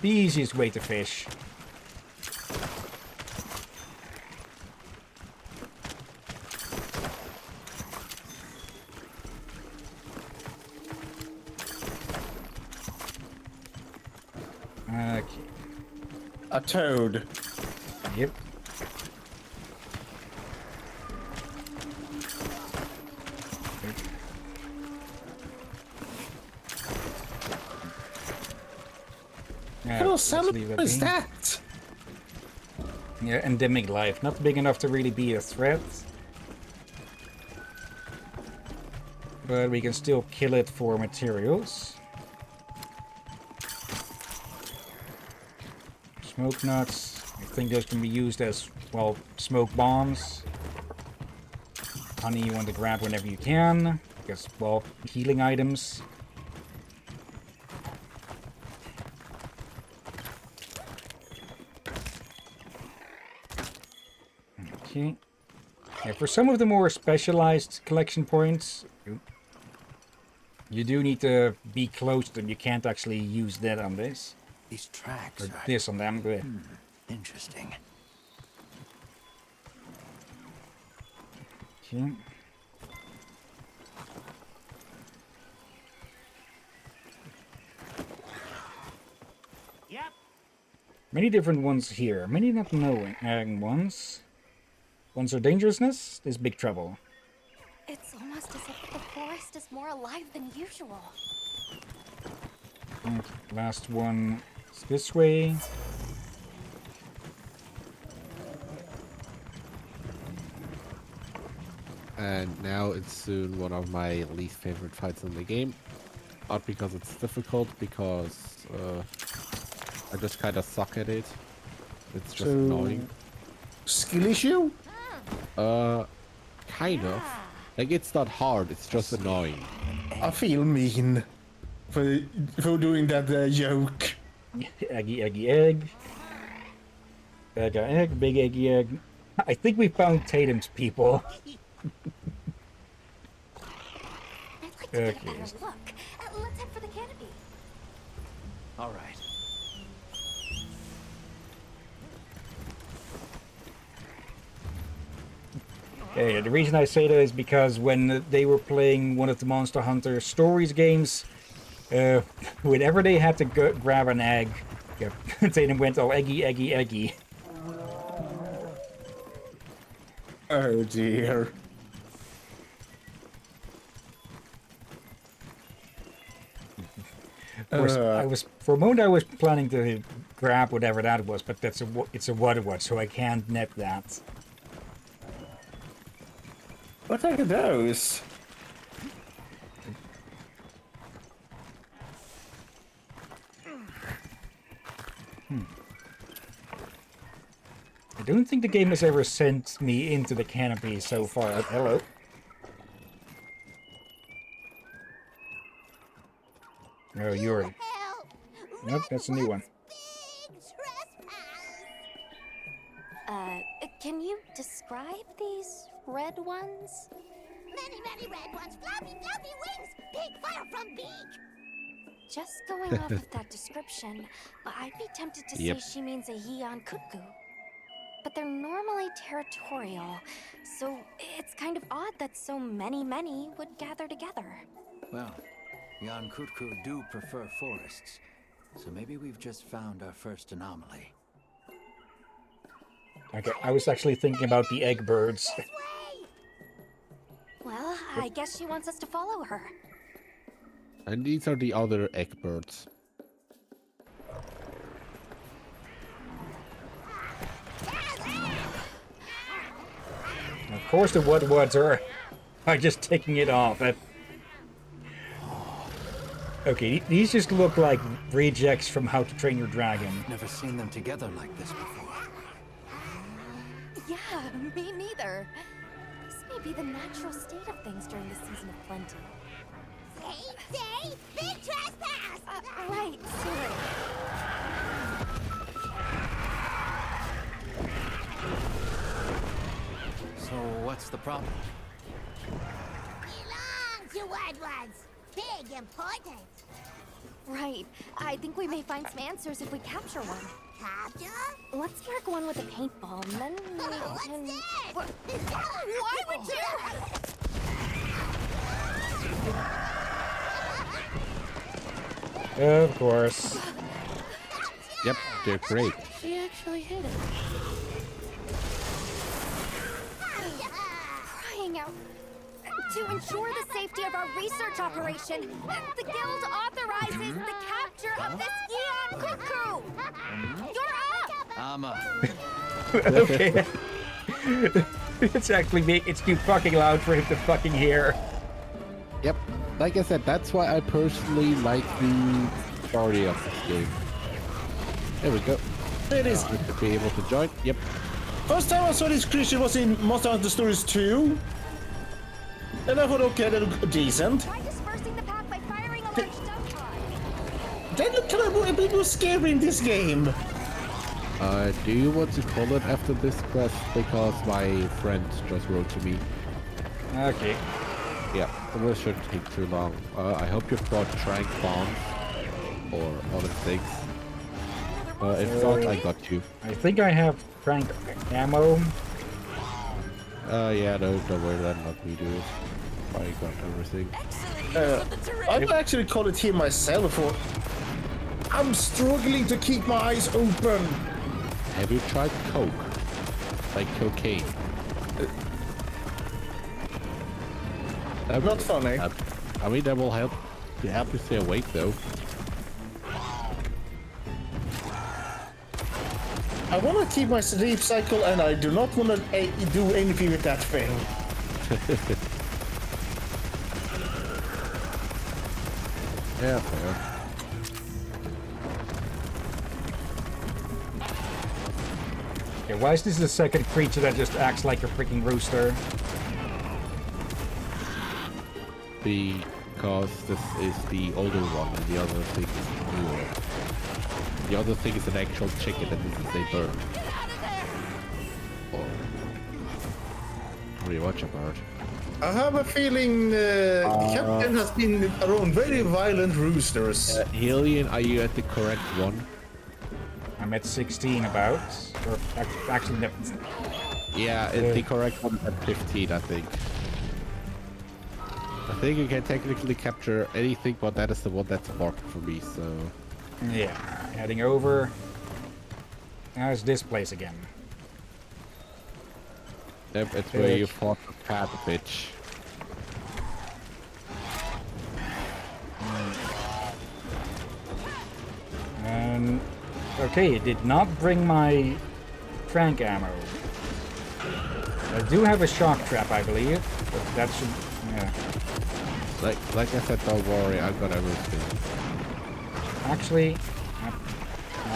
the easiest way to fish. Okay. A toad. Yep. What kind of salad is that? Yeah, endemic life. Not big enough to really be a threat. But we can still kill it for materials. Smoke nuts. I think those can be used as, well, smoke bombs. Honey you want to grab whenever you can. Because, well, healing items. Okay. Yeah, for some of the more specialized collection points, you do need to be close to them. You can't actually use that on this. These tracks Or are... this on them, but... Interesting. Okay. Yep. Many different ones here. Many not knowing ones. Ones are dangerousness, there's big trouble. It's almost as if the forest is more alive than usual. Okay, last one is this way. And now it's soon one of my least favorite fights in the game. Not because it's difficult, because I just kind of suck at it. It's just annoying. Skill issue? Kind of. Like, it's not hard, it's just annoying. I feel mean for doing that joke. Eggy, eggy, egg. Egg, egg, big eggy, egg. I think we found Tatum's people. I'd like to get a better look. Let's head for the canopy. All right. Yeah, the reason I say that is because when they were playing one of the Monster Hunter Stories games, whenever they had to grab an egg, yeah, Tatum went all eggy, eggy, eggy. Oh dear. Of course, I was for a moment I was planning to grab whatever that was, but it's a water watch, so I can't net that. What are those? I don't think the game has ever sent me into the canopy so far. Hello. Oh, Yuri. Nope, that's a new one. Can you describe these red ones? Many red ones, floppy wings, big fire from beak. Just going off of that description, but I'd be tempted to say she means a Hillyan cuckoo. But they're normally territorial, so it's kind of odd that so many would gather together. Well, Jan Kutku do prefer forests, so maybe we've just found our first anomaly. Okay, I was actually thinking about the egg birds. Well, I guess she wants us to follow her. And these are the other egg birds. Of course the Woodwards are just taking it off. Okay, these just look like rejects from How to Train Your Dragon. Never seen them together like this before. Yeah, me neither. This may be the natural state of things during the season of plenty. Say, big trespass! Right, sorry. So what's the problem? Belongs to Woodwards. Big important. Right. I think we may find some answers if we capture one. Capture? Let's mark one with a paintball, and then we can... What's this? Why would you... Of course. Yep, they're great. She actually hit it. Crying out. To ensure the safety of our research operation, the Guild authorizes the capture of this Hillyan cuckoo! You're up! I'm up. Okay. It's too fucking loud for him to fucking hear. Yep. Like I said, that's why I personally like the story of this game. There we go. It is. To be able to join. Yep. First time I saw this creature was in Monster Hunter Stories 2. And I thought, okay, they look decent. Try dispersing the pack by firing a large dump pod. They look kind of a bit more scary in this game. Do you want to call it after this quest? Because my friend just wrote to me. Okay. Yeah, this shouldn't take too long. I hope you brought trank bombs or other things. If not, I got you. I think I have crank ammo. Yeah, no, don't worry, let me do it. I got everything. I would actually call it here myself, or I'm struggling to keep my eyes open. Have you tried coke? Like cocaine? Not funny. I mean, that will help you stay awake, though. I want to keep my sleep cycle, and I do not want to do anything with that thing. Yeah, fair. Okay, why is this the second creature that just acts like a freaking rooster? Because this is the older one, and the other thing is newer. The other thing is an actual chicken, and this is a bird. Or pretty much a bird. I have a feeling the captain has been around very violent roosters. Hillyan, are you at the correct one? I'm at 16 about. Or actually, no. Yeah, the correct one is at 15, I think. I think you can technically capture anything, but that is the one that's marked for me, so... Yeah, heading over. Now it's this place again. Yep, it's where you fought the cat, bitch. Okay, it did not bring my crank ammo. I do have a shock trap, I believe, but that should, yeah. Like I said, don't worry, I've got everything. Actually,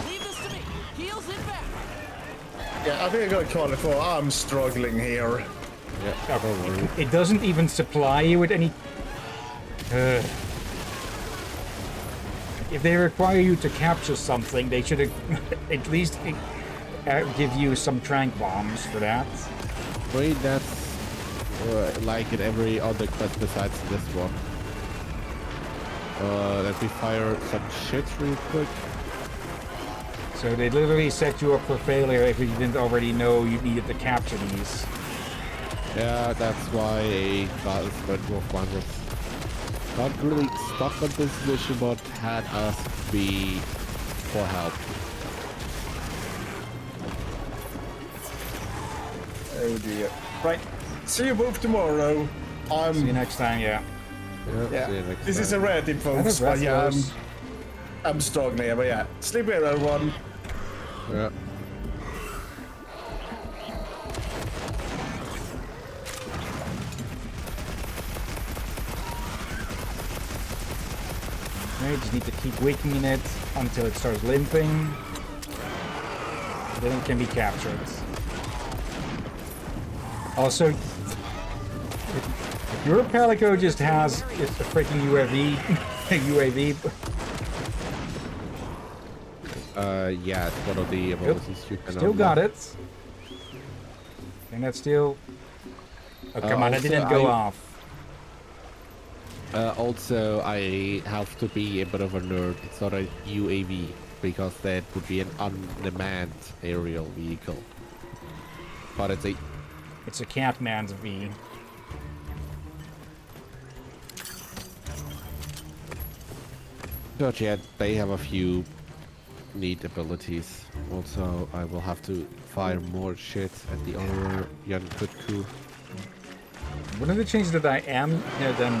Leave this to me. Heels in back. Yeah, I think I got caught before. I'm struggling here. Yeah, don't worry. it doesn't even supply you with any... If they require you to capture something, they should at least give you some trank bombs for that. Wait, that's like in every other quest besides this one. Let me fire some shit real quick. So they literally set you up for failure if you didn't already know you needed to capture these. Yeah, that's why a Wolf one was not really stuck on this mission, but had us be for help. Oh dear. Right. See you both tomorrow. See you next time, yeah. Yeah, see you next this is a time. rare tip, folks. But yeah, I'm struggling here. But yeah, sleep well, everyone. Yeah. You just need to keep weakening it until it starts limping. Then it can be captured. Also, if your Palico just has a freaking UAV, yeah, it's one of the abilities you can still got it. And that's still... Oh, come on, that didn't go off. Also, I have to be a bit of a nerd. It's not a UAV, because that would be an unmanned aerial vehicle. But it's a... It's a Catman's V. But yeah, they have a few neat abilities. Also, I will have to fire more shit at the other Yankutku. One of the changes that I'm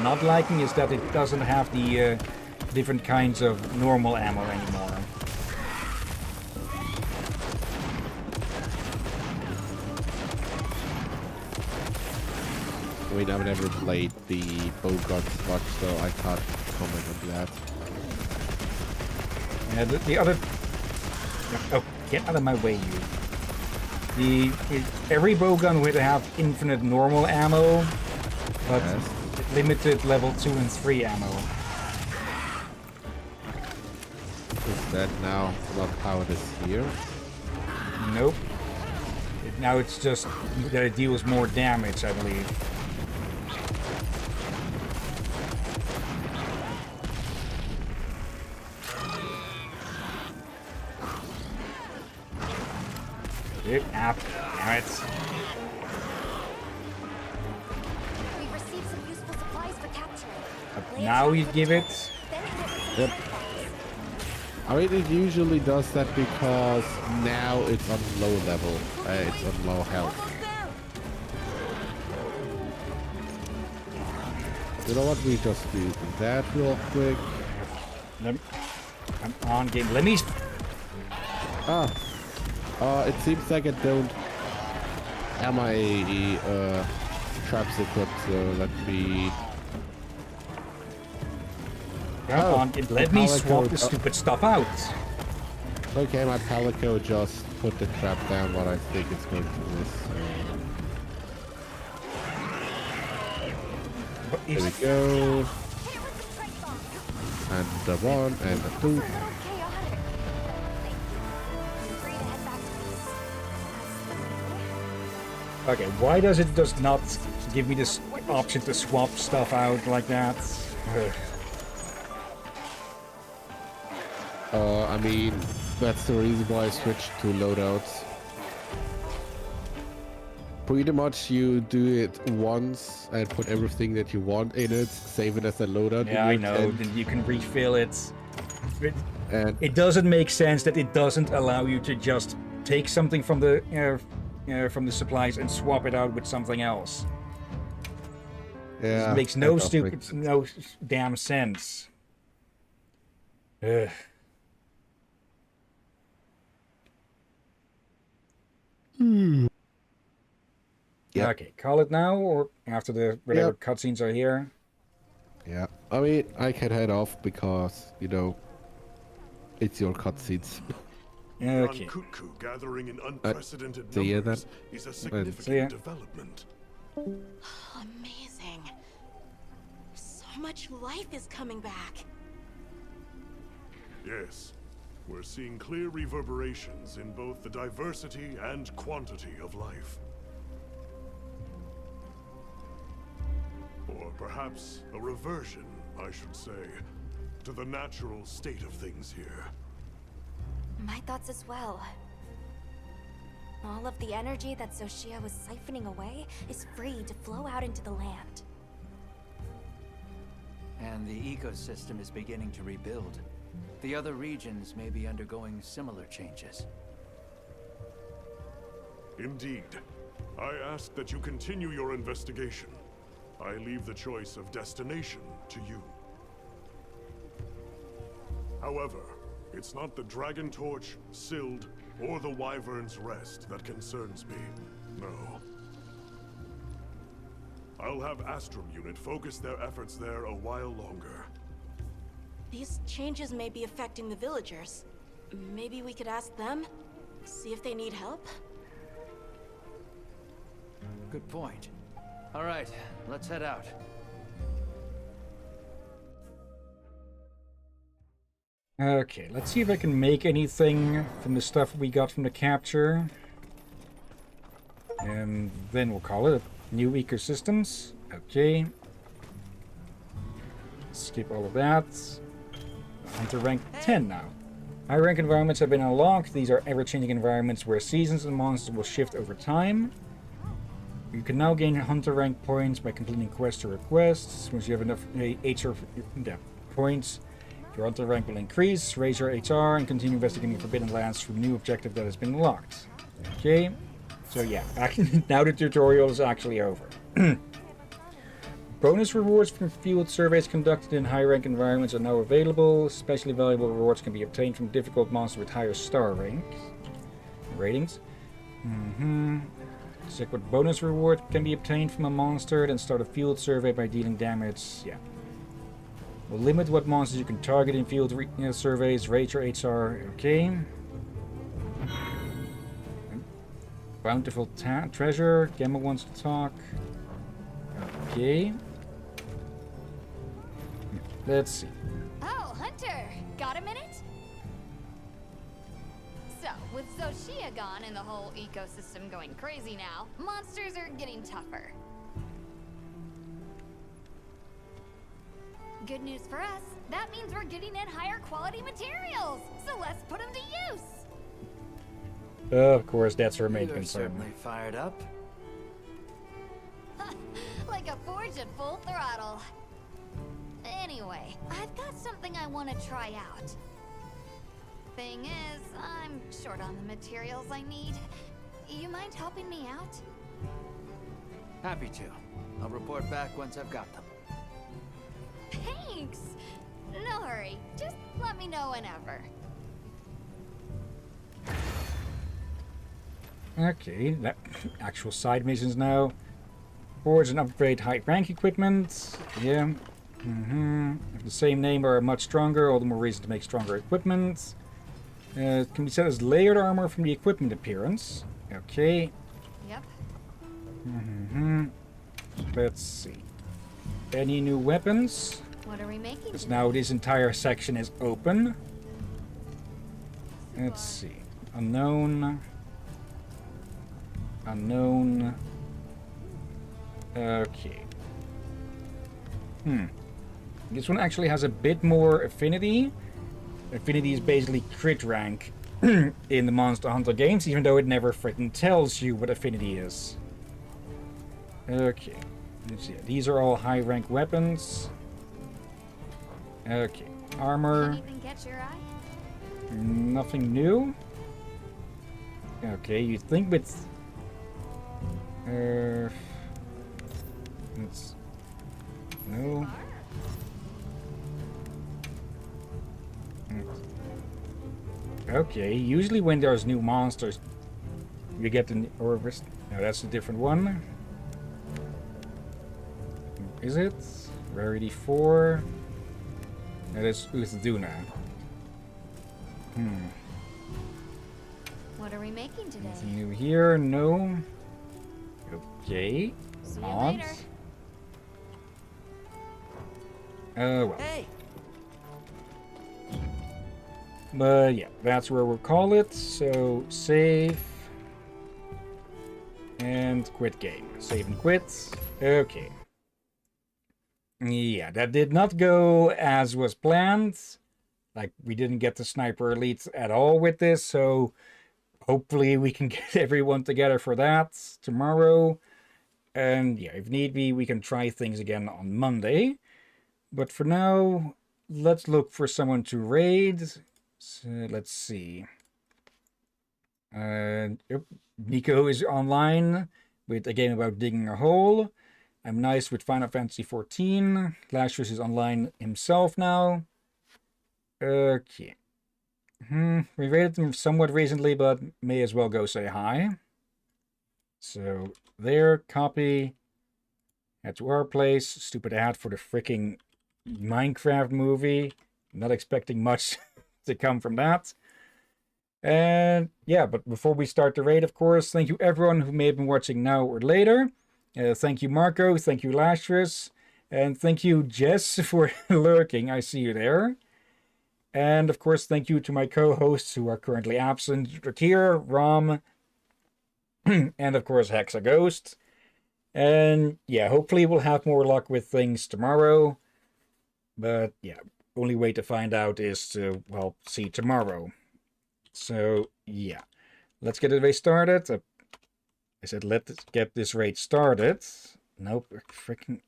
not liking is that it doesn't have the different kinds of normal ammo anymore. I mean, I've never played the bowguns much, so I can't comment on that. Yeah, the other... Oh, get out of my way, you. Every bowgun would have infinite normal ammo, but limited level 2 and 3 ammo. Is that now not how it is here? Nope. Now it's just that it deals more damage, I believe. Damn it. We've received some useful supplies for capturing. Now you give it. Yep. I mean, it usually does that because now it's on low level. It's on low health. You know what? We just do that real quick. I'm on game. Let me. It seems like I don't have my traps equipped, so let me... Come on, let me swap the stupid stuff out. Okay, my Palico just put the trap down, but I think it's going to miss. There we go. And the 1 and the 2. Okay, why does it just not give me this option to swap stuff out like that? I mean, that's the reason why I switched to loadouts. Pretty much you do it once and put everything that you want in it, save it as a loadout. Yeah, I know, then you can refill it. It doesn't make sense that it doesn't allow you to just take something from the supplies and swap it out with something else. Yeah, it makes no damn sense. Ugh. Yeah. Okay, call it now or after the whatever cutscenes are here. Yeah, I mean, I can head off because, you know, it's your cutscenes. Okay. Kutku gathering in unprecedented see you numbers then. is a significant development. Amazing. So much life is coming back. Yes, we're seeing clear reverberations in both the diversity and quantity of life. Or perhaps a reversion, I should say, to the natural state of things here. My thoughts as well. All of the energy that Xochitl was siphoning away is free to flow out into the land. And the ecosystem is beginning to rebuild. The other regions may be undergoing similar changes. Indeed. I ask that you continue your investigation. I leave the choice of destination to you. However, it's not the Dragon Torch, Sild, or the Wyvern's Rest that concerns me. No. I'll have Astrum Unit focus their efforts there a while longer. These changes may be affecting the villagers. Maybe we could ask them? See if they need help? Good point. All right, let's head out. Okay, let's see if I can make anything from the stuff we got from the capture. And then we'll call it new ecosystems. Okay. Skip all of that. Hunter rank 10 now. High rank environments have been unlocked. These are ever-changing environments where seasons and monsters will shift over time. You can now gain hunter rank points by completing quests or requests. Once you have enough HR points, your hunter rank will increase. Raise your HR and continue investigating Forbidden Lands through new objective that has been unlocked. Okay. So yeah, now the tutorial is actually over. Bonus rewards from field surveys conducted in high-rank environments are now available. Especially valuable rewards can be obtained from difficult monsters with higher star ratings. Check what bonus reward can be obtained from a monster, then start a field survey by dealing damage. Yeah. We'll limit what monsters you can target in field surveys. Rate your HR. Okay. Bountiful treasure. Gemma wants to talk. Okay. Let's see. Oh, Hunter! Got a minute? So, with Zoshia gone and the whole ecosystem going crazy now, monsters are getting tougher. Good news for us, that means we're getting in higher quality materials! So let's put them to use! Of course, that's her main You're concern. certainly fired up. Like a forge at full throttle. Anyway, I've got something I want to try out. Thing is, I'm short on the materials I need. You mind helping me out? Happy to. I'll report back once I've got them. Thanks! No hurry. Just let me know whenever. Okay, that actual side missions now. Forge and upgrade high rank equipment. Yeah. Have the same name or are much stronger, all the more reason to make stronger equipment. It can be set as layered armor from the equipment appearance. Okay. Yep. Let's see. Any new weapons? What are we making? Because now this entire section is open. Let's see. Unknown. Unknown. Okay. This one actually has a bit more affinity. Affinity is basically crit rank in the Monster Hunter games, even though it never freaking tells you what affinity is. Okay. Let's see. These are all high rank weapons. Okay. Armor. Anything catch your eye? Nothing new. Okay, you think with it's no. Okay, usually when there's new monsters, you get the or no, that's a different one. Is it? Rarity 4. That is Uthduna. What are we making today? Nothing new here, no. Okay. See you Odds. later. Oh well. Hey. But yeah, that's where we'll call it. So save and quit game. Save and quit. Okay. Yeah, that did not go as was planned. Like, we didn't get the sniper elites at all with this, so hopefully we can get everyone together for that tomorrow. And yeah, if need be, we can try things again on Monday. But for now, let's look for someone to raid. So, let's see. Yep, Nico is online with a game about digging a hole. I'm nice with Final Fantasy 14. Lashless is online himself now. Okay. We rated them somewhat recently, but may as well go say hi. So, there, copy. Head to our place. Stupid ad for the freaking Minecraft movie. Not expecting much to come from that. And yeah, but before we start the raid, of course, thank you everyone who may have been watching now or later. Thank you, Marco. Thank you, Lashrus. And thank you, Jess, for lurking. I see you there. And of course, thank you to my co-hosts who are currently absent. Drakir, Rom, and of course, Hexaghost. And yeah, hopefully we'll have more luck with things tomorrow. But yeah, only way to find out is to, well, see tomorrow. So yeah, let's get the raid started. I said let's get this raid started. Nope, freaking.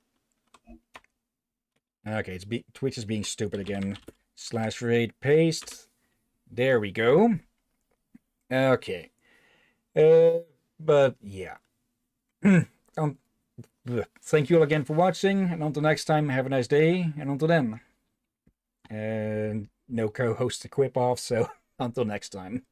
Okay, Twitch is being stupid again. /raid paste. There we go. Okay. But yeah. Thank you all again for watching, and until next time, have a nice day, and until then. And no co-host to quip off, so until next time.